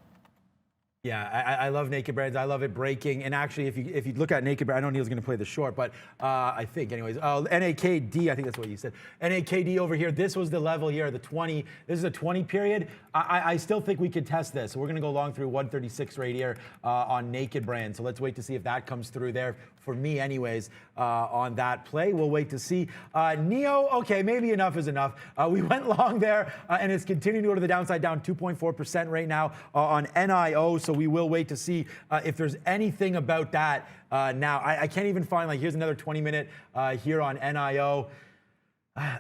Yeah, I love Naked Brands. I love it breaking. And actually, if you look at Naked Brands, I know Neil's going to play the short, but I think, anyways, NAKD, I think that's what you said. NAKD over here, this was the level here, the 20. This is a 20 period. I still think we could test this. So we're going to go long through 136 right here on Naked Brands. So let's wait to see if that comes through there. For me, anyways, on that play. We'll wait to see. NEO, okay, maybe enough is enough. We went long there, and it's continuing to go to the downside, down 2.4% right now on NIO. So we will wait to see if there's anything about that now. I can't even find, here's another 20-minute here on NIO.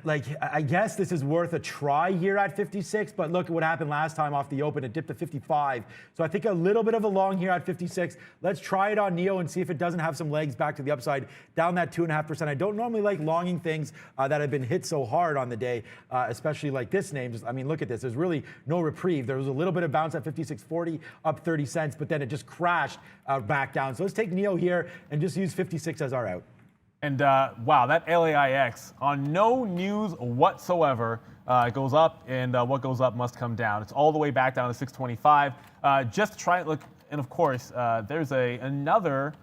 Like, I guess this is worth a try here at 56, but look at what happened last time off the open. It dipped to 55. So I think a little bit of a long here at 56. Let's try it on NEO and see if it doesn't have some legs back to the upside, down that 2.5%. I don't normally like longing things that have been hit so hard on the day, especially like this name. I mean, look at this. There's really no reprieve. There was a little bit of bounce at 56.40, up 30 cents, but then it just crashed back down. So let's take NEO here and just use 56 as our out. And wow, that LAIX on no news whatsoever goes up, and what goes up must come down. It's all the way back down to 625. Just to try it, look, and of course, there's another.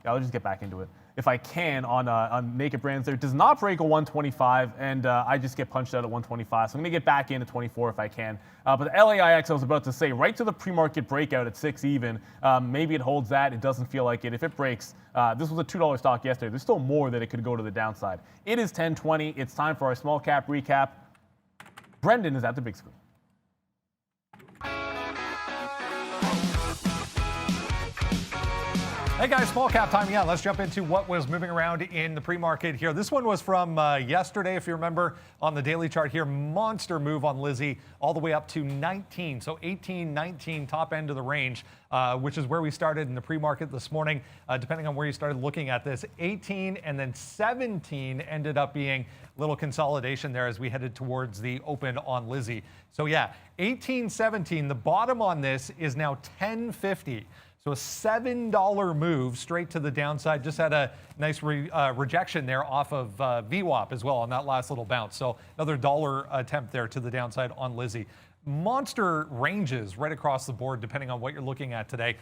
Yeah, I'll just get back into it if I can on Naked Brands. There does not break a 125, and I just get punched out at 125. So I'm gonna get back into 24 if I can. But the LAIX, I was about to say, right to the pre-market breakout at 6 even. Maybe it holds that. It doesn't feel like it. If it breaks, this was a $2 stock yesterday. There's still more that it could go to the downside. It is 10:20. It's time for our small cap recap. Brendan is at the big screen. Hey guys, small cap time again. Let's jump into what was moving around in the pre-market here. This one was from yesterday, if you remember, on the daily chart here. Monster move on Lizzie all the way up to 19. So 18, 19, top end of the range, which is where we started in the pre-market this morning. Depending on where you started looking at this, 18 and then 17 ended up being a little consolidation there as we headed towards the open on Lizzie. So yeah, 18, 17, the bottom on this is now 1050. So a $7 move straight to the downside. Just had a nice rejection there off of VWAP as well on that last little bounce. So another dollar attempt there to the downside on Lizzie. Monster ranges right across the board depending on what you're looking at today.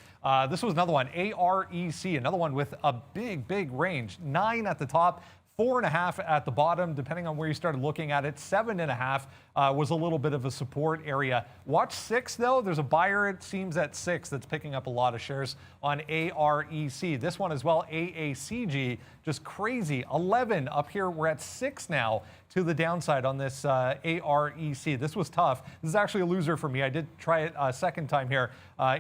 This was another one, AREC, another one with a big range. 9 at the top, 4.5 at the bottom, depending on where you started looking at it. 7.5 was a little bit of a support area. Watch 6 though. There's a buyer, it seems, at 6 that's picking up a lot of shares on AREC. This one as well, AACG, just crazy. 11 up here. We're at 6 now to the downside on this AREC. This was tough. This is actually a loser for me. I did try it a second time here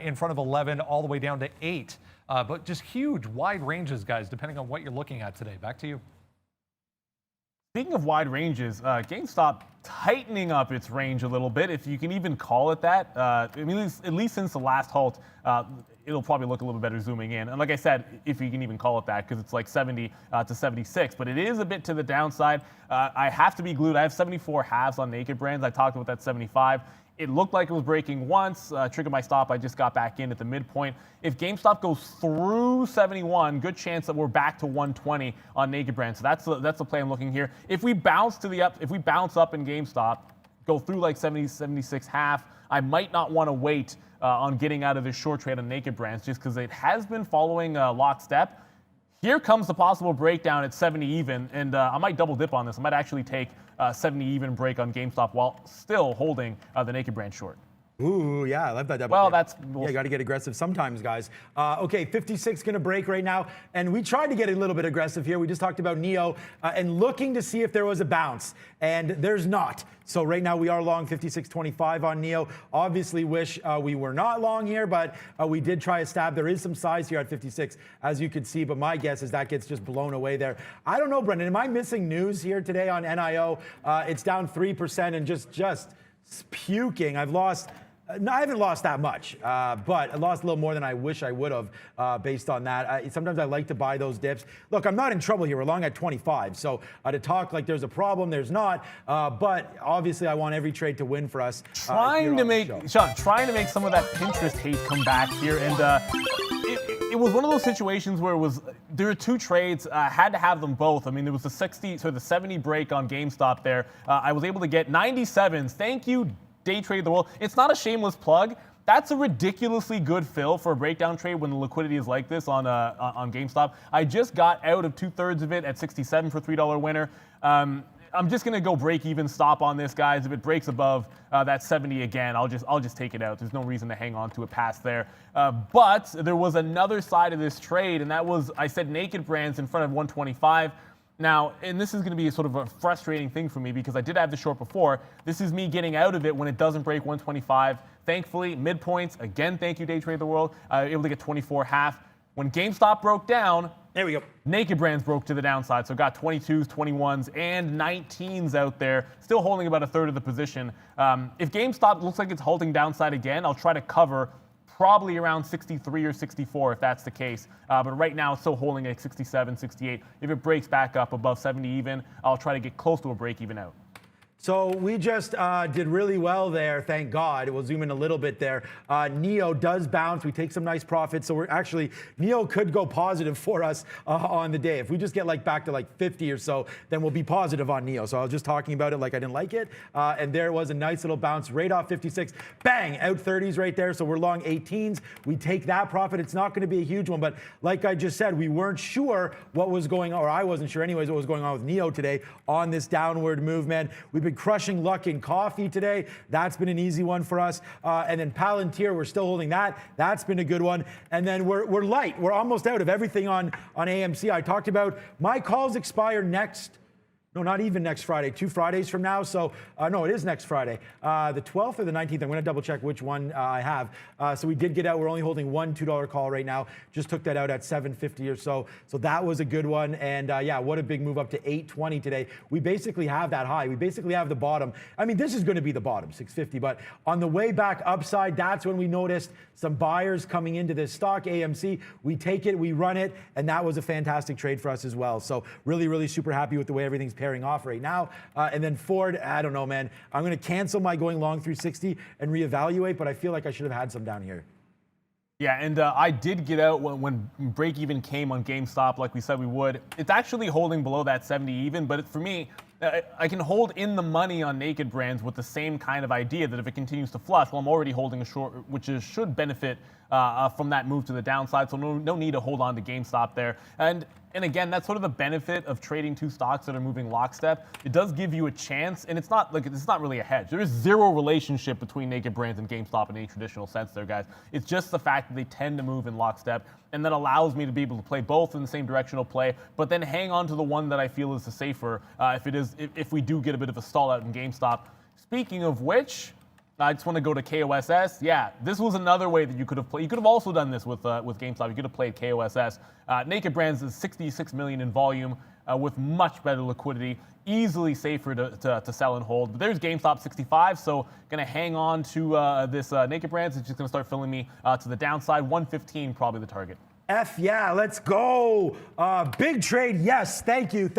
in front of 11 all the way down to 8. But just huge, wide ranges, guys, depending on what you're looking at today. Back to you. Speaking of wide ranges, GameStop tightening up its range a little bit, if you can even call it that. I mean, at least since the last halt, it'll probably look a little better zooming in. And like I said, if you can even call it that, because it's like 70 to 76. But it is a bit to the downside. I have to be glued. I have 74 halves on Naked Brands. I talked about that 75. It looked like it was breaking once. Triggered my stop. I just got back in at the midpoint. If GameStop goes through 71, good chance that we're back to 120 on Naked Brands. So that's the play I'm looking here. If we bounce to the up, if we bounce up in GameStop, go through like 70, 76 half, I might not want to wait on getting out of this short trade on Naked Brands just because it has been following lockstep. Here comes the possible breakdown at 70 even, and I might double dip on this. I might actually take 70 even break on GameStop while still holding the Naked Brand short. Ooh, yeah, I love that. Well, yeah, you got to get aggressive sometimes, guys. Okay, 56 going to break right now, and we tried to get a little bit aggressive here. We just talked about NEO and looking to see if there was a bounce, and there's not. So right now we are long 56.25 on NEO. Obviously wish we were not long here, but we did try a stab. There is some size here at 56, as you can see, but my guess is that gets just blown away there. I don't know, Brendan, am I missing news here today on NIO? It's down 3% and just puking. No, I haven't lost that much, but I lost a little more than I wish I would have based on that. Sometimes I like to buy those dips. Look, I'm not in trouble here. We're long at 25. So to talk like there's a problem, there's not. But obviously, I want every trade to win for us. Trying to make some of that Pinterest hate come back here. And it was one of those situations where there were 2 trades. I had to have them both. I mean, there was the 70 break on GameStop there. I was able to get 97s. Thank you, Day Trade the World. It's not a shameless plug. That's a ridiculously good fill for a breakdown trade when the liquidity is like this on GameStop. I just got out of 2/3 of it at 67 for $3 winner. I'm just gonna go break even stop on this, guys. If it breaks above that 70 again, I'll just take it out. There's no reason to hang on to it past there. But there was another side of this trade, and that was I said Naked Brands in front of 125. Now, and this is going to be sort of a frustrating thing for me because I did have the short before. This is me getting out of it when it doesn't break 125. Thankfully, midpoints, again, thank you, Day Trade the World, able to get 24 half. When GameStop broke down, There we go. Naked Brands broke to the downside, so got 22s, 21s, and 19s out there, still holding about a third of the position. If GameStop looks like it's holding downside again, I'll try to cover probably around 63 or 64 if that's the case. But right now it's still holding at 67, 68. If it breaks back up above 70 even, I'll try to get close to a break even out. So we just did really well there, thank God. We'll zoom in a little bit there. NEO does bounce. We take some nice profits. So we're actually, NEO could go positive for us on the day. If we just get like back to like 50 or so, then we'll be positive on NEO. So I was just talking about it like I didn't like it. And there was a nice little bounce right off 56. Bang, out 30s right there. So we're long 18s. We take that profit. It's not going to be a huge one. But like I just said, we weren't sure what was going on, or I wasn't sure anyways what was going on with NEO today on this downward movement. We've been crushing luck in coffee today. That's been an easy one for us. And then Palantir, we're still holding that. That's been a good one. And then we're light. We're almost out of everything on AMC. I talked about my calls expire next. No, not even next Friday. 2 Fridays from now. So, no, it is next Friday. The 12th or the 19th. I'm going to double check which one I have. So we did get out. We're only holding one $2 call right now. Just took that out at 750 or so. So that was a good one. And yeah, what a big move up to 820 today. We basically have that high. We basically have the bottom. I mean, this is going to be the bottom, 650. But on the way back upside, that's when we noticed some buyers coming into this stock, AMC. We take it, we run it, and that was a fantastic trade for us as well. So really, really super happy with the way everything's pairing off right now. And then Ford, I don't know, man. I'm going to cancel my going long through 60 and reevaluate, but I feel like I should have had some down here. Yeah, and I did get out when break even came on GameStop, like we said we would. It's actually holding below that 70 even, but for me, I can hold in the money on Naked Brands with the same kind of idea that if it continues to flush, well, I'm already holding a short, which should benefit from that move to the downside. So no need to hold on to GameStop there. And again, that's sort of the benefit of trading two stocks that are moving lockstep. It does give you a chance, and it's not really a hedge. There is zero relationship between Naked Brands and GameStop in any traditional sense there, guys. It's just the fact that they tend to move in lockstep, and that allows me to be able to play both in the same directional play, but then hang on to the one that I feel is the safer if we do get a bit of a stall out in GameStop. Speaking of which, I just want to go to KOSS. Yeah, this was another way that you could have played. You could have also done this with GameStop. You could have played KOSS. Naked Brands is 66 million in volume with much better liquidity, easily safer to sell and hold. But there's GameStop 65, so going to hang on to this Naked Brands. It's just going to start filling me to the downside. 115 probably the target. Yeah, let's go. Big trade, yes, thank you.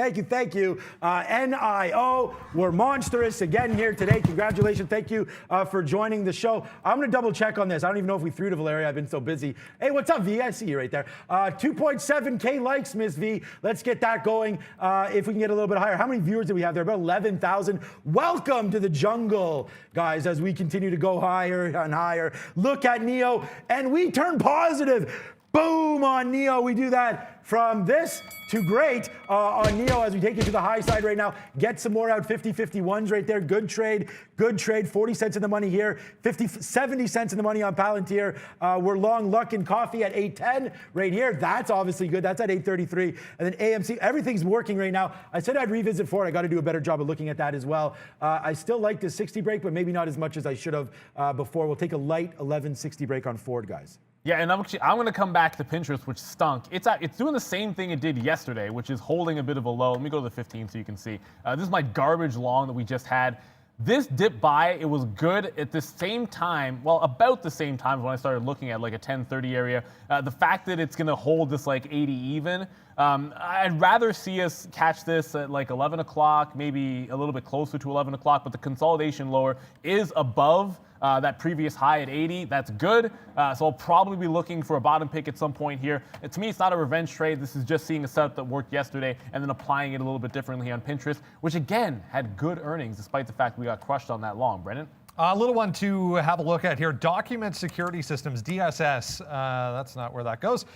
NIO, we're monstrous again here today. Congratulations, thank you for joining the show. I'm gonna double check on this. I don't even know if we threw to Valeria, I've been so busy. Hey, what's up, V? I see you right there. 2.7K likes, Miss V. Let's get that going. If we can get a little bit higher. How many viewers do we have there? About 11,000. Welcome to the jungle, guys, as we continue to go higher and higher. Look at NEO, and we turn positive. Boom on NEO. We do that from this to great on NEO as we take it to the high side right now. Get some more out. 50-51s right there. Good trade. 40 cents in the money here. 70 cents in the money on Palantir. We're long luck in coffee at 810 right here. That's obviously good. That's at 833. And then AMC, everything's working right now. I said I'd revisit Ford. I got to do a better job of looking at that as well. I still like the 60 break, but maybe not as much as I should have before. We'll take a light 1160 break on Ford, guys. Yeah, and I'm going to come back to Pinterest, which stunk. It's doing the same thing it did yesterday, which is holding a bit of a low. Let me go to the 15 so you can see. This is my garbage long that we just had. This dip by, it was good at the same time, well, about the same time when I started looking at like a 1030 area. The fact that it's going to hold this like 80 even, I'd rather see us catch this at like 11 o'clock, maybe a little bit closer to 11 o'clock, but the consolidation lower is above that previous high at 80. That's good. So I'll probably be looking for a bottom pick at some point here. And to me, it's not a revenge trade. This is just seeing a setup that worked yesterday and then applying it a little bit differently on Pinterest, which again had good earnings despite the fact we got crushed on that long. Brendan? A little one to have a look at here. Document Security Systems, DSS. That's not where that goes.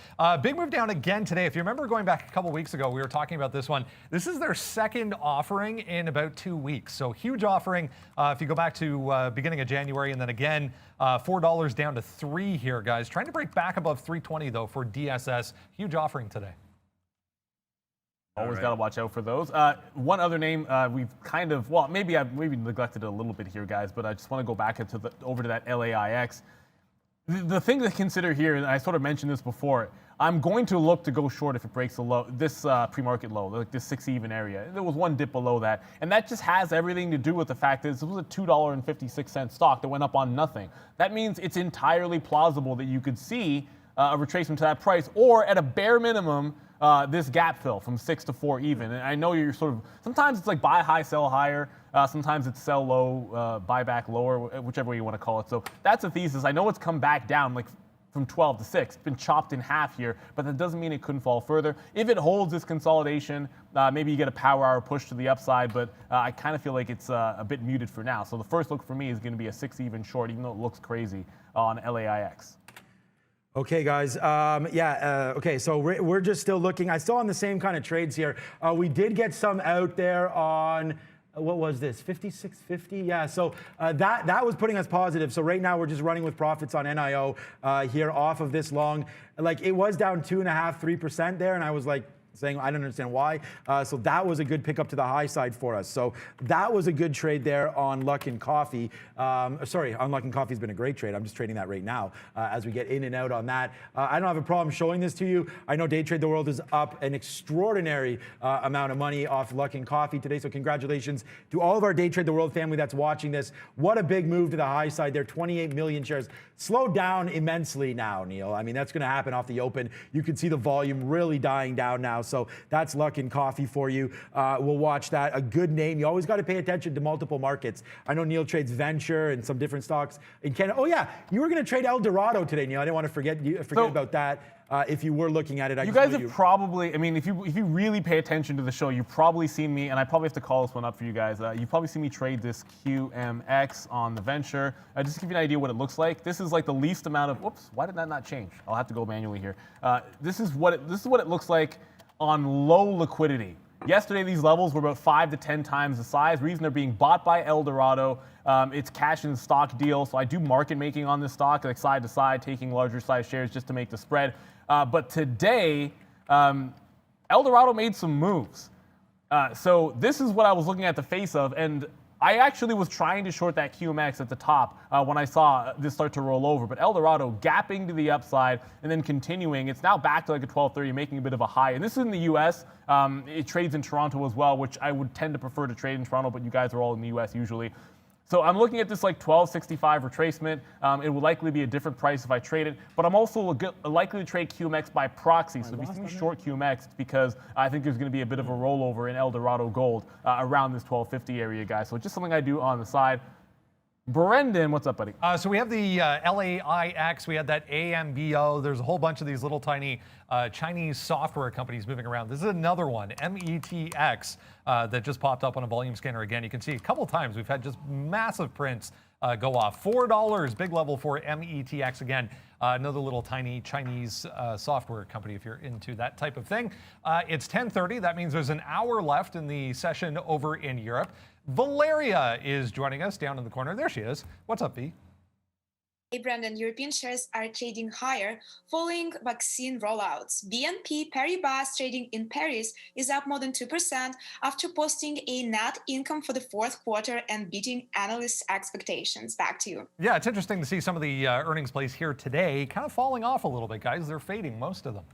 Big move down again today. If you remember going back a couple weeks ago, we were talking about this one. This is their second offering in about 2 weeks. So huge offering if you go back to beginning of January, and then again, $4 down to $3 here, guys. Trying to break back above 320 though for DSS. Huge offering today. Always got to watch out for those. One other name we've kind of, well, maybe neglected it a little bit here, guys, but I just want to go back over to that LAIX. The thing to consider here, and I sort of mentioned this before, I'm going to look to go short if it breaks a low, this pre-market low, like this 6 even area. There was one dip below that, and that just has everything to do with the fact that this was a $2.56 stock that went up on nothing. That means it's entirely plausible that you could see a retracement to that price, or at a bare minimum, this gap fill from 6 to 4 even. And I know you're sort of, sometimes it's like buy high, sell higher. Sometimes it's sell low, buy back lower, whichever way you want to call it. So that's a thesis. I know it's come back down like from 12 to 6. It's been chopped in half here, but that doesn't mean it couldn't fall further. If it holds this consolidation, maybe you get a power hour push to the upside, but I kind of feel like it's a bit muted for now. So the first look for me is going to be a 6 even short, even though it looks crazy on LAIX. Okay, guys. Okay, so we're just still looking. I still on the same kind of trades here. We did get some out there on, what was this, 56.50? Yeah, so that was putting us positive. So right now we're just running with profits on NIO here off of this long. Like it was down 2.5%, 3% there, and I was like, saying I don't understand why. So that was a good pickup to the high side for us. So that was a good trade there on Luckin Coffee. Sorry, on Luckin Coffee has been a great trade. I'm just trading that right now as we get in and out on that. I don't have a problem showing this to you. I know Day Trade the World is up an extraordinary amount of money off Luckin Coffee today. So congratulations to all of our Day Trade the World family that's watching this. What a big move to the high side there. 28 million shares. Slowed down immensely now, Neil. I mean, that's going to happen off the open. You can see the volume really dying down now. So that's Luckin Coffee for you. We'll watch that. A good name. You always got to pay attention to multiple markets. I know Neil trades Venture and some different stocks in Canada. Oh yeah, you were going to trade El Dorado today, Neil. I didn't want to forget about that. If you were looking at it, you guys have probably, I mean, if you really pay attention to the show, you've probably seen me, and I probably have to call this one up for you guys. You've probably seen me trade this QMX on the Venture. Just to give you an idea what it looks like, this is like the least amount of. Whoops, why did that not change? I'll have to go manually here. This is what it looks like on low liquidity. Yesterday, these levels were about 5 to 10 times the size. Reason they're being bought by El Dorado. It's cash and stock deal, so I do market making on this stock, like side to side, taking larger size shares just to make the spread. But today, El Dorado made some moves. So this is what I was looking at the face of, and I actually was trying to short that QMX at the top when I saw this start to roll over. But El Dorado gapping to the upside and then continuing. It's now back to like a 1230, making a bit of a high. And this is in the U.S. It trades in Toronto as well, which I would tend to prefer to trade in Toronto, but you guys are all in the U.S. usually. So I'm looking at this like 1265 retracement. It will likely be a different price if I trade it, but I'm also likely to trade QMX by proxy. So if you see me short QMX, it's because I think there's going to be a bit of a rollover in El Dorado Gold around this 1250 area, guys. So it's just something I do on the side. Brendan, what's up, buddy? So we have the LAIX, we had that AMBO. There's a whole bunch of these little tiny Chinese software companies moving around. This is another one, METX, that just popped up on a volume scanner again. You can see a couple times we've had just massive prints go off. $4, big level for METX again. Another little tiny Chinese software company if you're into that type of thing. It's 10:30. That means there's an hour left in the session over in Europe. Valeria is joining us down in the corner. There she is. What's up, V? Hey, Brandon, European shares are trading higher following vaccine rollouts. BNP Paribas trading in Paris is up more than 2% after posting a net income for the fourth quarter and beating analysts' expectations. Back to you. Yeah, it's interesting to see some of the earnings plays here today kind of falling off a little bit, guys. They're fading, most of them.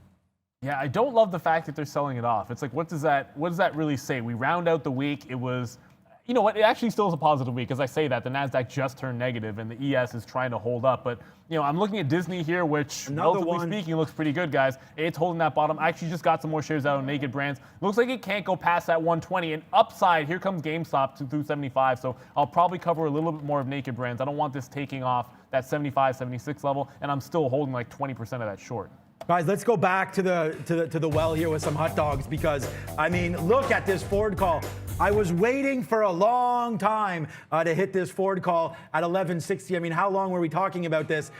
Yeah, I don't love the fact that they're selling it off. It's like, what does that really say? We round out the week. It was, you know what, it actually still is a positive week. As I say that, the NASDAQ just turned negative and the ES is trying to hold up. But, you know, I'm looking at Disney here, which, relatively speaking, looks pretty good, guys. It's holding that bottom. I actually just got some more shares out of Naked Brands. Looks like it can't go past that 120. And upside, here comes GameStop to 275. So I'll probably cover a little bit more of Naked Brands. I don't want this taking off that 75, 76 level. And I'm still holding like 20% of that short. Guys, let's go back to the well here with some hot dogs because, I mean, look at this forward call. I was waiting for a long time to hit this forward call at 1160. I mean, how long were we talking about this?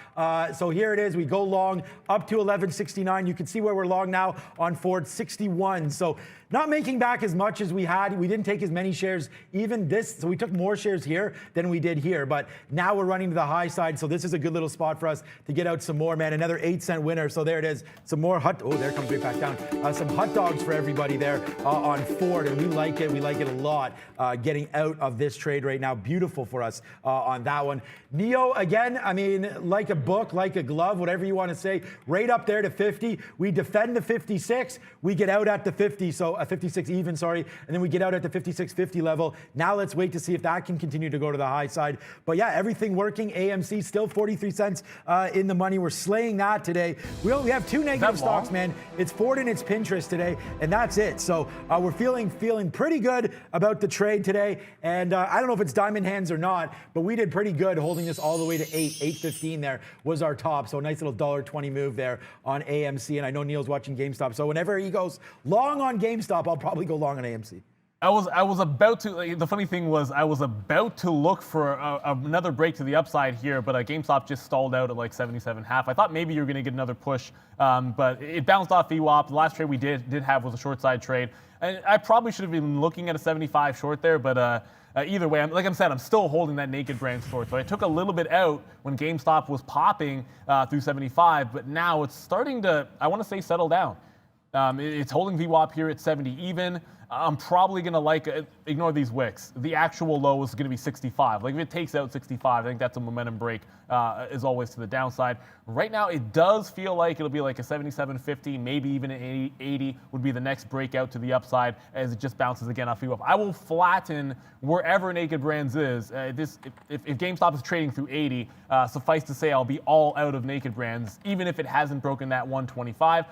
So here it is. We go long up to 1169. You can see where we're long now on Ford 61. So not making back as much as we had. We didn't take as many shares even this. So we took more shares here than we did here. But now we're running to the high side. So this is a good little spot for us to get out some more, man. Another 8-cent winner. So there it is. Some more there comes right back down. Some hot dogs for everybody there on Ford. And we like it. We like it a lot getting out of this trade right now. Beautiful for us on that one. NEO, again, I mean, like a book, like a glove, whatever you want to say, right up there to 50. We defend the 56. We get out at the 50, so 56 even, sorry, and then we get out at the 56.50 level. Now let's wait to see if that can continue to go to the high side. But yeah, everything working. AMC still 43 cents in the money. We're slaying that today. We have two negative stocks, man. It's Ford and it's Pinterest today, and that's it. So we're feeling pretty good about the trade today. And I don't know if it's diamond hands or not, but we did pretty good holding this all the way to 8.15 there was our top. So a nice little $1.20 move there on AMC. And I know Neil's watching GameStop. So whenever he goes long on GameStop, I'll probably go long on AMC. I was about to, the funny thing was I was about to look for another break to the upside here, but GameStop just stalled out at like 77.5. I thought maybe you were going to get another push, but it bounced off VWAP. The last trade we did have was a short side trade. And I probably should have been looking at a 75 short there, but either way, like I said, I'm still holding that naked brand short. So I took a little bit out when GameStop was popping through 75, but now it's starting to, I want to say, settle down. It's holding VWAP here at 70 even. I'm probably going to ignore these wicks. The actual low is going to be 65. Like if it takes out 65, I think that's a momentum break as always to the downside. Right now, it does feel like it'll be like a 77.50, maybe even an 80 would be the next breakout to the upside as it just bounces again off VWAP. I will flatten wherever Naked Brands is. If GameStop is trading through 80, suffice to say I'll be all out of Naked Brands, even if it hasn't broken that 125.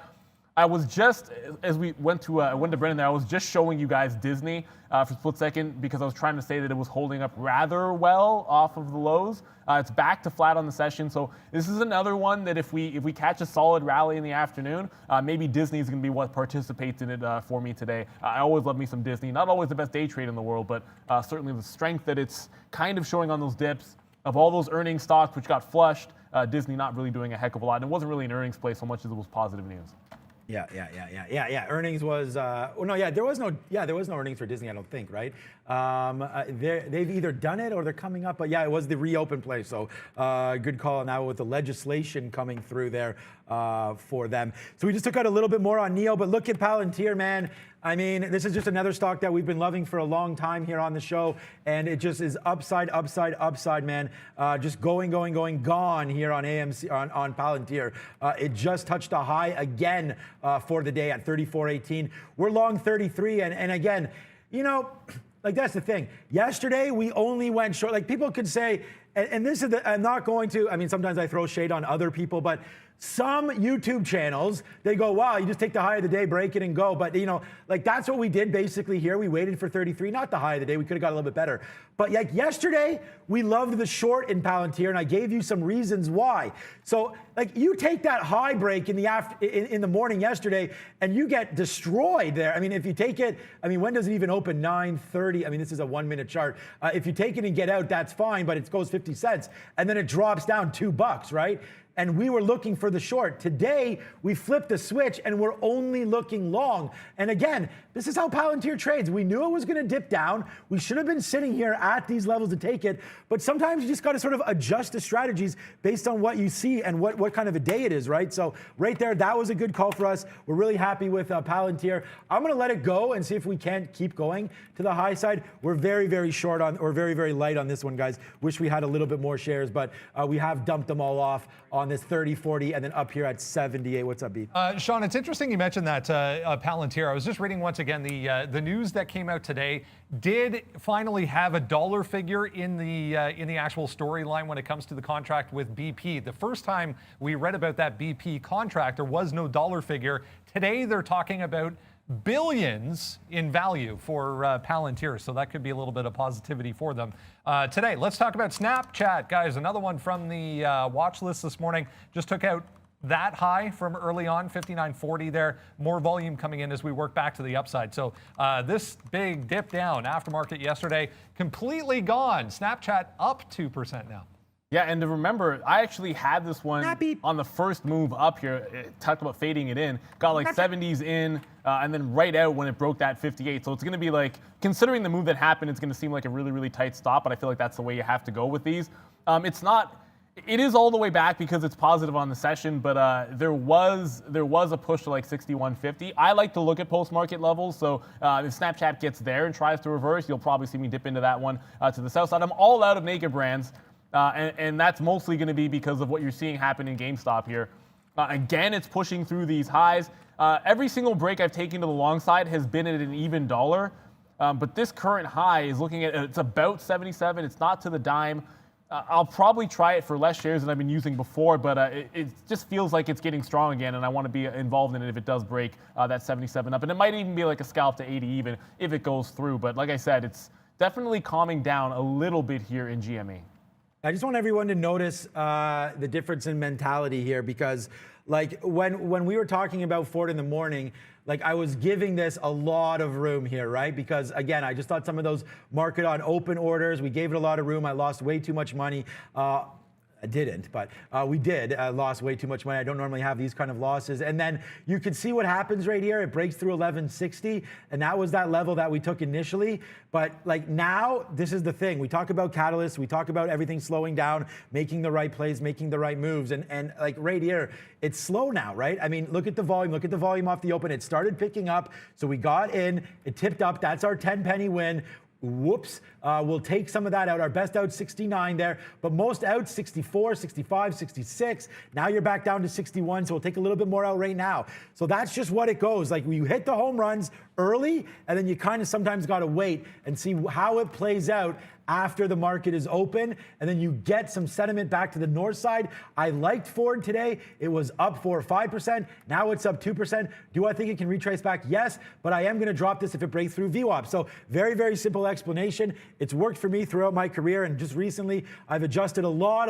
I was just, as we went to Brendan there, I was just showing you guys Disney for a split second because I was trying to say that it was holding up rather well off of the lows. It's back to flat on the session, so this is another one that if we catch a solid rally in the afternoon, maybe Disney is going to be what participates in it for me today. I always love me some Disney. Not always the best day trade in the world, but certainly the strength that it's kind of showing on those dips. Of all those earnings stocks which got flushed, Disney not really doing a heck of a lot. And it wasn't really an earnings play so much as it was positive news. Yeah. Earnings was there was no earnings for Disney, I don't think, right? They've either done it or they're coming up, but yeah, it was the reopen play. So good call on that with the legislation coming through there for them. So we just took out a little bit more on NEO, but look at Palantir, man. I mean, this is just another stock that we've been loving for a long time here on the show, and it just is upside, man. Just going, gone here on AMC, on Palantir. It just touched a high again for the day at 34.18. We're long 33, and again, you know, like that's the thing. Yesterday, we only went short. Like people could say, and this is I'm not going to, I mean, sometimes I throw shade on other people, but some YouTube channels, they go, wow, you just take the high of the day, break it and go. But, you know, like that's what we did basically here. We waited for 33, not the high of the day. We could have got a little bit better. But like yesterday, we loved the short in Palantir, and I gave you some reasons why. So like you take that high break in the morning yesterday, and you get destroyed there. I mean, if you take it, I mean, when does it even open? 9:30. I mean, this is a 1 minute chart. If you take it and get out, that's fine, but it goes 50 cents. And then it drops down $2, right? And we were looking for the short. Today, we flipped the switch and we're only looking long. And again, this is how Palantir trades. We knew it was going to dip down. We should have been sitting here at these levels to take it. But sometimes you just got to sort of adjust the strategies based on what you see and what kind of a day it is, right? So right there, that was a good call for us. We're really happy with Palantir. I'm going to let it go and see if we can't keep going to the high side. We're very, very short on, or very, very light on this one, guys. Wish we had a little bit more shares, but we have dumped them all off on this 30, 40, and then up here at 78. What's up, B? Sean, it's interesting you mentioned that Palantir. I was just reading once again the news that came out today did finally have a dollar figure in the actual storyline when it comes to the contract with BP. The first time we read about that BP contract, there was no dollar figure. Today they're talking about billions in value for Palantir, so that could be a little bit of positivity for them. Today, let's talk about Snapchat, guys. Another one from the watch list this morning. Just took out that high from early on, 59.40 there. More volume coming in as we work back to the upside. So this big dip down aftermarket yesterday, completely gone. Snapchat up 2% now. Yeah, and to remember, I actually had this one on the first move up here. It talked about fading it in. Got like 70s in, and then right out when it broke that 58. So it's going to be like, considering the move that happened, it's going to seem like a really, really tight stop, but I feel like that's the way you have to go with these. It's not It is all the way back because it's positive on the session, but there was a push to like 61.50. I like to look at post-market levels, so if Snapchat gets there and tries to reverse, you'll probably see me dip into that one to the south side. I'm all out of naked brands, and that's mostly going to be because of what you're seeing happen in GameStop here. Again, it's pushing through these highs. Every single break I've taken to the long side has been at an even dollar, but this current high is looking at, it's about 77. It's not to the dime. I'll probably try it for less shares than I've been using before, but it just feels like it's getting strong again, and I want to be involved in it if it does break that 77 up. And it might even be like a scalp to 80 even if it goes through. But like I said, it's definitely calming down a little bit here in GME. I just want everyone to notice the difference in mentality here, because like when we were talking about Ford in the morning, like I was giving this a lot of room here, right? Because again, I just thought some of those market on open orders, we gave it a lot of room. I lost way too much money. I didn't, but we did. Lost way too much money. I don't normally have these kind of losses. And then you can see what happens right here. It breaks through 1160, and that was that level that we took initially. But like now, this is the thing. We talk about catalysts. We talk about everything slowing down, making the right plays, making the right moves. And like right here, it's slow now, right? I mean, look at the volume. Look at the volume off the open. It started picking up. So we got in. It tipped up. That's our 10-penny win. Whoops. We'll take some of that out. Our best out 69 there, but most out 64, 65, 66. Now you're back down to 61, so we'll take a little bit more out right now. So that's just what it goes. Like you hit the home runs early, and then you kind of sometimes got to wait and see how it plays out after the market is open, and then you get some sentiment back to the north side. I liked Ford today. It was up 4 or 5%. Now it's up 2%. Do I think it can retrace back? Yes, but I am going to drop this if it breaks through VWAP. So very, very simple explanation. It's worked for me throughout my career, and just recently I've adjusted a lot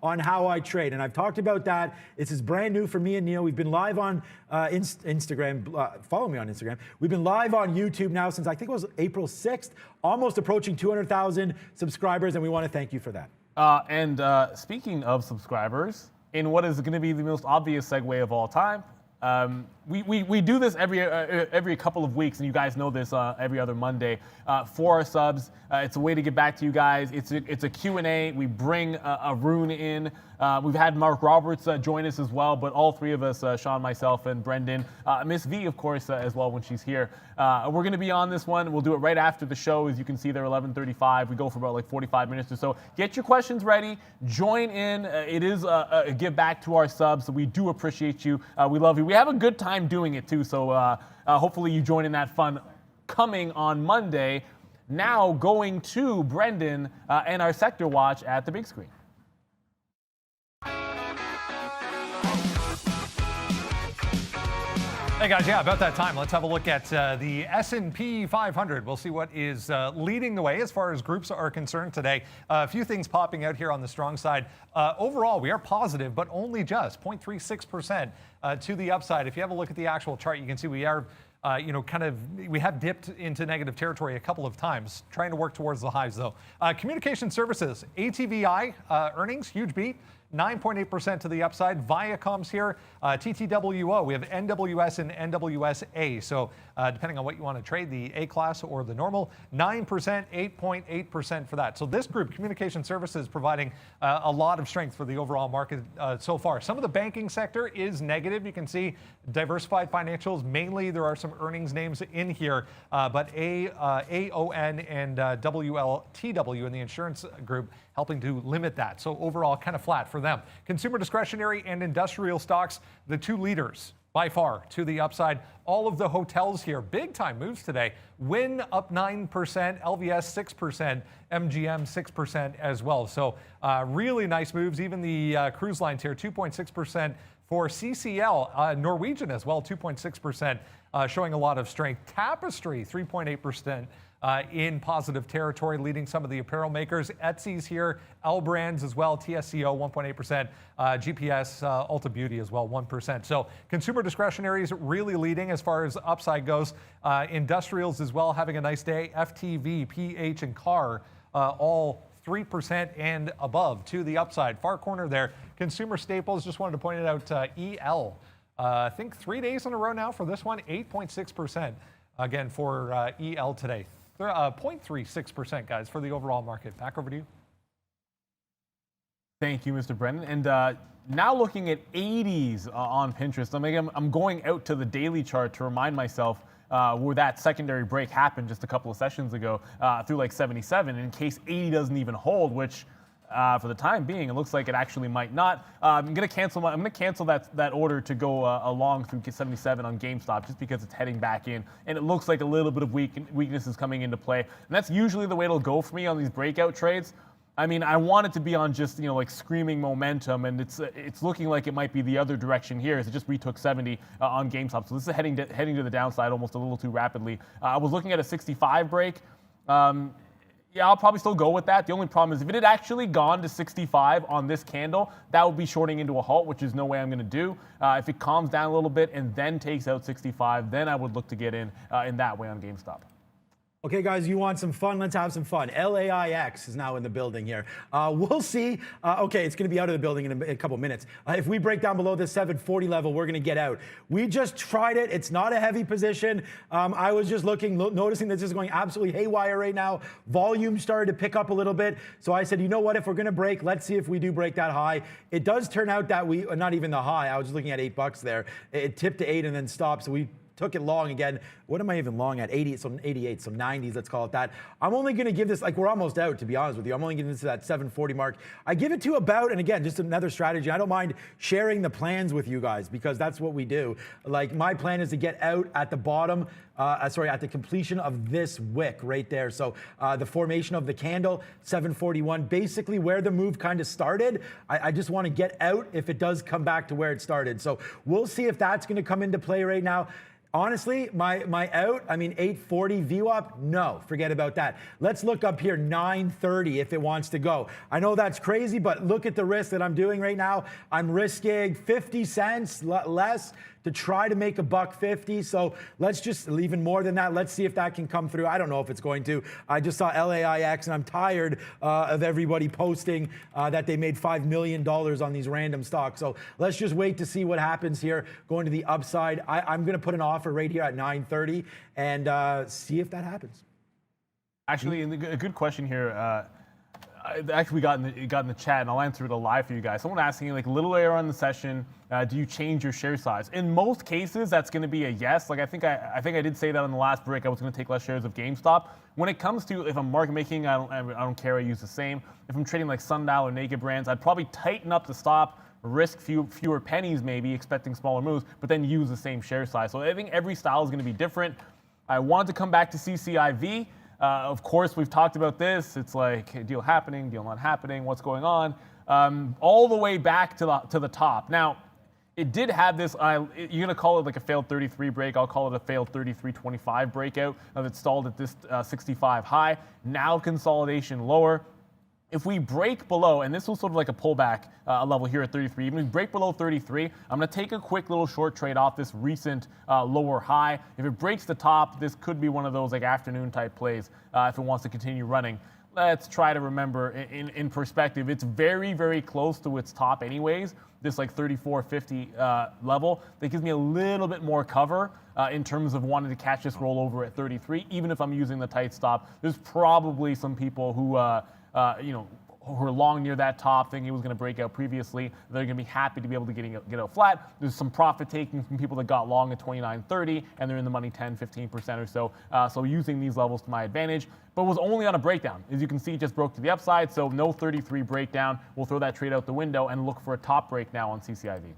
on how I trade, and I've talked about that. This is brand new for me and Neil. We've been live on Instagram. Follow me on Instagram. We've been live on YouTube now since I think it was April 6th, almost approaching 200,000 subscribers, and we want to thank you for that. And speaking of subscribers, in what is going to be the most obvious segue of all time, we do this every couple of weeks, and you guys know this every other Monday for our subs. It's a way to get back to you guys. It's a Q&A. We bring Arun in. We've had Mark Roberts join us as well, but all three of us, Sean, myself, and Brendan, Miss V, of course, as well when she's here. We're going to be on this one. We'll do it right after the show. As you can see, they're 11:35. We go for about like 45 minutes or so. Get your questions ready. Join in. It is a give back to our subs, so we do appreciate you. We love you. We have a good time doing it too, so hopefully you join in that fun coming on Monday. Now going to Brendan and our sector watch at the big screen. Hey guys, yeah, about that time. Let's have a look at the S&P 500. We'll see what is leading the way as far as groups are concerned today. A few things popping out here on the strong side. Overall, we are positive, but only just 0.36% to the upside. If you have a look at the actual chart, you can see we are, we have dipped into negative territory a couple of times, trying to work towards the highs though. Communication services, ATVI earnings, huge beat. 9.8% to the upside. Viacom's here. TTWO, we have NWS and NWSA. So depending on what you want to trade, the A class or the normal, 9%, 8.8% for that. So this group, communication services, providing a lot of strength for the overall market so far. Some of the banking sector is negative. You can see diversified financials. Mainly there are some earnings names in here, but AON and WLTW in the insurance group helping to limit that. So overall kind of flat for them. Consumer discretionary and industrial stocks, the two leaders by far to the upside. All of the hotels here, big time moves today. Wynn up 9%, LVS 6%, MGM 6% as well. So really nice moves. Even the cruise lines here, 2.6% for CCL. Norwegian as well, 2.6%, showing a lot of strength. Tapestry, 3.8%. In positive territory, leading some of the apparel makers. Etsy's here, L Brands as well, TSCO 1.8%, GPS, Ulta Beauty as well 1%. So consumer discretionary is really leading as far as upside goes. Industrials as well having a nice day. FTV, PH, and Car all 3% and above to the upside. Far corner there, consumer staples. Just wanted to point it out. EL, I think 3 days in a row now for this one, 8.6% again for EL today. 0.36%, guys, for the overall market. Back over to you. Thank you, Mr. Brennan. And now looking at 80s on Pinterest, I'm going out to the daily chart to remind myself where that secondary break happened just a couple of sessions ago through like 77. In case 80 doesn't even hold, which for the time being, it looks like it actually might not. I'm gonna cancel that order to go along through 77 on GameStop just because it's heading back in, and it looks like a little bit of weakness is coming into play. And that's usually the way it'll go for me on these breakout trades. I mean, I want it to be on just, like screaming momentum, and it's looking like it might be the other direction here as it just retook 70 on GameStop. So this is heading to the downside almost a little too rapidly. I was looking at a 65 break. Yeah, I'll probably still go with that. The only problem is if it had actually gone to 65 on this candle, that would be shorting into a halt, which is no way I'm going to do. If it calms down a little bit and then takes out 65, then I would look to get in that way on GameStop. Okay, guys, you want some fun? Let's have some fun. LAIX is now in the building here. We'll see. Okay, it's going to be out of the building in a couple minutes. If we break down below this 740 level, we're going to get out. We just tried it. It's not a heavy position. I was just noticing that this is going absolutely haywire right now. Volume started to pick up a little bit. So I said, you know what? If we're going to break, let's see if we do break that high. It does turn out that not even the high. I was just looking at $8 there. It tipped to 8 and then stopped. So we took it long again. What am I even long at? 80, some 88, some 90s, let's call it that. I'm only going to give this, we're almost out, to be honest with you. I'm only giving this to that 740 mark. I give it to about, and again, just another strategy. I don't mind sharing the plans with you guys because that's what we do. My plan is to get out at the bottom, at the completion of this wick right there. So the formation of the candle, 741, basically where the move kind of started. I just want to get out if it does come back to where it started. So we'll see if that's going to come into play right now. Honestly, my out, 840 VWAP, no, forget about that. Let's look up here, 930 if it wants to go. I know that's crazy, but look at the risk that I'm doing right now. I'm risking 50 cents less to try to make $1.50. So let's just, even more than that, let's see if that can come through. I don't know if it's going to. I just saw LAIX, and I'm tired of everybody posting that they made $5 million on these random stocks. So let's just wait to see what happens here, going to the upside. I'm going to put an offer right here at 930 and see if that happens. Actually, a good question here. Actually, got in the chat, and I'll answer it live for you guys. Someone asking, little later on in the session, do you change your share size? In most cases, that's going to be a yes. I think I did say that on the last break. I was going to take less shares of GameStop. When it comes to if I'm market making, I don't care. I use the same. If I'm trading like Sundial or Naked Brands, I'd probably tighten up the stop, risk fewer pennies, maybe expecting smaller moves, but then use the same share size. So I think every style is going to be different. I wanted to come back to CCIV. Of course, we've talked about this. It's like deal happening, deal not happening, what's going on, all the way back to the top. Now, it did have this, you're going to call it like a failed 33 break. I'll call it a failed 33.25 breakout that stalled at this 65 high. Now consolidation lower. If we break below, and this was sort of like a pullback level here at 33, even if we break below 33, I'm going to take a quick little short trade off this recent lower high. If it breaks the top, this could be one of those afternoon type plays if it wants to continue running. Let's try to remember in perspective, it's very, very close to its top anyways, this 34.50 level. That gives me a little bit more cover in terms of wanting to catch this rollover at 33, even if I'm using the tight stop. There's probably some people who who are long near that top, thinking it was going to break out previously. They're going to be happy to be able to get out flat. There's some profit taking from people that got long at 29.30, and they're in the money 10, 15% or so. So using these levels to my advantage, but was only on a breakdown. As you can see, it just broke to the upside, so no 33 breakdown. We'll throw that trade out the window and look for a top break now on CCIV.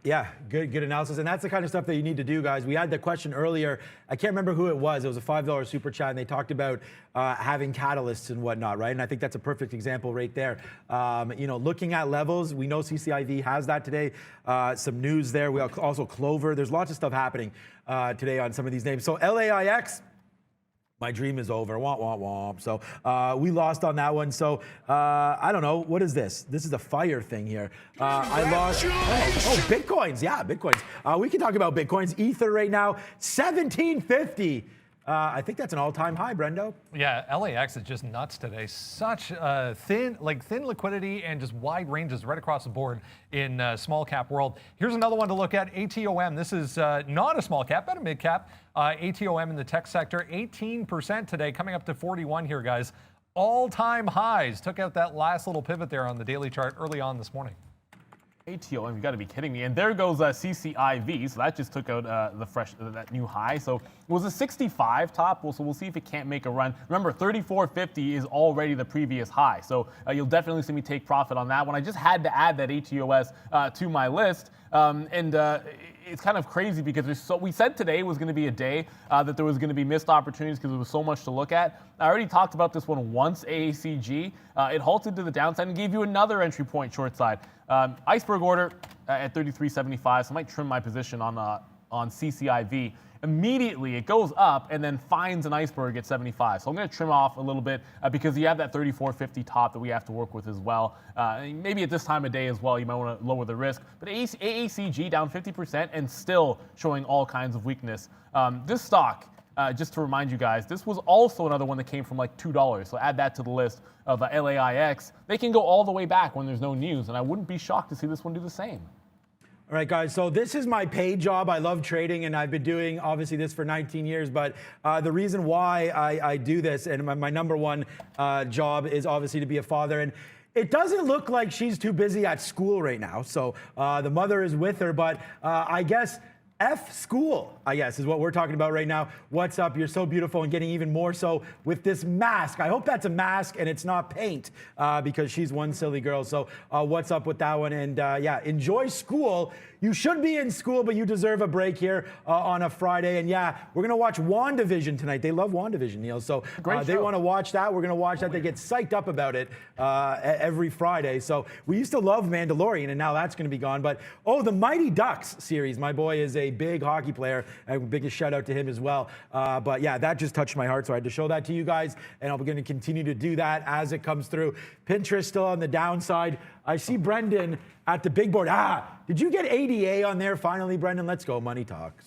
Yeah, good analysis. And that's the kind of stuff that you need to do, guys. We had the question earlier. I can't remember who it was. It was a $5 super chat, and they talked about having catalysts and whatnot, right? And I think that's a perfect example right there. Looking at levels, we know CCIV has that today. Some news there. We also Clover. There's lots of stuff happening today on some of these names. So LAIX. My dream is over. Womp, womp, womp. So we lost on that one. So I don't know. What is this? This is a fire thing here. I lost. Oh, Bitcoins. Yeah, Bitcoins. We can talk about Bitcoins. Ether right now, 1750. I think that's an all-time high, Brendo. Yeah, LAX is just nuts today. Such thin liquidity and just wide ranges right across the board in small cap world. Here's another one to look at, ATOM. This is not a small cap, but a mid cap. ATOM in the tech sector, 18% today, coming up to 41 here, guys. All-time highs. Took out that last little pivot there on the daily chart early on this morning. ATOM, you got to be kidding me. And there goes CCIV. So that just took out that new high. So it was a 65 top. So we'll see if it can't make a run. Remember, 34.50 is already the previous high. So you'll definitely see me take profit on that one. I just had to add that ATOS to my list. It's kind of crazy because we said today was going to be a day that there was going to be missed opportunities because there was so much to look at. I already talked about this one once, AACG. It halted to the downside and gave you another entry point short side. Iceberg order at 33.75, so I might trim my position on CCIV. Immediately it goes up and then finds an iceberg at 75. So I'm going to trim off a little bit because you have that 34.50 top that we have to work with as well. Maybe at this time of day as well, you might want to lower the risk. But AACG down 50% and still showing all kinds of weakness. This stock, just to remind you guys, this was also another one that came from like $2. So add that to the list of LAIX. They can go all the way back when there's no news, and I wouldn't be shocked to see this one do the same. All right, guys, so this is my paid job. I love trading, and I've been doing, obviously, this for 19 years. But the reason why I do this, and my number one job is obviously to be a father. And it doesn't look like she's too busy at school right now. So the mother is with her, but I guess F school, I guess, is what we're talking about right now. What's up? You're so beautiful and getting even more so with this mask. I hope that's a mask and it's not paint because she's one silly girl. So what's up with that one? And yeah, enjoy school. You should be in school, but you deserve a break here on a Friday. And yeah, we're going to watch WandaVision tonight. They love WandaVision, Neil. So they want to watch that. We're going to watch that. They get psyched up about it every Friday. So we used to love Mandalorian, and now that's going to be gone. But, oh, the Mighty Ducks series. My boy is a big hockey player. And biggest shout out to him as well. But yeah, that just touched my heart. So I had to show that to you guys. And I'm going to continue to do that as it comes through. Pinterest still on the downside. I see Brendan at the big board. Did you get ADA on there finally, Brendan? Let's go, Money Talks.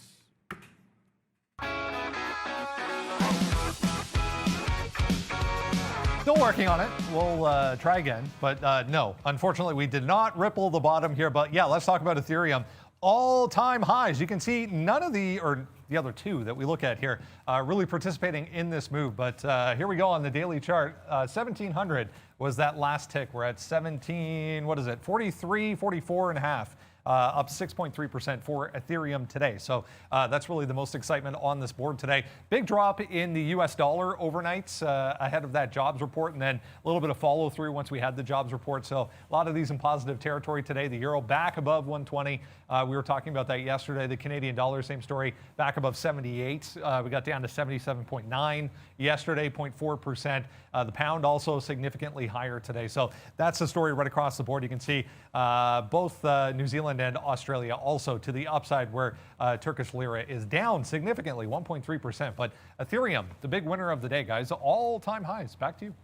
Still working on it. We'll try again. But no, unfortunately, we did not ripple the bottom here. But yeah, let's talk about Ethereum. All-time highs. You can see none of the other two that we look at here really participating in this move. But here we go on the daily chart. 1700 was that last tick. We're at 43, 44 and a half. Up 6.3% for Ethereum today. So that's really the most excitement on this board today. Big drop in the US dollar overnight ahead of that jobs report, and then a little bit of follow through once we had the jobs report. So a lot of these in positive territory today. The euro back above 120. We were talking about that yesterday. The Canadian dollar, same story, back above 78. We got down to 77.9 yesterday, 0.4%. The pound also significantly higher today. So that's the story right across the board. You can see both New Zealand and Australia also to the upside, where Turkish lira is down significantly, 1.3%. But Ethereum, the big winner of the day, guys, all-time highs. Back to you.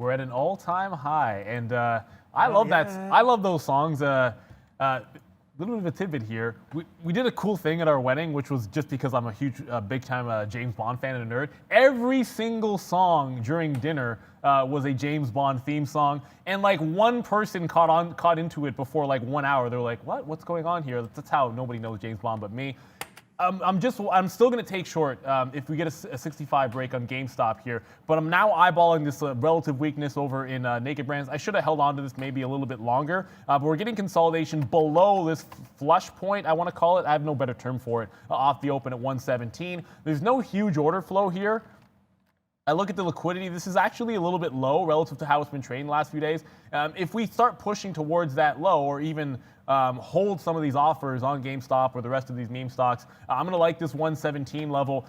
We're at an all-time high, and I love that. I love those songs. Little bit of a tidbit here. We did a cool thing at our wedding, which was just because I'm a huge, big-time James Bond fan and a nerd. Every single song during dinner was a James Bond theme song, and like one person caught into it before like 1 hour. They were like, "What's going on here?" That's how nobody knows James Bond but me. I'm still going to take short if we get a 65 break on GameStop here, but I'm now eyeballing this relative weakness over in Naked Brands. I should have held on to this maybe a little bit longer, but we're getting consolidation below this flush point, I want to call it. I have no better term for it, off the open at 117. There's no huge order flow here. I look at the liquidity. This is actually a little bit low relative to how it's been trading the last few days. If we start pushing towards that low, or even hold some of these offers on GameStop or the rest of these meme stocks, I'm going to like this 117 level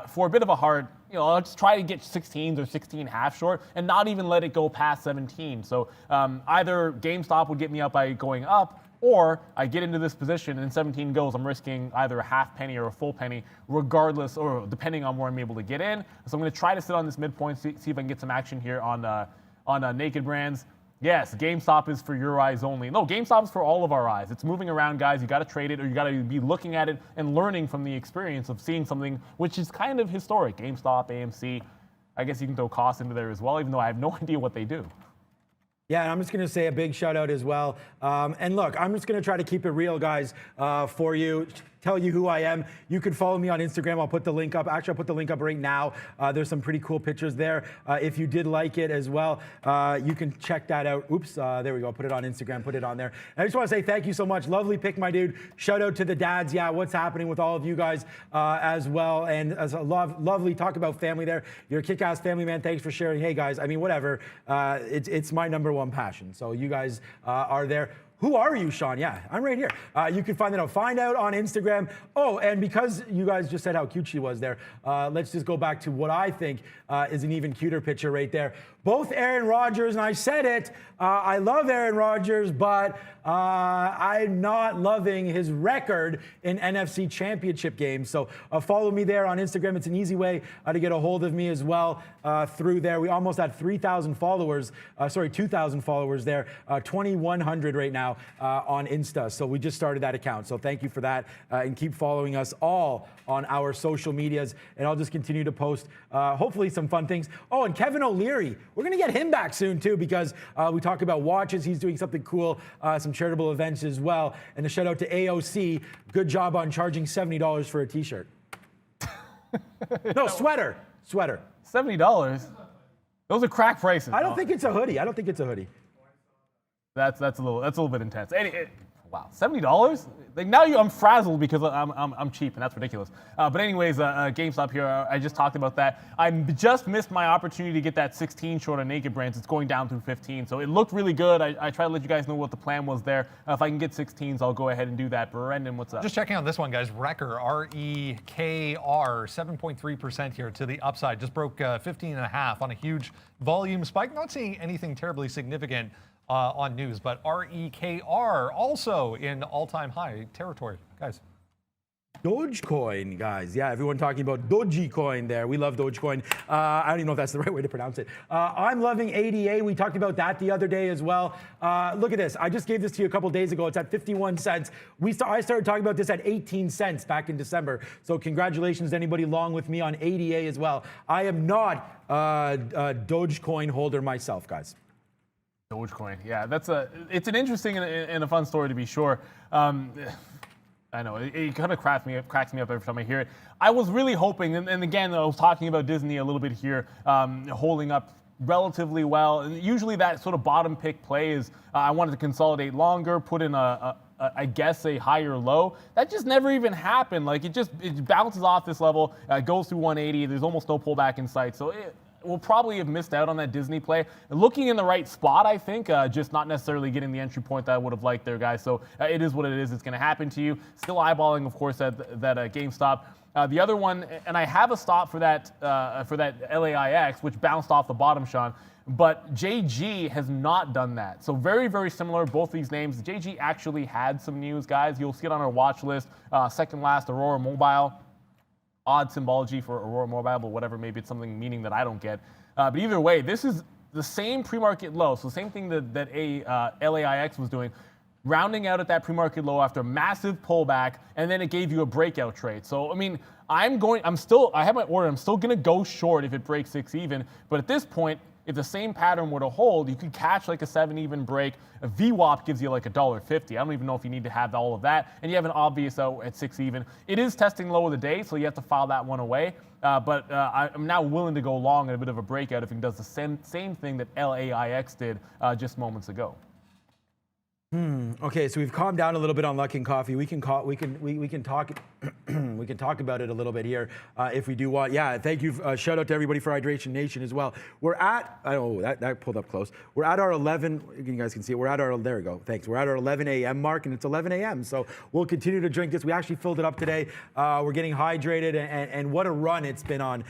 for a bit of a hard, I'll just try to get 16s or 16.5 short and not even let it go past 17. So either GameStop would get me up by going up, or I get into this position and 17 goes, I'm risking either a half penny or a full penny, regardless, or depending on where I'm able to get in. So I'm going to try to sit on this midpoint, see if I can get some action here on Naked Brands. Yes, GameStop is for your eyes only. No, GameStop is for all of our eyes. It's moving around, guys. You got to trade it, or you got to be looking at it and learning from the experience of seeing something which is kind of historic. GameStop, AMC. I guess you can throw cost into there as well, even though I have no idea what they do. Yeah, and I'm just going to say a big shout out as well. And look, I'm just going to try to keep it real, guys, for you. Tell you who I am. You can follow me on Instagram. I'll put the link up. Actually, I'll put the link up right now. There's some pretty cool pictures there. If you did like it as well, you can check that out. Oops, there we go. Put it on Instagram. Put it on there. And I just want to say thank you so much. Lovely pick, my dude. Shout out to the dads. Yeah, what's happening with all of you guys as well. And as a lovely talk about family there. You're a kick-ass family, man. Thanks for sharing. Hey, guys. I mean, whatever. It's my #1 passion. So you guys are there. Who are you, Sean? Yeah, I'm right here. You can find out on Instagram. Oh, and because you guys just said how cute she was there, let's just go back to what I think is an even cuter picture right there. Both Aaron Rodgers, and I said it, I love Aaron Rodgers, but I'm not loving his record in NFC Championship games. So follow me there on Instagram. It's an easy way to get a hold of me as well through there. We almost had 3,000 followers, 2,000 followers there, 2,100 right now on Insta. So we just started that account. So thank you for that. And keep following us all on our social medias. And I'll just continue to post, hopefully, some fun things. Oh, and Kevin O'Leary. We're going to get him back soon, too, because we talk about watches. He's doing something cool, some charitable events as well. And a shout out to AOC. Good job on charging $70 for a T-shirt. No, sweater. $70? Those are crack prices. I don't think it's a hoodie. That's a little bit intense. Wow, $70? Like now I'm frazzled because I'm cheap and that's ridiculous. But anyways, GameStop here. I just talked about that. I just missed my opportunity to get that 16 short on Naked Brands. It's going down through 15, so it looked really good. I tried to let you guys know what the plan was there. If I can get 16s, I'll go ahead and do that. Brendan, what's up? Just checking on this one, guys. Reker, R-E-K-R, 7.3% here to the upside. Just broke 15.5 on a huge volume spike. Not seeing anything terribly significant on news, but REKR also in all-time high territory, guys. Dogecoin, guys. Yeah, everyone talking about Dogecoin there. We love Dogecoin. I don't even know if that's the right way to pronounce it. I'm loving ADA. We talked about that the other day as well. Look at this. I just gave this to you a couple days ago. It's at 51 cents. I started talking about this at 18 cents back in December. So congratulations to anybody long with me on ADA as well. I am not a Dogecoin holder myself, guys. Dogecoin, yeah, it's an interesting and a fun story to be sure. I know it kind of cracks me up every time I hear it. I was really hoping, and again, I was talking about Disney a little bit here, holding up relatively well. And usually that sort of bottom pick play is I wanted to consolidate longer, put in I guess a higher low. That just never even happened. Like it bounces off this level, goes through 180. There's almost no pullback in sight. So we'll probably have missed out on that Disney play. Looking in the right spot, I think, just not necessarily getting the entry point that I would have liked there, guys. So it is what it is. It's going to happen to you. Still eyeballing, of course, that GameStop. The other one, and I have a stop for that LAIX, which bounced off the bottom, Sean. But JG has not done that. So very, very similar, both these names. JG actually had some news, guys. You'll see it on our watch list. Second last, Aurora Mobile. Odd symbology for Aurora Mobile, but whatever, maybe it's something meaning that I don't get. But either way, this is the same pre-market low, so same thing that LAIX was doing, rounding out at that pre-market low after a massive pullback, and then it gave you a breakout trade. So, I mean, I have my order, I'm still gonna go short if it breaks 6 even, but at this point, if the same pattern were to hold, you could catch like a 7 even break. A VWAP gives you like $1.50. I don't even know if you need to have all of that. And you have an obvious out at 6 even. It is testing low of the day, so you have to file that one away. But I'm now willing to go long at a bit of a breakout if it does the same thing that LAIX did just moments ago. Okay, so we've calmed down a little bit on Luck and Coffee. We can talk. we can talk about it a little bit here if we do want. Yeah, thank you. Shout out to everybody for Hydration Nation as well. We're at that pulled up close. We're at our 11. You guys can see it. We're at our there we go. Thanks. We're at our 11 a.m. mark, and it's 11 a.m. So we'll continue to drink this. We actually filled it up today. We're getting hydrated, and what a run it's been on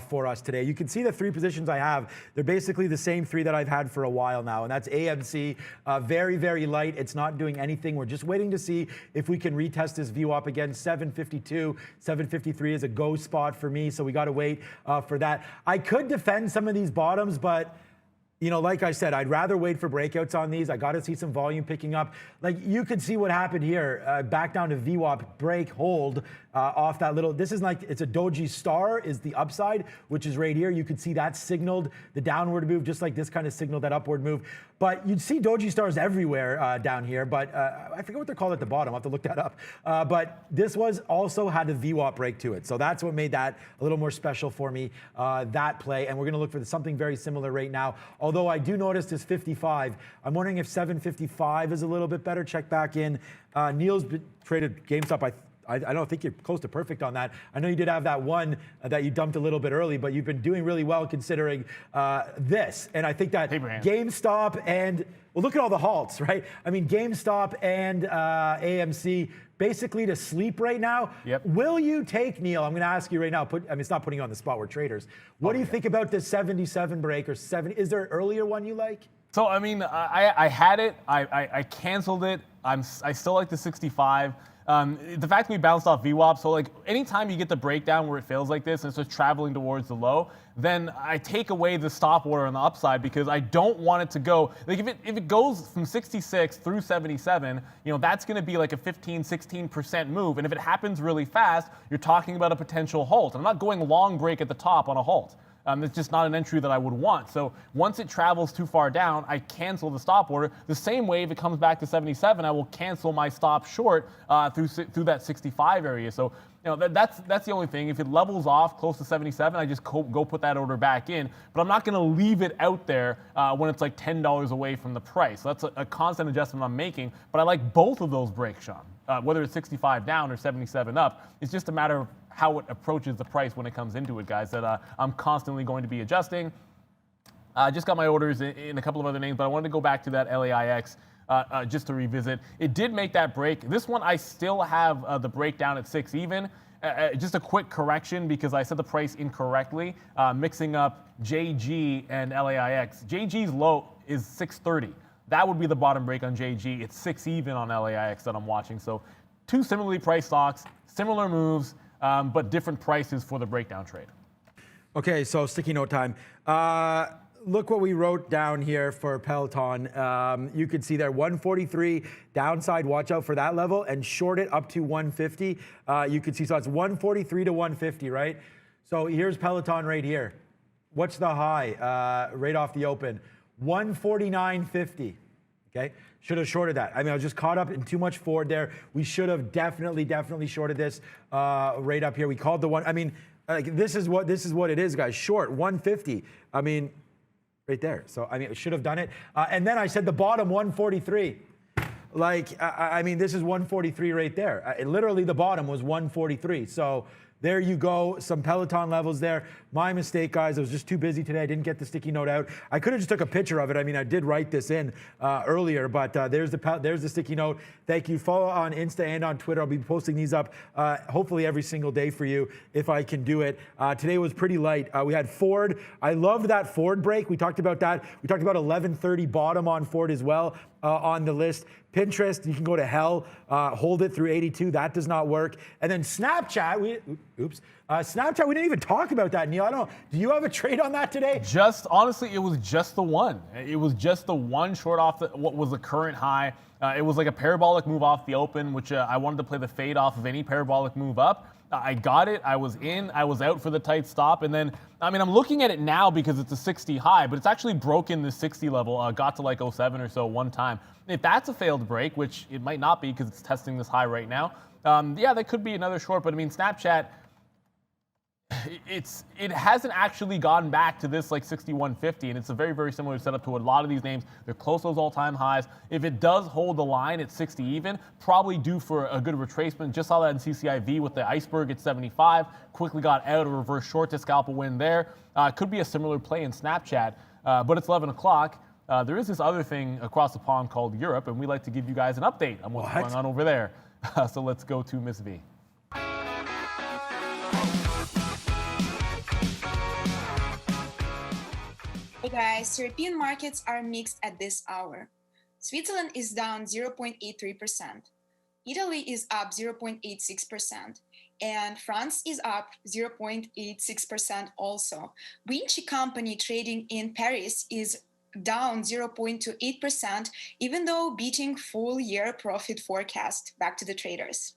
for us today. You can see the 3 positions I have. They're basically the same 3 that I've had for a while now, and that's AMC. Very, very light. It's not doing anything. We're just waiting to see if we can retest this VWAP again. 752, 753 is a go spot for me, so we got to wait for that. I could defend some of these bottoms, but you know, like I said, I'd rather wait for breakouts on these. I got to see some volume picking up. Like you could see what happened here, back down to VWAP, break, hold off that little, this is like, it's a doji star is the upside, which is right here. You could see that signaled the downward move, just like this kind of signaled that upward move. But you'd see doji stars everywhere down here, but I forget what they're called at the bottom. I'll have to look that up. But this was also had a VWAP break to it. So that's what made that a little more special for me, that play. And we're gonna look for something very similar right now. Although I do notice this 55. I'm wondering if 755 is a little bit better. Check back in. Neil's traded GameStop. I don't think you're close to perfect on that. I know you did have that one that you dumped a little bit early, but you've been doing really well considering this. And I think that GameStop and, well, look at all the halts, right? I mean, GameStop and AMC basically to sleep right now. Yep. Will you take, Neil, I'm going to ask you right now, I mean, it's not putting you on the spot, we're traders. What do you think about the 77 break or 70? Is there an earlier one you like? So, I mean, I had it. I canceled it. I still like the 65. The fact that we bounced off VWAP, so like anytime you get the breakdown where it fails like this and it's just traveling towards the low, then I take away the stop order on the upside because I don't want it to go, like if it goes from 66 through 77, you know, that's going to be like a 15, 16% move. And if it happens really fast, you're talking about a potential halt. I'm not going long break at the top on a halt. It's just not an entry that I would want. So once it travels too far down, I cancel the stop order. The same way if it comes back to 77, I will cancel my stop short through that 65 area. So you know that's the only thing. If it levels off close to 77, I just go put that order back in. But I'm not going to leave it out there when it's like $10 away from the price. So that's a constant adjustment I'm making. But I like both of those breaks, Sean. Whether it's 65 down or 77 up, it's just a matter of how it approaches the price when it comes into it, guys, that I'm constantly going to be adjusting. I just got my orders in a couple of other names, but I wanted to go back to that LAIX just to revisit. It did make that break. This one, I still have the breakdown at 6 even. Just a quick correction because I said the price incorrectly, mixing up JG and LAIX. JG's low is 630. That would be the bottom break on JG. It's 6 even on LAIX that I'm watching. So two similarly priced stocks, similar moves, but different prices for the breakdown trade. Okay, so sticky note time. Look what we wrote down here for Peloton. You can see there 143 downside, watch out for that level, and short it up to 150. You can see, so it's 143 to 150, right? So here's Peloton right here. What's the high right off the open? 149.50, okay? Should have shorted that. I mean, I was just caught up in too much forward there. We should have definitely shorted this right up here. We called the one, I mean, like this is what it is, guys. Short 150. I mean, right there. So I mean, it should have done it. And then I said the bottom 143. Like I mean, this is 143 right there. Literally, the bottom was 143. So there you go, some Peloton levels there. My mistake, guys. I was just too busy today. I didn't get the sticky note out. I could have just took a picture of it. I mean, I did write this in earlier, but there's the sticky note. Thank you. Follow on Insta and on Twitter. I'll be posting these up hopefully every single day for you if I can do it. Today was pretty light. We had Ford. I loved that Ford break. We talked about that. We talked about 1130 bottom on Ford as well on the list. Pinterest, you can go to hell, hold it through 82. That does not work. And then Snapchat, Snapchat, we didn't even talk about that, Neil. I don't know. Do you have a trade on that today? Just, honestly, it was just the one. It was just the one short off what was the current high. It was like a parabolic move off the open, which I wanted to play the fade off of any parabolic move up. I got it. I was in. I was out for the tight stop. And then, I mean, I'm looking at it now because it's a 60 high, but it's actually broken the 60 level, got to like 07 or so one time. If that's a failed break, which it might not be because it's testing this high right now, yeah, that could be another short. But I mean, Snapchat, it hasn't actually gone back to this like 61.50, and it's a very similar setup to a lot of these names. They're close to those all-time highs. If it does hold the line at 60 even, probably due for a good retracement. Just saw that in CCIV with the iceberg at 75. Quickly got out, a reverse short to scalp a win there. Could be a similar play in Snapchat, but it's 11 o'clock. There is this other thing across the pond called Europe, and we like to give you guys an update on what's going on over there. So let's go to Miss V. Hey guys, European markets are mixed at this hour. Switzerland is down 0.83%. Italy is up 0.86%. And France is up 0.86% also. Vinci company trading in Paris is down 0.28%, even though beating full year profit forecast. Back to the traders.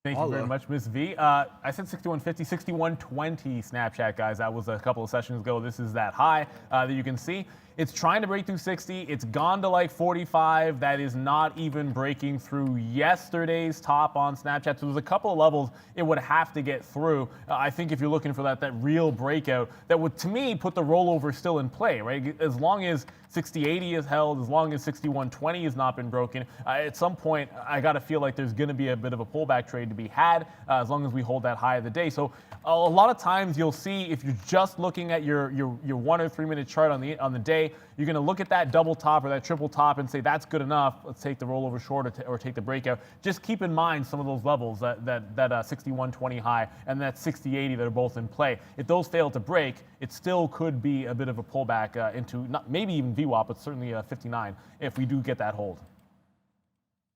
Thank you very much, Ms. V. I said 6150, 6120 Snapchat, guys. That was a couple of sessions ago. This is that high that you can see. It's trying to break through 60. It's gone to like 45. That is not even breaking through yesterday's top on Snapchat. So there's a couple of levels it would have to get through. I think if you're looking for that real breakout, that would, to me, put the rollover still in play, right? As long as 6080 is held, as long as 6120 has not been broken, at some point, I got to feel like there's going to be a bit of a pullback trade to be had, as long as we hold that high of the day. So a lot of times you'll see, if you're just looking at your 1 or 3 minute chart on the day, you're going to look at that double top or that triple top and say that's good enough. Let's take the rollover short or take the breakout. Just keep in mind some of those levels, that 6120 high and that 6080 that are both in play. If those fail to break, it still could be a bit of a pullback into maybe even VWAP, but certainly 59 if we do get that hold.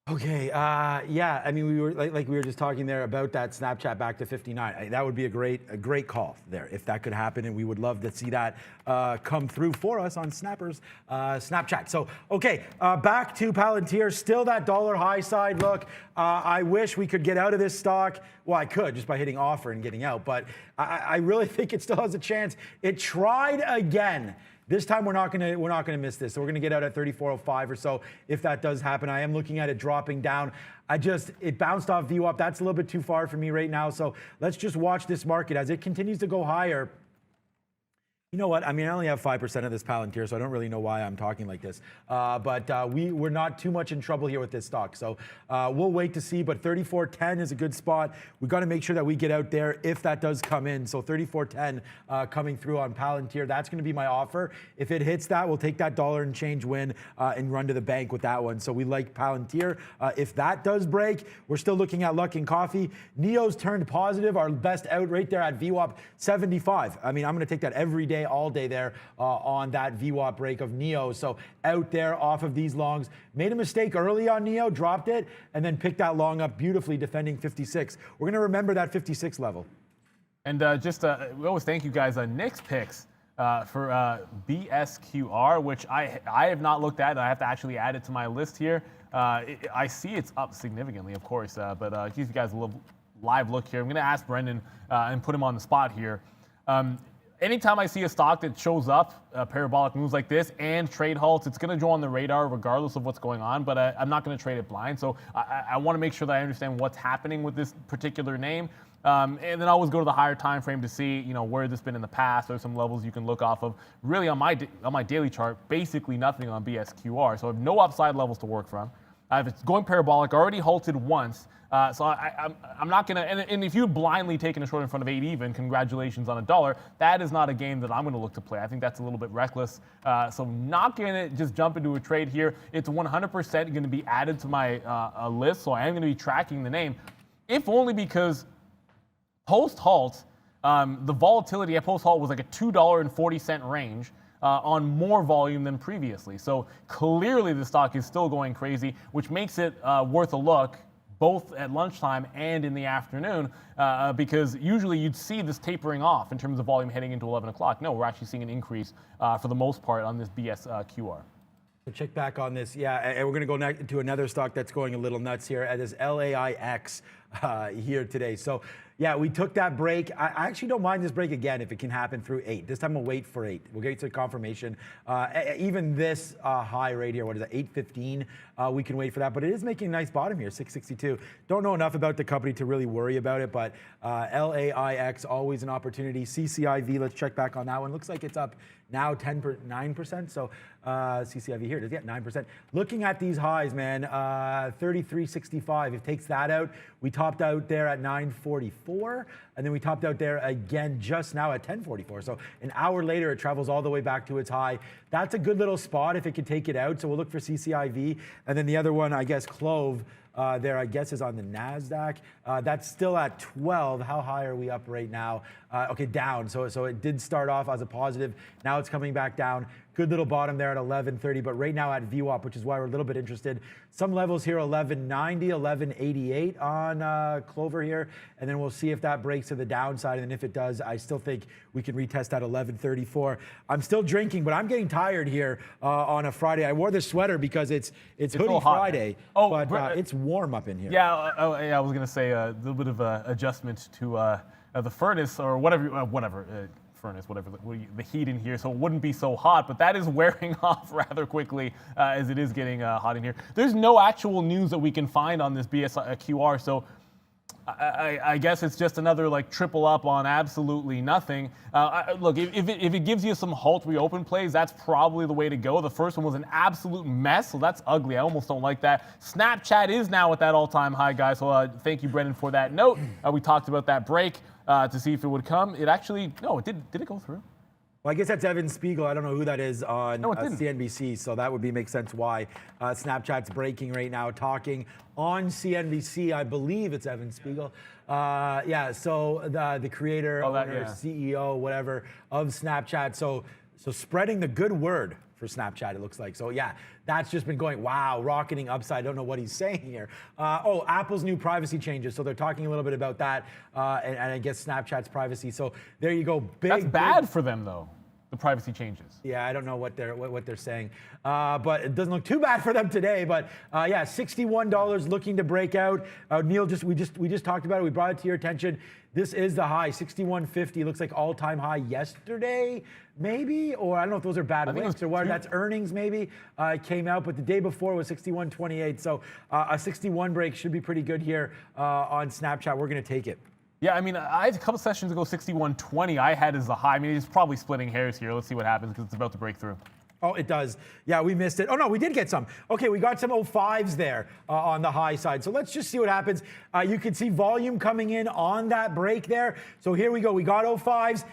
Okay, yeah, I mean, we were like we were just talking there about that Snapchat back to 59. That would be a great call there if that could happen, and we would love to see that come through for us on Snappers Snapchat. So, okay, back to Palantir, still that dollar high side look. I wish we could get out of this stock. Well, I could just by hitting offer and getting out, but I really think it still has a chance. It tried again. This time we're not gonna miss this. So we're gonna get out at 34.05 or so if that does happen. I am looking at it dropping down. It bounced off VWAP. That's a little bit too far for me right now. So let's just watch this market as it continues to go higher. You know what? I mean, I only have 5% of this Palantir, so I don't really know why I'm talking like this. But we're not too much in trouble here with this stock. So we'll wait to see. But 34.10 is a good spot. We've got to make sure that we get out there if that does come in. So 34.10 coming through on Palantir. That's going to be my offer. If it hits that, we'll take that dollar and change win and run to the bank with that one. So we like Palantir. If that does break, we're still looking at Luckin Coffee. Neo's turned positive. Our best out right there at VWAP 75. I mean, I'm going to take that every day, all day there on that VWAP break of Neo. So out there off of these longs. Made a mistake early on Neo, dropped it, and then picked that long up beautifully, defending 56. We're going to remember that 56 level. And we always thank you guys. Nick's picks for BSQR, which I have not looked at. I have to actually add it to my list here. I see it's up significantly, of course, but give you guys a little live look here. I'm going to ask Brendan and put him on the spot here. Anytime I see a stock that shows up, parabolic moves like this and trade halts, it's going to go on the radar regardless of what's going on, but I'm not going to trade it blind. So I want to make sure that I understand what's happening with this particular name. And then I always go to the higher time frame to see, where this been in the past. There's some levels you can look off of. Really on my daily chart, basically nothing on BSQR. So I have no upside levels to work from. If it's going parabolic, already halted once. So I'm not going to, and if you blindly taken a short in front of 8 even, congratulations on $1. That is not a game that I'm going to look to play. I think that's a little bit reckless. So not going to just jump into a trade here. It's 100% going to be added to my list. So I am going to be tracking the name, if only because post-halt, the volatility at post-halt was like a $2.40 range. On more volume than previously. So clearly the stock is still going crazy, which makes it worth a look both at lunchtime and in the afternoon, because usually you'd see this tapering off in terms of volume heading into 11 o'clock. No, we're actually seeing an increase for the most part on this BSQR. So check back on this. Yeah, and we're going to go to another stock that's going a little nuts here. It is LAIX here today. So yeah, we took that break. I actually don't mind this break again if it can happen through 8. This time we'll wait for 8. We'll get to confirmation. Even this high right here, what is it, 815? We can wait for that, but it is making a nice bottom here, 662. Don't know enough about the company to really worry about it, but LAIX, always an opportunity. CCIV, let's check back on that one. Looks like it's up now 9%. So CCIV here it is, yeah, 9%. Looking at these highs, man, 33.65. If it takes that out, we topped out there at 9.44, and then we topped out there again just now at 10.44. So an hour later, it travels all the way back to its high. That's a good little spot if it could take it out. So we'll look for CCIV. And then the other one, I guess, Clove. there, I guess, is on the NASDAQ. That's still at 12. How high are we up right now? Okay, down. So it did start off as a positive. Now it's coming back down. Good little bottom there at 1130, but right now at VWAP, which is why we're a little bit interested. Some levels here, 1190, 1188 on Clover here, and then we'll see if that breaks to the downside, and if it does, I still think we can retest at 1134. I'm still drinking, but I'm getting tired here on a Friday. I wore this sweater because it's Hoodie Friday, but it's warm up in here. Yeah, I was gonna say a little bit of adjustment to the furnace or whatever. Furnace, whatever the heat in here, so it wouldn't be so hot, but that is wearing off rather quickly as it is getting hot in here. There's no actual news that we can find on this BSQR, so I guess it's just another like triple up on absolutely nothing. Look, if it gives you some halt reopen plays, that's probably the way to go. The first one was an absolute mess, so that's ugly. I almost don't like that. Snapchat is now at that all-time high, guys, so thank you, Brendan, for that note. We talked about that break to see if it would come. It actually, no, it did it go through? Well, I guess that's Evan Spiegel. I don't know who that is on CNBC, so that would make sense why Snapchat's breaking right now, talking on CNBC. I believe it's Evan Spiegel. Yeah, so the creator, owner, CEO, whatever, of Snapchat. So spreading the good word for Snapchat, it looks like. So yeah, that's just been going, wow, rocketing upside. I don't know what he's saying here. Apple's new privacy changes. So they're talking a little bit about that, and I guess Snapchat's privacy. So there you go. That's bad for them, though, the privacy changes. Yeah, I don't know what they're saying, but it doesn't look too bad for them today. But yeah, $61 looking to break out. Neil, we just talked about it. We brought it to your attention. This is the high, 61.50. Looks like all-time high yesterday, maybe, or I don't know if those are bad wicks or what. That's earnings maybe came out, but the day before was 61.28. So a 61 break should be pretty good here on Snapchat. We're going to take it. Yeah, I mean, I had a couple sessions ago, 61.20. I had as the high. I mean, it's probably splitting hairs here. Let's see what happens because it's about to break through. Oh, it does. Yeah, we missed it. Oh, no, we did get some. Okay, we got some 05s there on the high side. So let's just see what happens. You can see volume coming in on that break there. So here we go. We got 05s.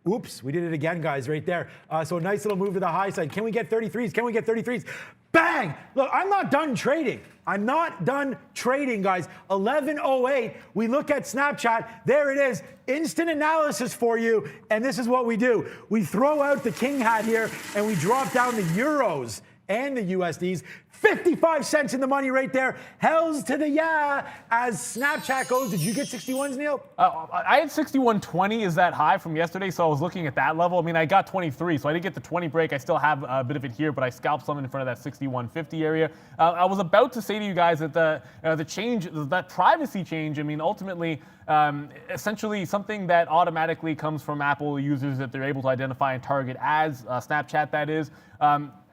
Oops, we did it again, guys, right there. So a nice little move to the high side. Can we get 33s? Can we get 33s? Bang! Look, I'm not done trading. I'm not done trading, guys. 11:08. We look at Snapchat. There it is. Instant analysis for you. And this is what we do. We throw out the king hat here and we drop down the euros and the USDs. 55 cents in the money right there. Hells to the yeah as Snapchat goes. Did you get 61s, Neil? I had 61.20 is that high from yesterday, so I was looking at that level. I mean, I got 23, so I didn't get the 20 break. I still have a bit of it here, but I scalped some in front of that 61.50 area. I was about to say to you guys that the change, that privacy change, I mean, ultimately, essentially something that automatically comes from Apple users that they're able to identify and target as Snapchat, that is.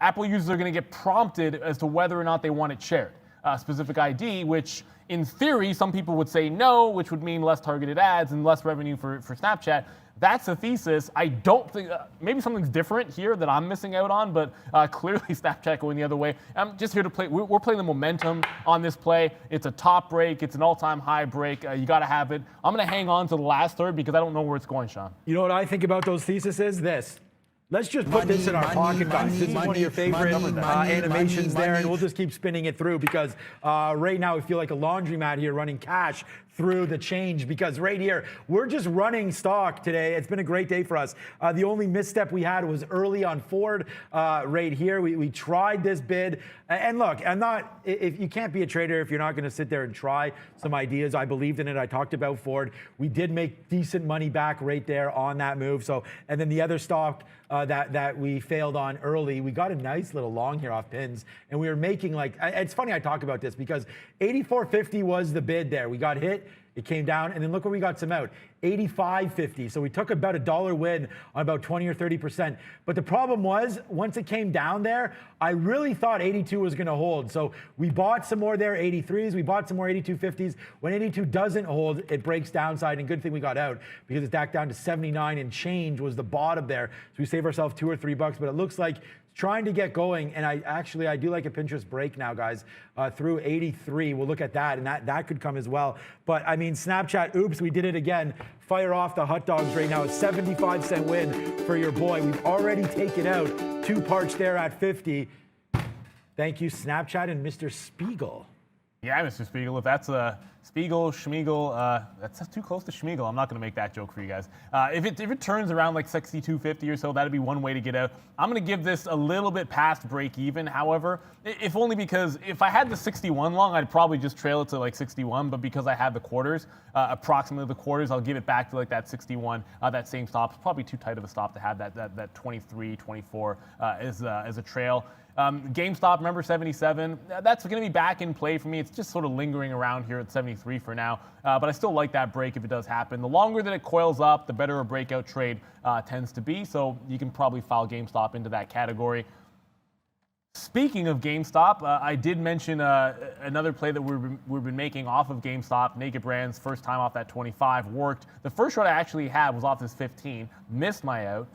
Apple users are going to get prompted as to whether or not they want it shared. Specific ID, which in theory, some people would say no, which would mean less targeted ads and less revenue for Snapchat. That's a thesis. I don't think, maybe something's different here that I'm missing out on, but clearly Snapchat going the other way. I'm just here to play, we're playing the momentum on this play. It's a top break, it's an all-time high break. You gotta have it. I'm gonna hang on to the last third because I don't know where it's going, Sean. You know what I think about those theses? This. Let's just put this in our pocket, guys. This is one of your favorite animations there, and we'll just keep spinning it through because right now we feel like a laundromat here running cash through the change because right here, we're just running stock today. It's been a great day for us. The only misstep we had was early on Ford right here. We tried this bid. And look, if you can't be a trader if you're not going to sit there and try some ideas. I believed in it. I talked about Ford. We did make decent money back right there on that move. So, and then the other stock that we failed on early, we got a nice little long here off pins, and we were making like, it's funny I talk about this because 84.50 was the bid there. We got hit, it came down, and then look where we got some out, 85.50. So we took about $1 win on about 20 or 30%. But the problem was, once it came down there, I really thought 82 was gonna hold. So we bought some more there, 83s, we bought some more 82.50s. When 82 doesn't hold, it breaks downside, and good thing we got out because it's back down to 79 and change was the bottom there. So we save ourselves $2 or $3, but it looks like trying to get going, and I do like a Pinterest break now, guys, through 83. We'll look at that, and that could come as well. But I mean, Snapchat, oops, we did it again. Fire off the hot dogs right now. It's 75-cent win for your boy. We've already taken out 2 parts there at 50. Thank you, Snapchat and Mr. Spiegel. Yeah, Mr. Spiegel, if that's a Spiegel, Schmiegel, that's too close to Schmiegel. I'm not going to make that joke for you guys. If it turns around like 62.50 or so, that'd be one way to get out. I'm going to give this a little bit past break even, however, if only because if I had the 61 long, I'd probably just trail it to like 61, but because I had the quarters, approximately the quarters, I'll give it back to like that 61, that same stop. It's probably too tight of a stop to have that 23, 24 as a trail. GameStop, remember 77, that's going to be back in play for me. It's just sort of lingering around here at 73 for now, but I still like that break if it does happen. The longer that it coils up, the better a breakout trade tends to be, so you can probably file GameStop into that category. Speaking of GameStop, I did mention another play that we've been making off of GameStop. Naked Brands, first time off that 25, worked. The first short I actually had was off this 15, missed my out,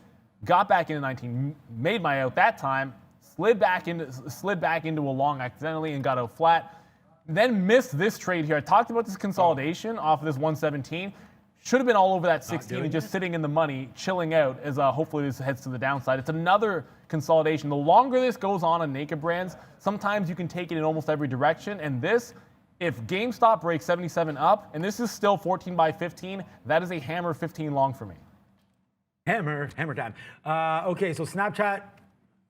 got back into 19, made my out that time, slid back into a long accidentally and got out flat. Then missed this trade here. I talked about this consolidation off of this 117. Should have been all over that 16 and just sitting in the money, chilling out as hopefully this heads to the downside. It's another consolidation. The longer this goes on Naked Brands, sometimes you can take it in almost every direction. And this, if GameStop breaks 77 up, and this is still 14 by 15, that is a hammer 15 long for me. Hammer time. Okay, so Snapchat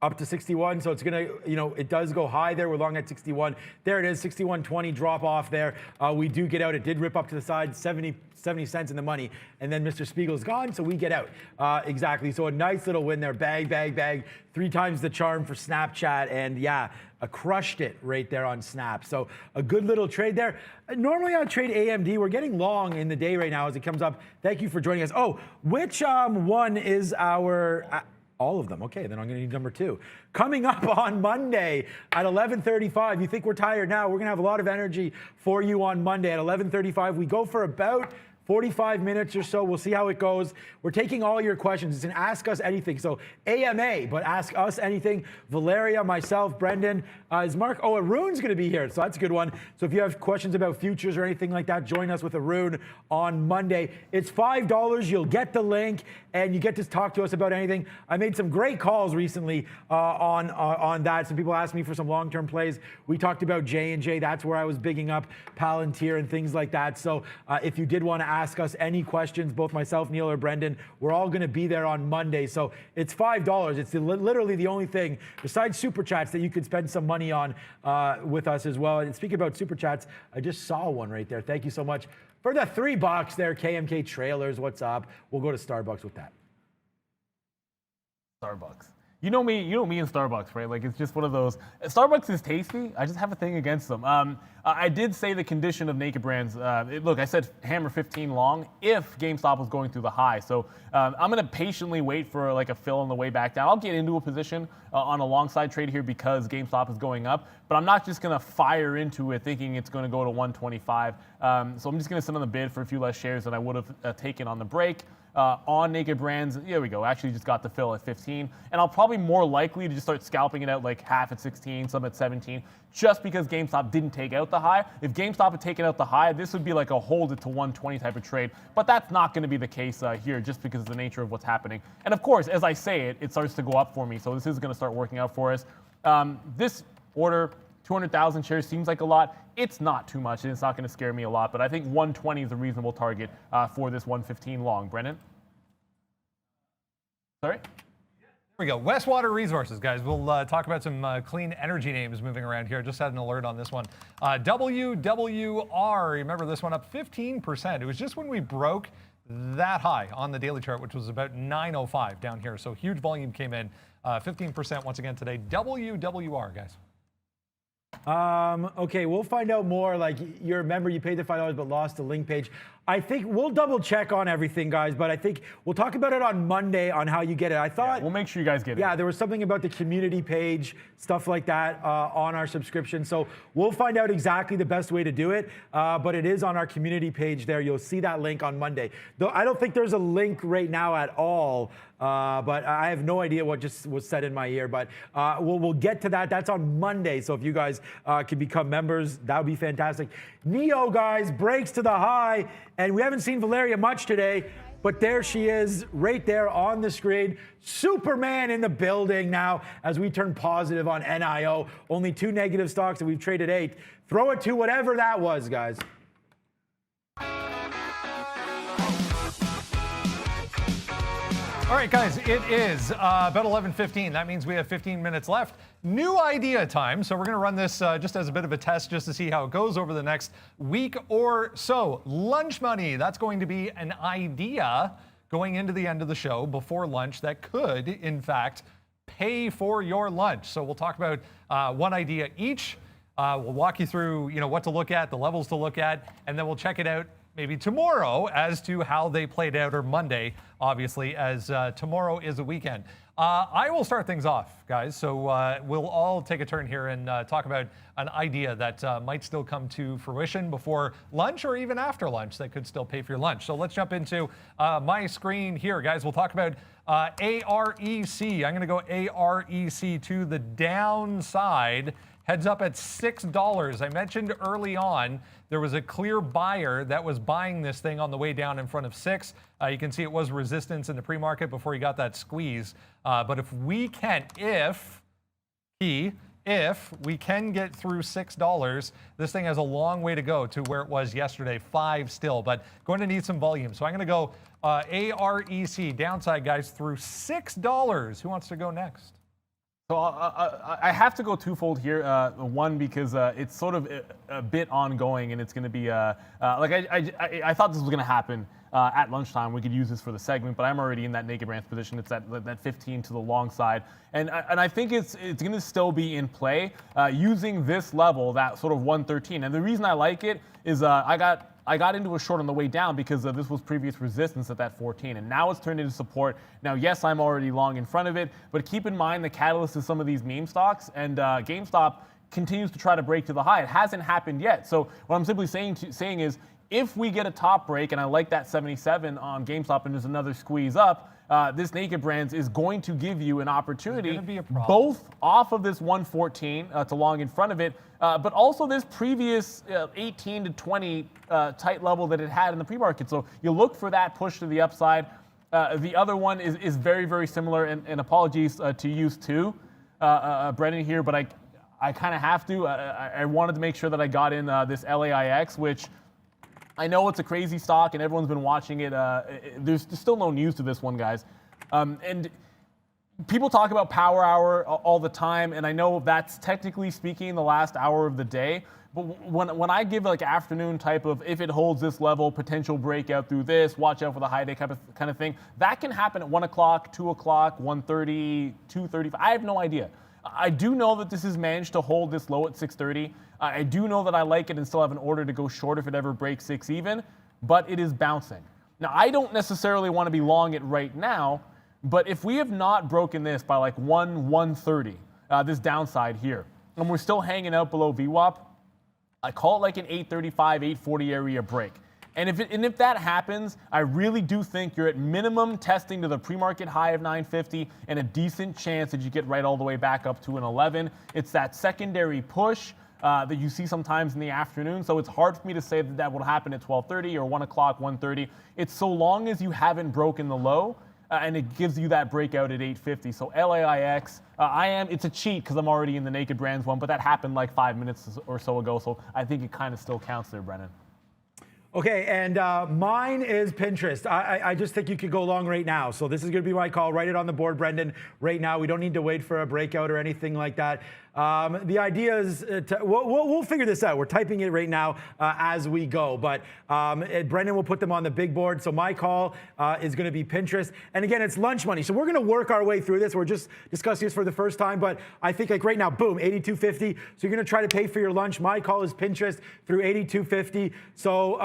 up to 61, so it's gonna, it does go high there. We're long at 61. There it is, 61.20 drop off there. We do get out. It did rip up to the side, 70 cents in the money, and then Mr. Spiegel's gone, so we get out. Exactly. So a nice little win there. Bag. 3 times the charm for Snapchat, and yeah, crushed it right there on Snap. So a good little trade there. Normally I trade AMD. We're getting long in the day right now as it comes up. Thank you for joining us. Oh, which one is our? All of them. Okay, then I'm going to need number 2. Coming up on Monday at 11:35. You think we're tired now? We're going to have a lot of energy for you on Monday at 11:35. We go for about 45 minutes or so. We'll see how it goes. We're taking all your questions. It's an Ask Us Anything. So AMA, but Ask Us Anything. Valeria, myself, Brendan. Is Mark? Oh, Arun's going to be here. So that's a good one. So if you have questions about futures or anything like that, join us with Arun on Monday. It's $5. You'll get the link and you get to talk to us about anything. I made some great calls recently on that. Some people asked me for some long-term plays. We talked about J&J. That's where I was bigging up Palantir and things like that. So if you did want to ask us any questions, both myself, Neil, or Brendan, we're all going to be there on Monday. So it's $5. It's literally the only thing besides Super Chats that you could spend some money on with us as well. And speaking about Super Chats, I just saw one right there. Thank you so much for the $3 there. KMK Trailers, what's up? We'll go to Starbucks with that. Starbucks. You know me and Starbucks, right? Like, it's just one of those. Starbucks is tasty. I just have a thing against them. I did say the condition of Naked Brands. Look, I said hammer 15 long if GameStop was going through the high. So I'm going to patiently wait for like a fill on the way back down. I'll get into a position on a long side trade here because GameStop is going up. But I'm not just going to fire into it thinking it's going to go to 125. So I'm just going to sit on the bid for a few less shares than I would have taken on the break. On Naked Brands, here we go. Actually just got the fill at 15. And I'll probably more likely to just start scalping it out like half at 16, some at 17, just because GameStop didn't take out the high. If GameStop had taken out the high, this would be like a hold it to 120 type of trade. But that's not going to be the case here just because of the nature of what's happening. And of course, as I say it, it starts to go up for me. So this is going to start working out for us. This order, 200,000 shares seems like a lot. It's not too much, and it's not going to scare me a lot. But I think 120 is a reasonable target for this 115 long. Brendan? Sorry? Here we go. Westwater Resources, guys. We'll talk about some clean energy names moving around here. Just had an alert on this one. WWR, remember this one up 15%. It was just when we broke that high on the daily chart, which was about 905 down here. So huge volume came in. 15% once again today. WWR, guys. Okay, we'll find out more. Like, you remember you paid the $5 but lost the link page. I think we'll double check on everything, guys, but I think we'll talk about it on Monday on how you get it. I thought we'll make sure you guys get it. Yeah, there was something about the community page, stuff like that on our subscription. So we'll find out exactly the best way to do it, but it is on our community page there. You'll see that link on Monday. Though I don't think there's a link right now at all, but I have no idea what just was said in my ear. But we'll get to that. That's on Monday. So if you guys can become members, that would be fantastic. Neo, guys, breaks to the high. And we haven't seen Valeria much today, but there she is right there on the screen. Superman in the building now as we turn positive on NIO. Only 2 negative stocks and we've traded 8. Throw it to whatever that was, guys. All right, guys, it is about 11:15. That means we have 15 minutes left. New idea time. So we're going to run this just as a bit of a test just to see how it goes over the next week or so. Lunch money. That's going to be an idea going into the end of the show before lunch that could, in fact, pay for your lunch. So we'll talk about one idea each. We'll walk you through, what to look at, the levels to look at, and then we'll check it out maybe tomorrow as to how they played out, or Monday, obviously, as tomorrow is a weekend. I will start things off, guys. So we'll all take a turn here and talk about an idea that might still come to fruition before lunch or even after lunch that could still pay for your lunch. So let's jump into my screen here, guys. We'll talk about AREC. I'm going to go AREC to the downside. Heads up at $6. I mentioned early on there was a clear buyer that was buying this thing on the way down in front of 6. You can see it was resistance in the pre-market before you got that squeeze. But if we can, if we can get through $6, this thing has a long way to go to where it was yesterday, 5 still, but going to need some volume. So I'm going to go AREC, downside, guys, through $6. Who wants to go next? So I have to go twofold here. One, because it's sort of a bit ongoing, and it's going to be I thought this was going to happen at lunchtime. We could use this for the segment, but I'm already in that naked branch position. It's that 15 to the long side, and I think it's going to still be in play using this level, that sort of 113. And the reason I like it is I got into a short on the way down because this was previous resistance at that 14, and now it's turned into support. Now, yes, I'm already long in front of it, but keep in mind the catalyst is some of these meme stocks, and GameStop continues to try to break to the high. It hasn't happened yet. So what I'm simply saying is, if we get a top break, and I like that 77 on GameStop, and there's another squeeze up, this Naked Brands is going to give you an opportunity both off of this 114 to long in front of it, but also this previous 18 to 20 tight level that it had in the pre-market. So you look for that push to the upside. The other one is very, very similar, and apologies to you too, Brendan here, but I kind of have to. I wanted to make sure that I got in this LAIX, which I know it's a crazy stock and everyone's been watching it. There's still no news to this one, guys. And people talk about power hour all the time, and I know that's technically speaking the last hour of the day. But when I give like afternoon type of, if it holds this level, potential breakout through this, watch out for the high day kind of thing, that can happen at 1 o'clock, 2 o'clock, 1:30, 2:35. I have no idea. I do know that this has managed to hold this low at 630. I do know that I like it and still have an order to go short if it ever breaks 6 even, but it is bouncing. Now, I don't necessarily want to be long it right now, but if we have not broken this by like 130, this downside here, and we're still hanging out below VWAP, I call it like an 835, 840 area break. And if that happens, I really do think you're at minimum testing to the pre-market high of 950 and a decent chance that you get right all the way back up to an 11. It's that secondary push that you see sometimes in the afternoon. So it's hard for me to say that will happen at 12:30 or 1 o'clock, 1:30. It's so long as you haven't broken the low and it gives you that breakout at 850. So LAIX, it's a cheat because I'm already in the Naked Brands one, but that happened like 5 minutes or so ago. So I think it kind of still counts there, Brennan. Okay, and mine is Pinterest. I just think you could go long right now. So this is going to be my call. Write it on the board, Brendan, right now. We don't need to wait for a breakout or anything like that. The idea is, we'll figure this out. We're typing it right now as we go. But Brendan will put them on the big board. So my call is going to be Pinterest. And again, it's lunch money. So we're going to work our way through this. We're just discussing this for the first time. But I think like right now, boom, 82.50. So you're going to try to pay for your lunch. My call is Pinterest through 82.50. So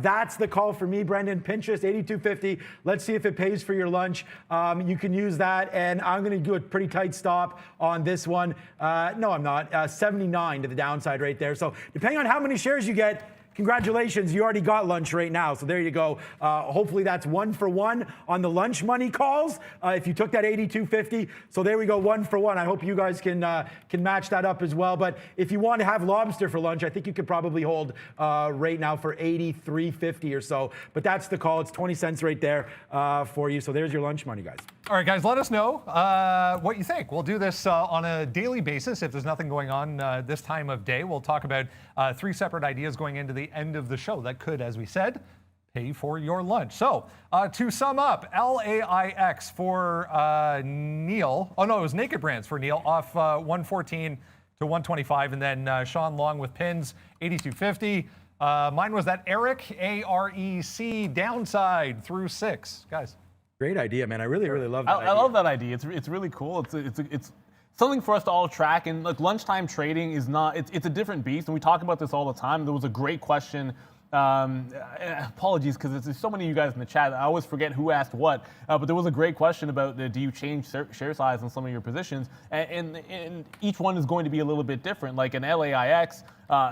that's the call for me, Brendan. Pinterest, 82.50. Let's see if it pays for your lunch. You can use that. And I'm going to do a pretty tight stop on this one. No, I'm not. 79 to the downside right there. So depending on how many shares you get, congratulations, you already got lunch right now. So there you go. Hopefully that's 1 for 1 on the lunch money calls. If you took that 82.50, so there we go, 1 for 1. I hope you guys can match that up as well. But if you want to have lobster for lunch, I think you could probably hold right now for 83.50 or so. But that's the call. It's 20 cents right there for you. So there's your lunch money, guys. All right, guys, let us know what you think. We'll do this on a daily basis if there's nothing going on this time of day. We'll talk about 3 separate ideas going into the end of the show that could, as we said, pay for your lunch. So to sum up, LAIX for Neil. Oh, no, it was Naked Brands for Neil off 114 to 125. And then Sean Long with pins, 82.50. Mine was that Eric, AREC, downside through 6. Guys. Great idea, man. I really love that idea. I love that idea. It's really cool. It's something for us to all track. And like lunchtime trading is not. It's a different beast. And we talk about this all the time. There was a great question. Apologies, because there's so many of you guys in the chat. I always forget who asked what. But there was a great question about do you change share size on some of your positions? And each one is going to be a little bit different. Like an LAIX,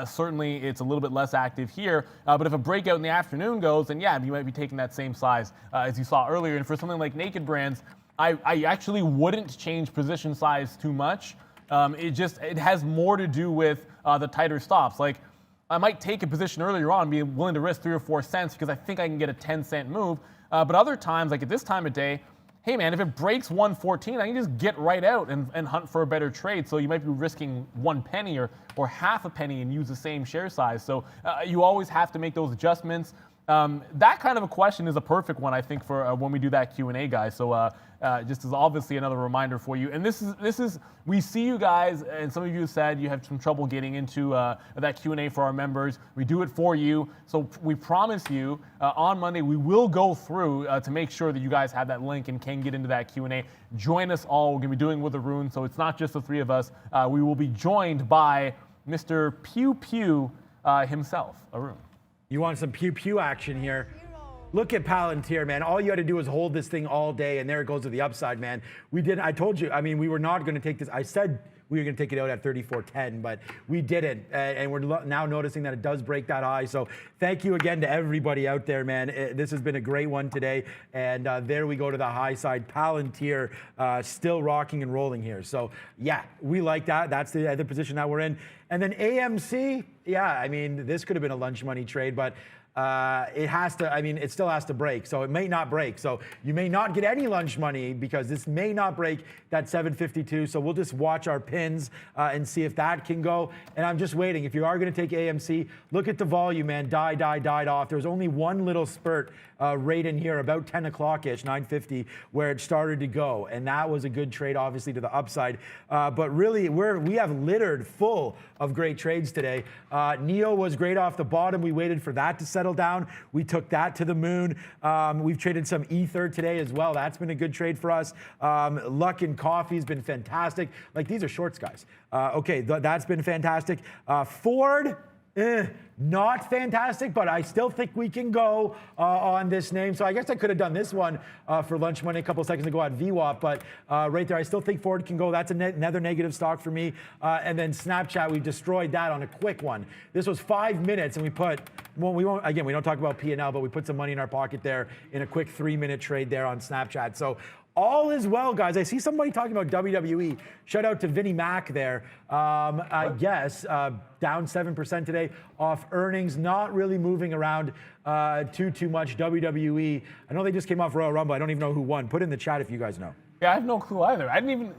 certainly it's a little bit less active here. But if a breakout in the afternoon goes, then yeah, you might be taking that same size as you saw earlier. And for something like Naked Brands, I actually wouldn't change position size too much. It has more to do with the tighter stops. Like, I might take a position earlier on, be willing to risk 3 or 4 cents because I think I can get a 10-cent move. But other times, like at this time of day, hey man, if it breaks 114, I can just get right out and hunt for a better trade. So you might be risking 1 penny or half a penny and use the same share size. So you always have to make those adjustments. That kind of a question is a perfect one, I think, for when we do that Q&A, guys. So just as obviously another reminder for you. And this is we see you guys, and some of you said you have some trouble getting into that Q&A for our members. We do it for you. So we promise you on Monday we will go through to make sure that you guys have that link and can get into that Q&A. Join us all. We're going to be doing it with Arun, so it's not just the 3 of us. We will be joined by Mr. Pew Pew himself, Arun. You want some pew-pew action here? Look at Palantir, man. All you had to do was hold this thing all day, and there it goes to the upside, man. I told you, I mean, we were not going to take this. I said we were going to take it out at 34.10, but we didn't. And we're now noticing that it does break that high. So thank you again to everybody out there, man. This has been a great one today. And there we go to the high side. Palantir still rocking and rolling here. So, yeah, we like that. That's the other position that we're in. And then AMC, yeah, I mean, this could have been a lunch money trade, but it still has to break. So it may not break. So you may not get any lunch money because this may not break that 752. So we'll just watch our pins and see if that can go. And I'm just waiting. If you are going to take AMC, look at the volume, man. Died off. There was only one little spurt right in here, about 10 o'clock-ish, 9:50, where it started to go. And that was a good trade, obviously, to the upside. But really, we have littered full of great trades today. NEO was great off the bottom. We waited for that to settle down. We took that to the moon. We've traded some Ether today as well. That's been a good trade for us. Luck and Coffee's been fantastic. Like, these are shorts, guys. Okay, that's been fantastic. Ford, not fantastic, but I still think we can go on this name. So I guess I could have done this one for lunch money a couple of seconds ago at VWAP, but right there, I still think Ford can go. That's another negative stock for me. And then Snapchat, we destroyed that on a quick one. This was 5 minutes, and we don't talk about P&L, but we put some money in our pocket there in a quick 3-minute trade there on Snapchat. So all is well, guys. I see somebody talking about WWE. Shout out to Vinnie Mac there. I guess down 7% today off earnings, not really moving around too much. WWE. I know they just came off Royal Rumble. I don't even know who won. Put in the chat if you guys know. Yeah, I have no clue either.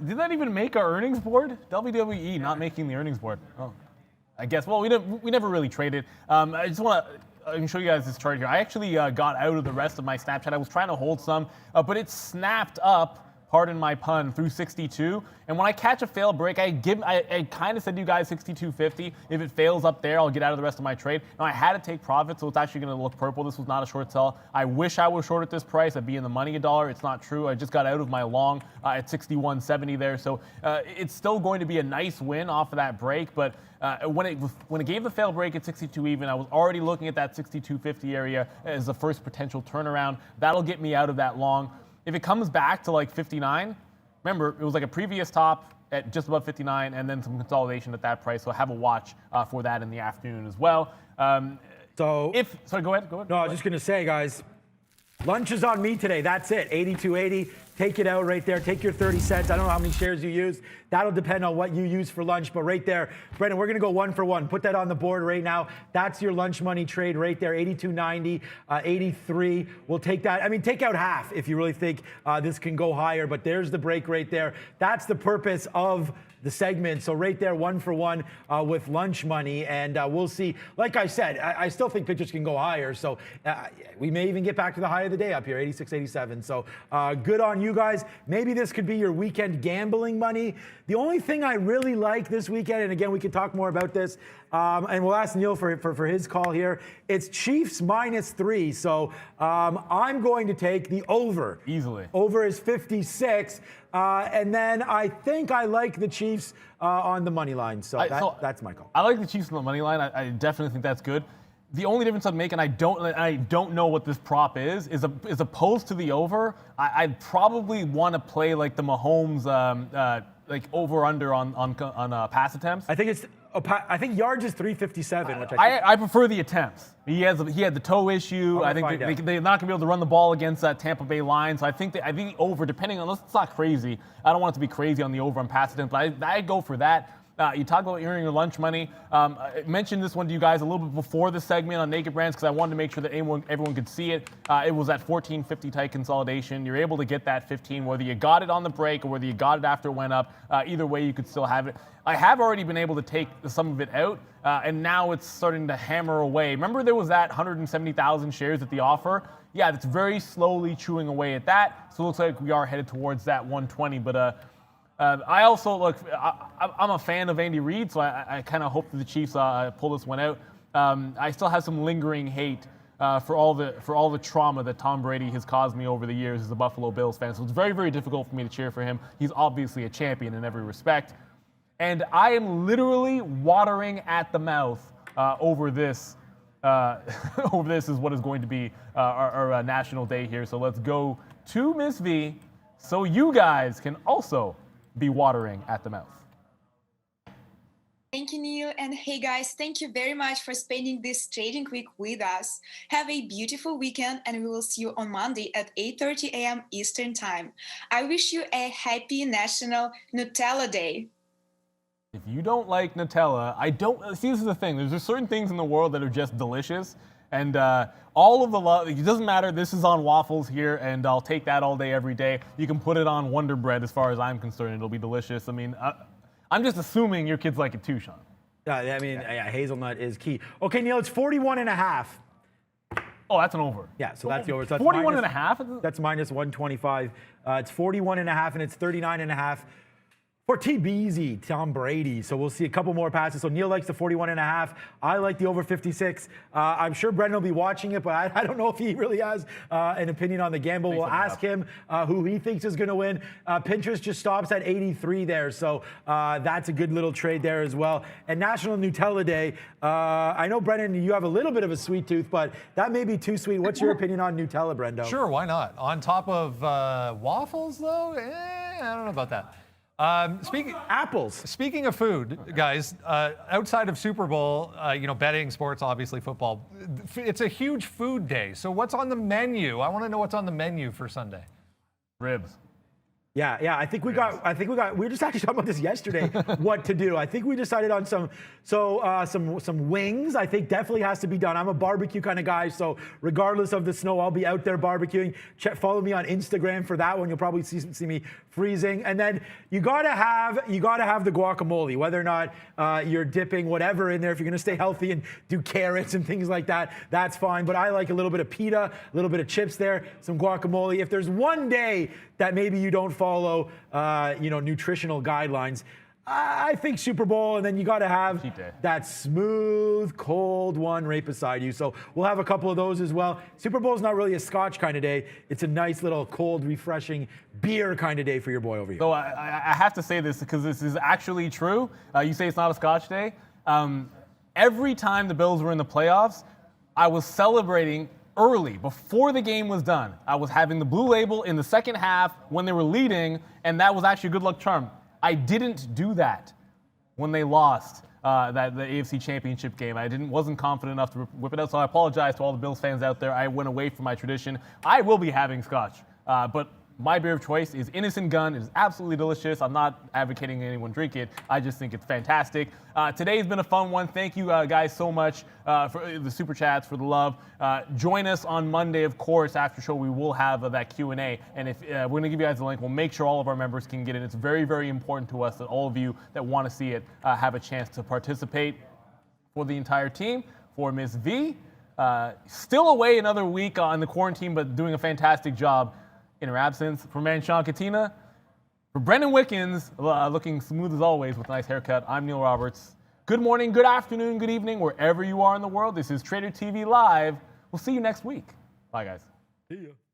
Did that even make our earnings board? WWE not making the earnings board. Oh, I guess. Well, we never really traded. I just want to. I can show you guys this chart here. I actually got out of the rest of my Snapchat. I was trying to hold some, but it snapped up, pardon my pun, through 62. And when I catch a fail break, I kind of said to you guys 62.50. If it fails up there, I'll get out of the rest of my trade. Now, I had to take profit, so it's actually going to look purple. This was not a short sell. I wish I was short at this price. I'd be in the money $1. It's not true. I just got out of my long at 61.70 there. So it's still going to be a nice win off of that break, but when it gave the fail break at 62 even, I was already looking at that 62.50 area as the first potential turnaround. That'll get me out of that long. If it comes back to like 59, remember, it was like a previous top at just above 59 and then some consolidation at that price. So have a watch for that in the afternoon as well. So Sorry, go ahead. no, I was just gonna say, guys, lunch is on me today. That's it. 82.80. Take it out right there. Take your 30 cents. I don't know how many shares you use. That'll depend on what you use for lunch. But right there, Brendan, we're gonna go 1 for 1. Put that on the board right now. That's your lunch money trade right there. 82.90, 83. We'll take that. I mean, take out half if you really think this can go higher. But there's the break right there. That's the purpose of the segment. So right there, 1 for 1 with lunch money. And we'll see. Like I said, I still think pitchers can go higher. So we may even get back to the high of the day up here, 86, 87. So good on you guys. Maybe this could be your weekend gambling money. The only thing I really like this weekend, and again, we can talk more about this, and we'll ask Neil for his call here. It's Chiefs -3. So I'm going to take the over. Easily. Over is 56. And then I think I like the Chiefs on the money line. So that's my call. I like the Chiefs on the money line. I definitely think that's good. The only difference I'd make, and I don't know what this prop is opposed to the over. I'd probably want to play like the Mahomes like over under on pass attempts. I think yards is 357, which I prefer the attempts. He had the toe issue. I think they're not going to be able to run the ball against that Tampa Bay line. So I think the over, depending on, it's not crazy. I don't want it to be crazy on the over on pass attempts, but I go for that. You talk about earning your lunch money. I mentioned this one to you guys a little bit before the segment on Naked Brands because I wanted to make sure that everyone could see it. It was at 14.50 tight consolidation. You're able to get that 15, whether you got it on the break or whether you got it after it went up. Either way, you could still have it. I have already been able to take some of it out, and now it's starting to hammer away. Remember there was that 170,000 shares at the offer? Yeah, it's very slowly chewing away at that. So it looks like we are headed towards that 120, but I also I'm a fan of Andy Reid, so I kind of hope that the Chiefs pull this one out. I still have some lingering hate for all the trauma that Tom Brady has caused me over the years as a Buffalo Bills fan. So it's very, very difficult for me to cheer for him. He's obviously a champion in every respect, and I am literally watering at the mouth over this. Over this is what is going to be our national day here. So let's go to Miss V, so you guys can also be watering at the mouth. Thank you, Neil. And hey, guys, thank you very much for spending this trading week with us. Have a beautiful weekend, and we will see you on Monday at 8:30 a.m. Eastern Time. I wish you a happy National Nutella Day. If you don't like Nutella, see, this is the thing. There's just certain things in the world that are just delicious. And all of the love, it doesn't matter. This is on waffles here, and I'll take that all day, every day. You can put it on Wonder Bread as far as I'm concerned. It'll be delicious. I mean, I'm just assuming your kids like it too, Sean. I mean, hazelnut is key. Okay, Neil, it's 41.5. Oh, that's an over. Yeah, so that's the over. So that's 41.5? That's minus 125. It's 41.5, and it's 39.5. For TBZ, Tom Brady. So we'll see a couple more passes. So Neil likes the 41.5. I like the over 56. I'm sure Brendan will be watching it, but I don't know if he really has an opinion on the gamble. We'll ask him who he thinks is going to win. Pinterest just stops at 83 there. So that's a good little trade there as well. And National Nutella Day. I know, Brendan, you have a little bit of a sweet tooth, but that may be too sweet. What's your opinion on Nutella, Brendo? Sure, why not? On top of waffles, though? I don't know about that. Speaking of food, guys, outside of Super Bowl, betting, sports, obviously football, it's a huge food day. So what's on the menu? I want to know what's on the menu for Sunday. Ribs. Yeah. I think we were just actually talking about this yesterday, what to do. I think we decided on some wings. I think definitely has to be done. I'm a barbecue kind of guy, so regardless of the snow, I'll be out there barbecuing. Follow me on Instagram for that one. You'll probably see me freezing. And then you gotta have the guacamole, whether or not you're dipping whatever in there. If you're gonna stay healthy and do carrots and things like that, that's fine. But I like a little bit of pita, a little bit of chips there, some guacamole. If there's one day that maybe you don't follow, nutritional guidelines, I think Super Bowl, and then you got to have that smooth, cold one right beside you. So we'll have a couple of those as well. Super Bowl is not really a scotch kind of day. It's a nice little cold, refreshing beer kind of day for your boy over here. So I have to say this because this is actually true. You say it's not a scotch day. Every time the Bills were in the playoffs, I was celebrating early, before the game was done. I was having the blue label in the second half when they were leading, and that was actually a good luck charm. I didn't do that when they lost. the AFC Championship game. I wasn't confident enough to whip it out, so I apologize to all the Bills fans out there. I went away from my tradition. I will be having scotch, but my beer of choice is Innocent Gun. It is absolutely delicious. I'm not advocating anyone drink it. I just think it's fantastic. Today's been a fun one. Thank you guys so much for the super chats, for the love. Join us on Monday, of course. After show, we will have that Q&A. And if we're going to give you guys the link, we'll make sure all of our members can get it. It's very, very important to us that all of you that want to see it have a chance to participate. For the entire team, for Ms. V, still away another week on the quarantine, but doing a fantastic job in her absence. For man Sean Katina, for Brendan Wickens, looking smooth as always with a nice haircut, I'm Neil Roberts. Good morning, good afternoon, good evening, wherever you are in the world. This is Trader TV Live. We'll see you next week. Bye, guys. See ya.